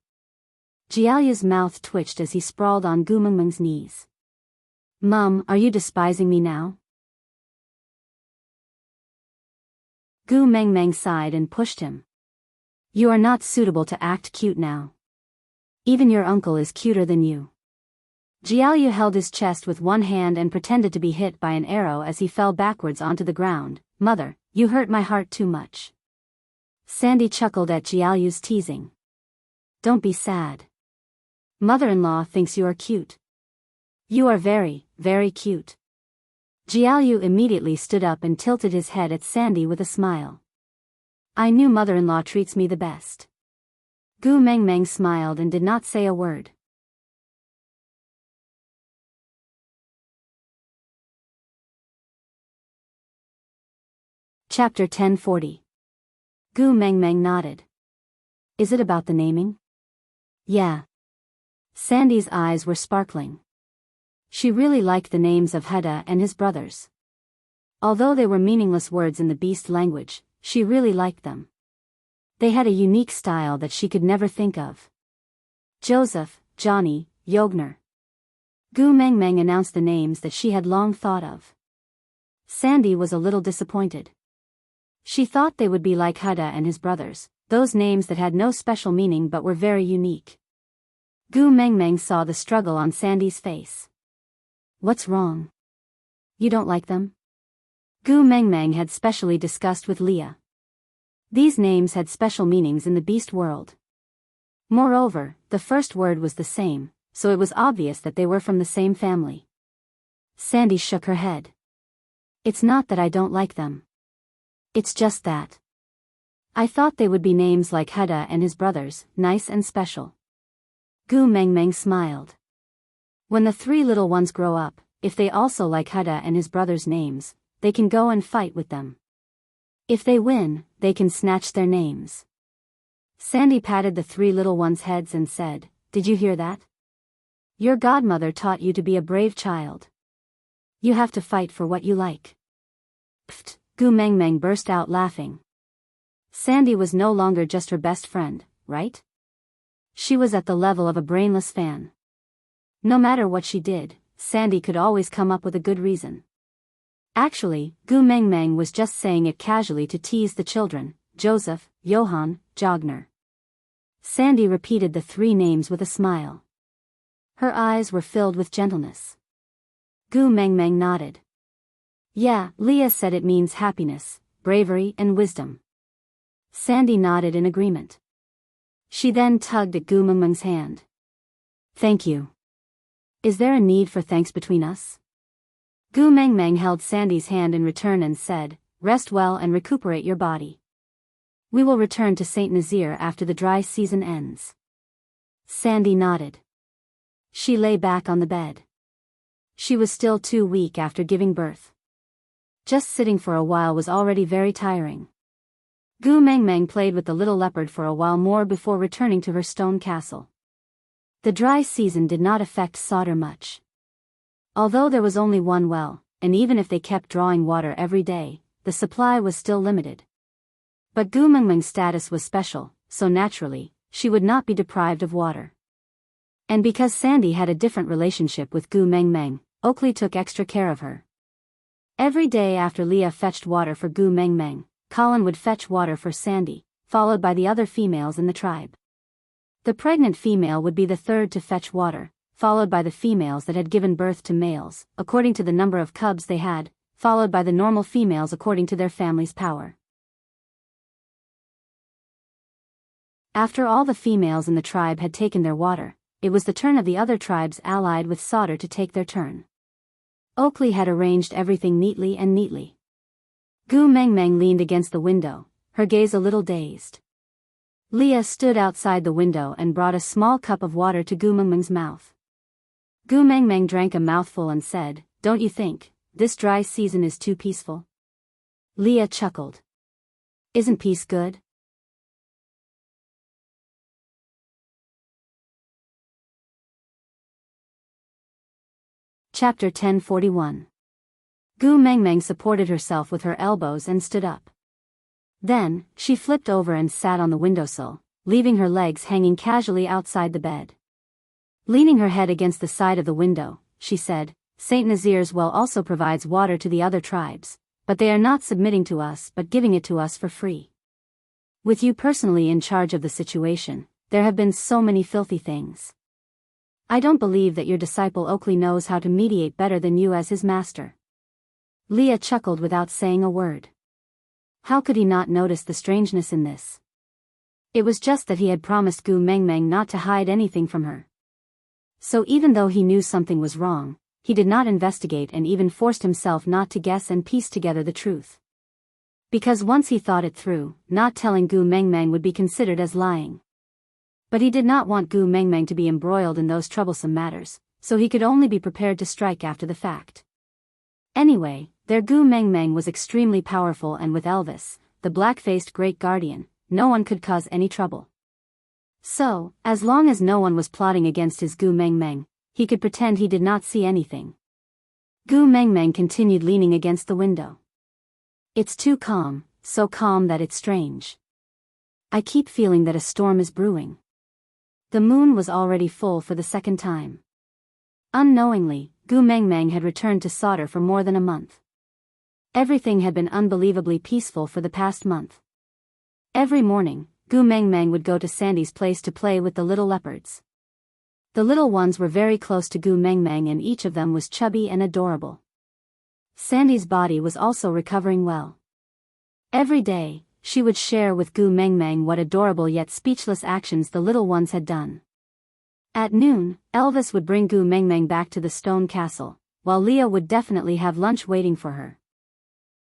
Jiayu's mouth twitched as he sprawled on Gu Mengmeng's knees. "Mum, are you despising me now?" Gu Mengmeng sighed and pushed him. "You are not suitable to act cute now. Even your uncle is cuter than you." Jiayu held his chest with one hand and pretended to be hit by an arrow as he fell backwards onto the ground. "Mother, you hurt my heart too much." Sandy chuckled at Jiayu's teasing. "Don't be sad. Mother-in-law thinks you are cute. You are very, very cute." Jiayu immediately stood up and tilted his head at Sandy with a smile. "I knew mother-in-law treats me the best." Gu Mengmeng smiled and did not say a word. Chapter 1040. Gu Mengmeng nodded. "Is it about the naming?" "Yeah." Sandy's eyes were sparkling. She really liked the names of Heda and his brothers. Although they were meaningless words in the beast language, she really liked them. They had a unique style that she could never think of. Joseph, Johnny, Yogner. Gu Mengmeng announced the names that she had long thought of. Sandy was a little disappointed. She thought they would be like Heda and his brothers, those names that had no special meaning but were very unique. Gu Mengmeng saw the struggle on Sandy's face. "What's wrong? You don't like them?" Gu Mengmeng had specially discussed with Leah. These names had special meanings in the beast world. Moreover, the first word was the same, so it was obvious that they were from the same family. Sandy shook her head. "It's not that I don't like them. It's just that I thought they would be names like Heda and his brothers, nice and special." Gu Mengmeng smiled. "When the 3 little ones grow up, if they also like Heda and his brothers' names, they can go and fight with them. If they win, they can snatch their names." Sandy patted the 3 little ones' heads and said, "Did you hear that? Your godmother taught you to be a brave child. You have to fight for what you like." Pfft, Gu Mengmeng burst out laughing. Sandy was no longer just her best friend, right? She was at the level of a brainless fan. No matter what she did, Sandy could always come up with a good reason. Actually, Gu Mengmeng was just saying it casually to tease the children, Joseph, Johann, Jogner. Sandy repeated the 3 names with a smile. Her eyes were filled with gentleness. Gu Mengmeng nodded. "Yeah, Leah said it means happiness, bravery and wisdom." Sandy nodded in agreement. She then tugged at Gu Mengmeng's hand. "Thank you. Is there a need for thanks between us?" Gu Mengmeng held Sandy's hand in return and said, "Rest well and recuperate your body. We will return to Saint Nazaire after the dry season ends." Sandy nodded. She lay back on the bed. She was still too weak after giving birth. Just sitting for a while was already very tiring. Gu Mengmeng played with the little leopard for a while more before returning to her stone castle. The dry season did not affect Sauter much. Although there was only one well, and even if they kept drawing water every day, the supply was still limited. But Gu Mengmeng's status was special, so naturally, she would not be deprived of water. And because Sandy had a different relationship with Gu Mengmeng, Oakley took extra care of her. Every day after Leah fetched water for Gu Mengmeng, Colin would fetch water for Sandy, followed by the other females in the tribe. The pregnant female would be the third to fetch water, followed by the females that had given birth to males, according to the number of cubs they had, followed by the normal females according to their family's power. After all the females in the tribe had taken their water, it was the turn of the other tribes allied with Sauter to take their turn. Oakley had arranged everything neatly. Gu Mengmeng leaned against the window, her gaze a little dazed. Leah stood outside the window and brought a small cup of water to Gu Mengmeng's mouth. Gu Mengmeng drank a mouthful and said, "Don't you think this dry season is too peaceful?" Leah chuckled. "Isn't peace good?" Chapter 1041. Gu Mengmeng supported herself with her elbows and stood up. Then, she flipped over and sat on the windowsill, leaving her legs hanging casually outside the bed. Leaning her head against the side of the window, she said, "Saint Nazaire's well also provides water to the other tribes, but they are not submitting to us but giving it to us for free. With you personally in charge of the situation, there have been so many filthy things. I don't believe that your disciple Oakley knows how to mediate better than you as his master." Leah chuckled without saying a word. How could he not notice the strangeness in this? It was just that he had promised Gu Mengmeng not to hide anything from her. So even though he knew something was wrong, he did not investigate and even forced himself not to guess and piece together the truth. Because once he thought it through, not telling Gu Mengmeng would be considered as lying. But he did not want Gu Mengmeng to be embroiled in those troublesome matters, so he could only be prepared to strike after the fact. Anyway, their Gu Mengmeng was extremely powerful, and with Elvis, the black-faced great guardian, no one could cause any trouble. So, as long as no one was plotting against his Gu Mengmeng, he could pretend he did not see anything. Gu Mengmeng continued leaning against the window. "It's too calm, so calm that it's strange. I keep feeling that a storm is brewing." The moon was already full for the second time. Unknowingly, Gu Mengmeng had returned to Sauter for more than a month. Everything had been unbelievably peaceful for the past month. Every morning, Gu Mengmeng would go to Sandy's place to play with the little leopards. The little ones were very close to Gu Mengmeng and each of them was chubby and adorable. Sandy's body was also recovering well. Every day, she would share with Gu Mengmeng what adorable yet speechless actions the little ones had done. At noon, Elvis would bring Gu Mengmeng back to the stone castle, while Leah would definitely have lunch waiting for her.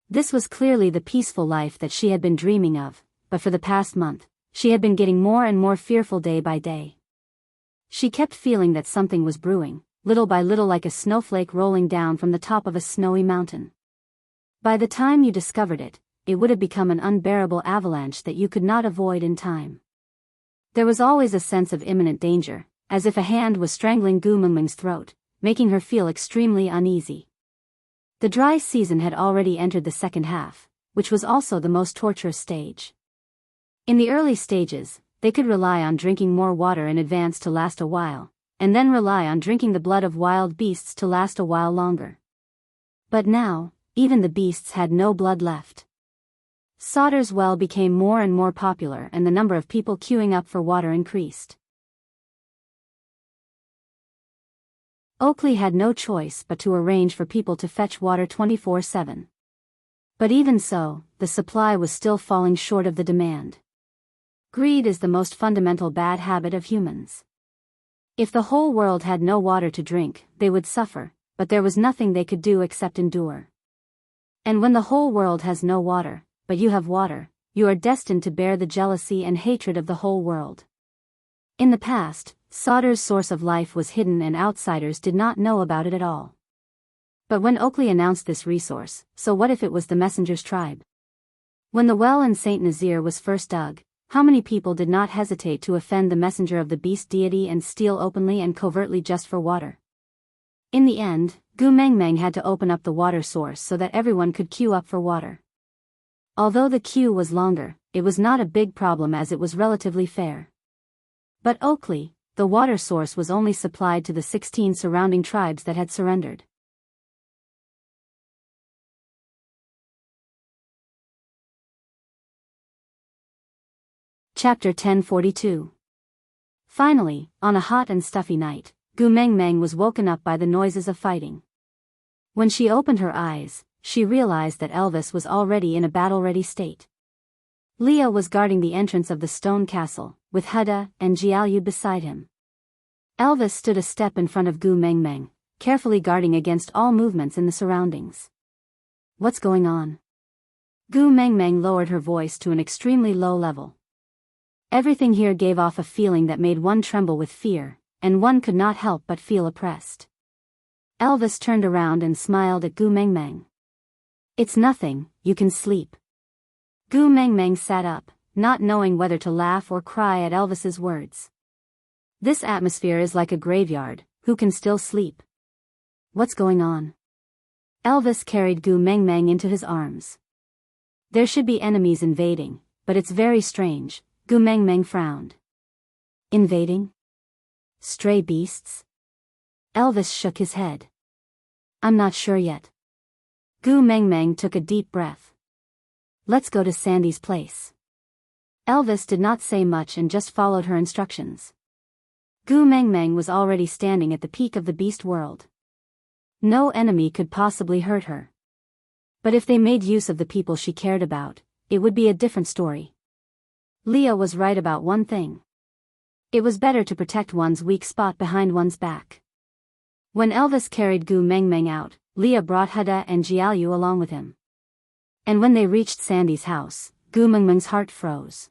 This was clearly the peaceful life that she had been dreaming of, but for the past month, she had been getting more and more fearful day by day. She kept feeling that something was brewing, little by little, like a snowflake rolling down from the top of a snowy mountain. By the time you discovered it, it would have become an unbearable avalanche that you could not avoid in time. There was always a sense of imminent danger, as if a hand was strangling Gu Mengmeng's throat, making her feel extremely uneasy. The dry season had already entered the second half, which was also the most torturous stage. In the early stages, they could rely on drinking more water in advance to last a while, and then rely on drinking the blood of wild beasts to last a while longer. But now, even the beasts had no blood left. Sauter's well became more and more popular and the number of people queuing up for water increased. Oakley had no choice but to arrange for people to fetch water 24/7. But even so, the supply was still falling short of the demand. Greed is the most fundamental bad habit of humans. If the whole world had no water to drink, they would suffer, but there was nothing they could do except endure. And when the whole world has no water, but you have water, you are destined to bear the jealousy and hatred of the whole world. In the past, Sauter's source of life was hidden and outsiders did not know about it at all. But when Oakley announced this resource, so what if it was the messenger's tribe? When the well in St. Nazaire was first dug, how many people did not hesitate to offend the messenger of the beast deity and steal openly and covertly just for water? In the end, Gu Mengmeng had to open up the water source so that everyone could queue up for water. Although the queue was longer, it was not a big problem as it was relatively fair. But Oakley, the water source was only supplied to the 16 surrounding tribes that had surrendered. Chapter 1042. Finally, on a hot and stuffy night, Gu Mengmeng was woken up by the noises of fighting. When she opened her eyes, she realized that Elvis was already in a battle-ready state. Leah was guarding the entrance of the stone castle, with Huda and Jiaoyu beside him. Elvis stood a step in front of Gu Mengmeng, carefully guarding against all movements in the surroundings. What's going on? Gu Mengmeng lowered her voice to an extremely low level. Everything here gave off a feeling that made one tremble with fear, and one could not help but feel oppressed. Elvis turned around and smiled at Gu Mengmeng. It's nothing, you can sleep. Gu Mengmeng sat up, not knowing whether to laugh or cry at Elvis's words. This atmosphere is like a graveyard, who can still sleep? What's going on? Elvis carried Gu Mengmeng into his arms. There should be enemies invading, but it's very strange. Gu Mengmeng frowned. Invading? Stray beasts? Elvis shook his head. I'm not sure yet. Gu Mengmeng took a deep breath. Let's go to Sandy's place. Elvis did not say much and just followed her instructions. Gu Mengmeng was already standing at the peak of the beast world. No enemy could possibly hurt her. But if they made use of the people she cared about, it would be a different story. Leah was right about one thing. It was better to protect one's weak spot behind one's back. When Elvis carried Gu Mengmeng out, Leah brought Huda and Jiaoyu along with him. And when they reached Sandy's house, Gu Mengmeng's heart froze.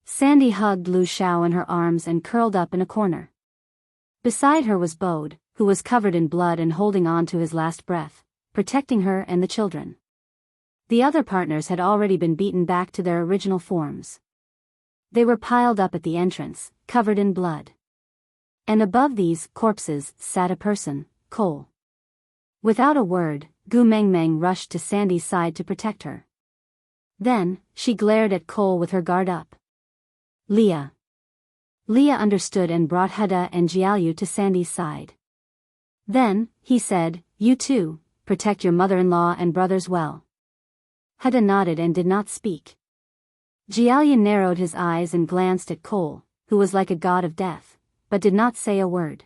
Sandy hugged Lu Xiao in her arms and curled up in a corner. Beside her was Bode, who was covered in blood and holding on to his last breath, protecting her and the children. The other partners had already been beaten back to their original forms. They were piled up at the entrance, covered in blood. And above these corpses sat a person, Cole. Without a word, Gu Mengmeng rushed to Sandy's side to protect her. Then, she glared at Cole with her guard up. Leah. Leah understood and brought Huda and Jiaoyu to Sandy's side. Then, he said, you too, protect your mother-in-law and brothers well. Huda nodded and did not speak. Jiaoyu narrowed his eyes and glanced at Cole, who was like a god of death, but did not say a word.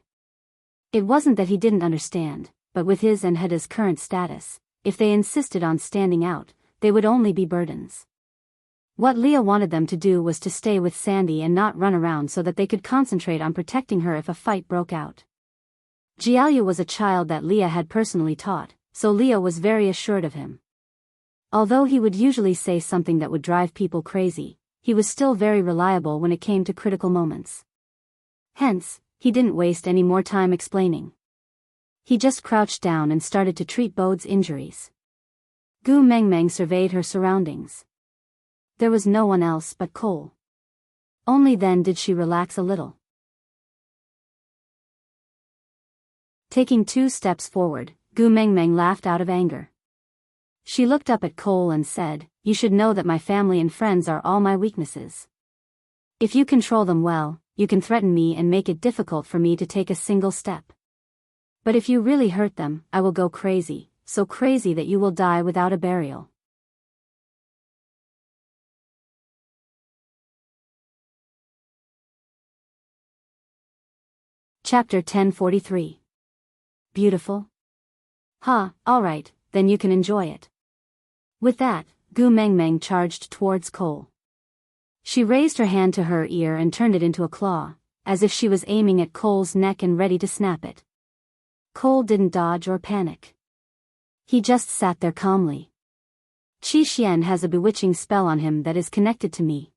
It wasn't that he didn't understand, but with his and Huda's current status, if they insisted on standing out, they would only be burdens. What Leah wanted them to do was to stay with Sandy and not run around so that they could concentrate on protecting her if a fight broke out. Jiaoyu was a child that Leah had personally taught, so Leah was very assured of him. Although he would usually say something that would drive people crazy, he was still very reliable when it came to critical moments. Hence, he didn't waste any more time explaining. He just crouched down and started to treat Bode's injuries. Gu Mengmeng surveyed her surroundings. There was no one else but Cole. Only then did she relax a little. Taking 2 steps forward, Gu Mengmeng laughed out of anger. She looked up at Cole and said, you should know that my family and friends are all my weaknesses. If you control them well, you can threaten me and make it difficult for me to take a single step. But if you really hurt them, I will go crazy, so crazy that you will die without a burial. Chapter 1043. Beautiful? Alright, then you can enjoy it. With that, Gu Mengmeng charged towards Cole. She raised her hand to her ear and turned it into a claw, as if she was aiming at Cole's neck and ready to snap it. Cole didn't dodge or panic. He just sat there calmly. Qi Xian has a bewitching spell on him that is connected to me.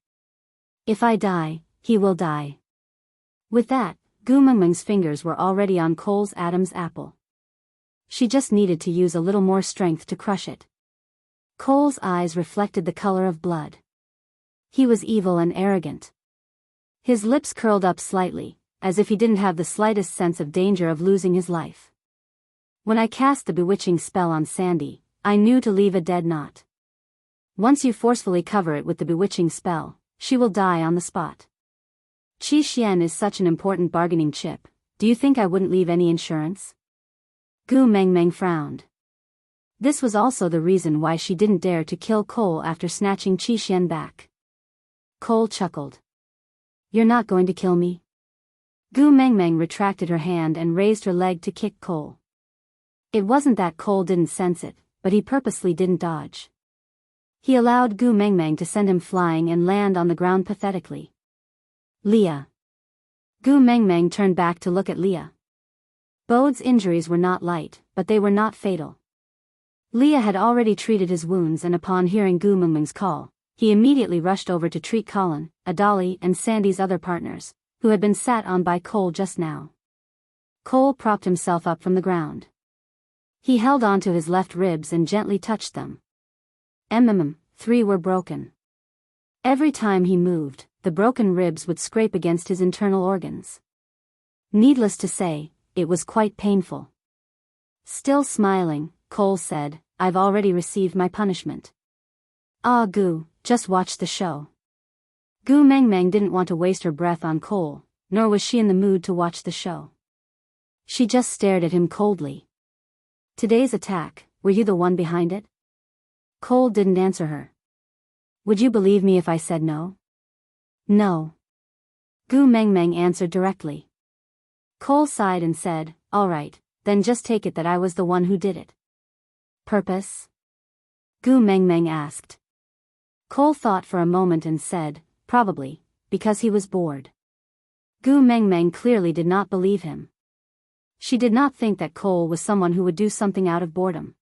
If I die, he will die. With that, Gu Mengmeng's fingers were already on Cole's Adam's apple. She just needed to use a little more strength to crush it. Cole's eyes reflected the color of blood. He was evil and arrogant. His lips curled up slightly, as if he didn't have the slightest sense of danger of losing his life. When I cast the bewitching spell on Sandy, I knew to leave a dead knot. Once you forcefully cover it with the bewitching spell, she will die on the spot. Qi Xian is such an important bargaining chip, do you think I wouldn't leave any insurance? Gu Mengmeng frowned. This was also the reason why she didn't dare to kill Cole after snatching Qi Xian back. Cole chuckled. You're not going to kill me? Gu Mengmeng retracted her hand and raised her leg to kick Cole. It wasn't that Cole didn't sense it, but he purposely didn't dodge. He allowed Gu Mengmeng to send him flying and land on the ground pathetically. Leah. Gu Mengmeng turned back to look at Leah. Bode's injuries were not light, but they were not fatal. Leah had already treated his wounds, and upon hearing Gu Mengmeng's call, he immediately rushed over to treat Colin, Adali and Sandy's other partners, who had been sat on by Cole just now. Cole propped himself up from the ground. He held on to his left ribs and gently touched them. 3 were broken. Every time he moved, the broken ribs would scrape against his internal organs. Needless to say, it was quite painful. Still smiling, Cole said, I've already received my punishment. Ah Gu, just watch the show. Gu Mengmeng didn't want to waste her breath on Cole, nor was she in the mood to watch the show. She just stared at him coldly. Today's attack, were you the one behind it? Cole didn't answer her. Would you believe me if I said no? No. Gu Mengmeng answered directly. Cole sighed and said, all right, then just take it that I was the one who did it. Purpose? Gu Mengmeng asked. Cole thought for a moment and said, probably, because he was bored. Gu Mengmeng clearly did not believe him. She did not think that Cole was someone who would do something out of boredom.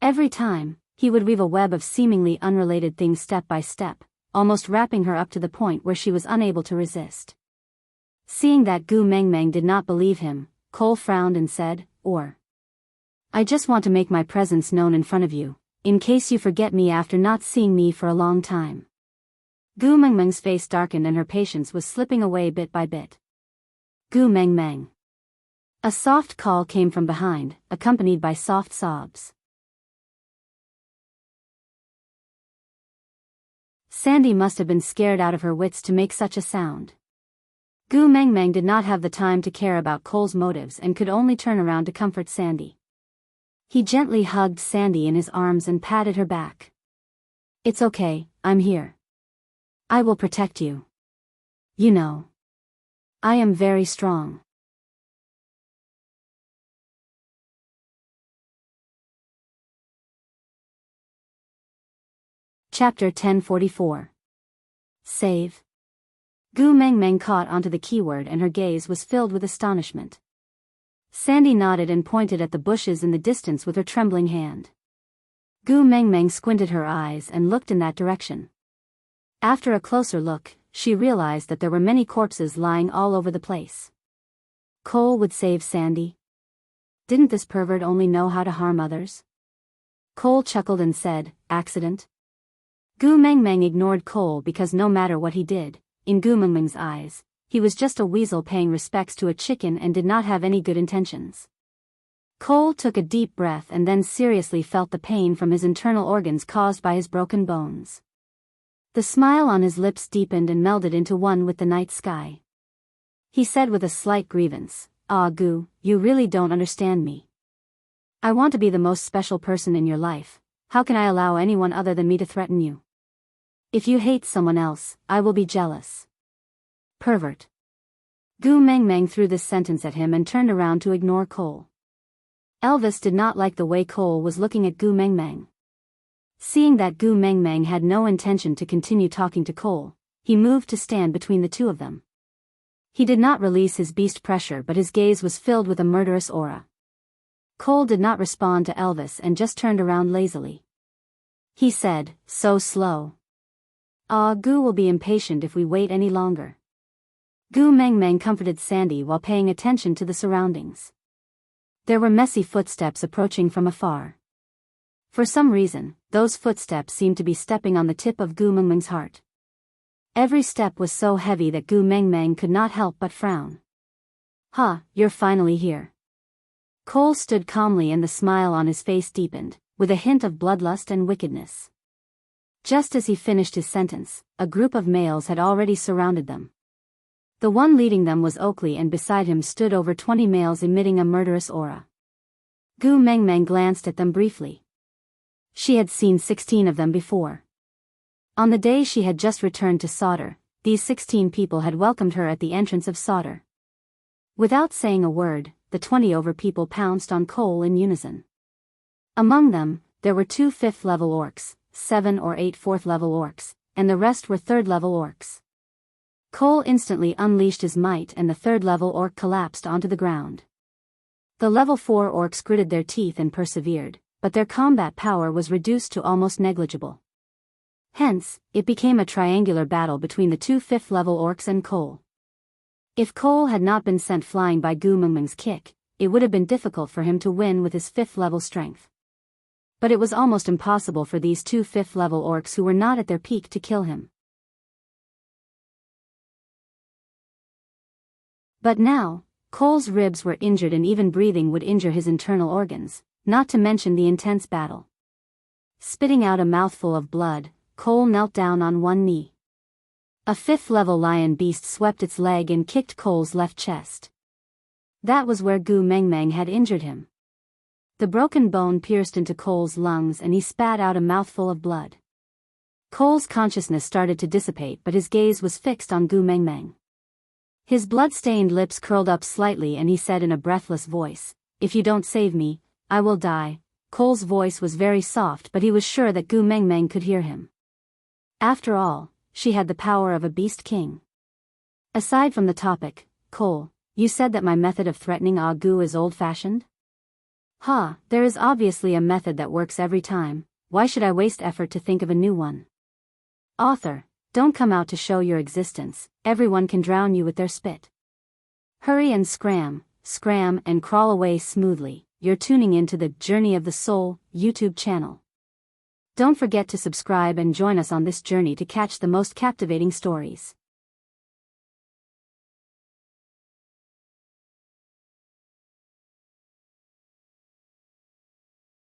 Every time, he would weave a web of seemingly unrelated things step by step, almost wrapping her up to the point where she was unable to resist. Seeing that Gu Mengmeng did not believe him, Cole frowned and said, I just want to make my presence known in front of you, in case you forget me after not seeing me for a long time. Gu Mengmeng's face darkened and her patience was slipping away bit by bit. Gu Mengmeng. A soft call came from behind, accompanied by soft sobs. Sandy must have been scared out of her wits to make such a sound. Gu Mengmeng did not have the time to care about Cole's motives and could only turn around to comfort Sandy. He gently hugged Sandy in his arms and patted her back. It's okay, I'm here. I will protect you. You know. I am very strong. Chapter 1044. Save. Gu Mengmeng caught onto the keyword and her gaze was filled with astonishment. Sandy nodded and pointed at the bushes in the distance with her trembling hand. Gu Mengmeng squinted her eyes and looked in that direction. After a closer look, she realized that there were many corpses lying all over the place. Cole would save Sandy. Didn't this pervert only know how to harm others? Cole chuckled and said, accident? Gu Mengmeng ignored Cole because no matter what he did, in Gu Mengmeng's eyes, he was just a weasel paying respects to a chicken and did not have any good intentions. Cole took a deep breath and then seriously felt the pain from his internal organs caused by his broken bones. The smile on his lips deepened and melded into one with the night sky. He said with a slight grievance, Ah Gu, you really don't understand me. I want to be the most special person in your life. How can I allow anyone other than me to threaten you? If you hate someone else, I will be jealous. Pervert. Gu Mengmeng threw this sentence at him and turned around to ignore Cole. Elvis did not like the way Cole was looking at Gu Mengmeng. Seeing that Gu Mengmeng had no intention to continue talking to Cole, he moved to stand between the two of them. He did not release his beast pressure, but his gaze was filled with a murderous aura. Cole did not respond to Elvis and just turned around lazily. He said, so slow. Goo will be impatient if we wait any longer. Goo Meng Meng comforted Sandy while paying attention to the surroundings. There were messy footsteps approaching from afar. For some reason, those footsteps seemed to be stepping on the tip of Goo Meng Meng's heart. Every step was so heavy that Goo Meng Meng could not help but frown. You're finally here. Cole stood calmly and the smile on his face deepened, with a hint of bloodlust and wickedness. Just as he finished his sentence, a group of males had already surrounded them. The one leading them was Oakley, and beside him stood over 20 males emitting a murderous aura. Goo Meng Meng glanced at them briefly. She had seen 16 of them before. On the day she had just returned to Sauter, these 16 people had welcomed her at the entrance of Sauter. Without saying a word, the 20 over people pounced on Cole in unison. Among them, there were 2 5th-level orcs, 7 or 8 4th-level orcs, and the rest were 3rd-level orcs. Cole instantly unleashed his might and the 3rd-level orc collapsed onto the ground. The level 4 orcs gritted their teeth and persevered, but their combat power was reduced to almost negligible. Hence, it became a triangular battle between the 2 5th-level orcs and Cole. If Cole had not been sent flying by Goo Meng Meng's kick, it would have been difficult for him to win with his 5th-level strength. But it was almost impossible for these 2 5th-level orcs who were not at their peak to kill him. But now, Cole's ribs were injured and even breathing would injure his internal organs, not to mention the intense battle. Spitting out a mouthful of blood, Cole knelt down on one knee. A 5th-level lion beast swept its leg and kicked Cole's left chest. That was where Goo Meng Meng had injured him. The broken bone pierced into Cole's lungs and he spat out a mouthful of blood. Cole's consciousness started to dissipate, but his gaze was fixed on Goo Meng Meng. His blood-stained lips curled up slightly and he said in a breathless voice, "If you don't save me, I will die." Cole's voice was very soft, but he was sure that Goo Meng Meng could hear him. After all, she had the power of a beast king. Aside from the topic, Cole, you said that my method of threatening Goo is old-fashioned? There is obviously a method that works every time. Why should I waste effort to think of a new one? Author, don't come out to show your existence, everyone can drown you with their spit. Hurry and scram and crawl away smoothly. You're tuning into the Journey of the Soul YouTube channel. Don't forget to subscribe and join us on this journey to catch the most captivating stories.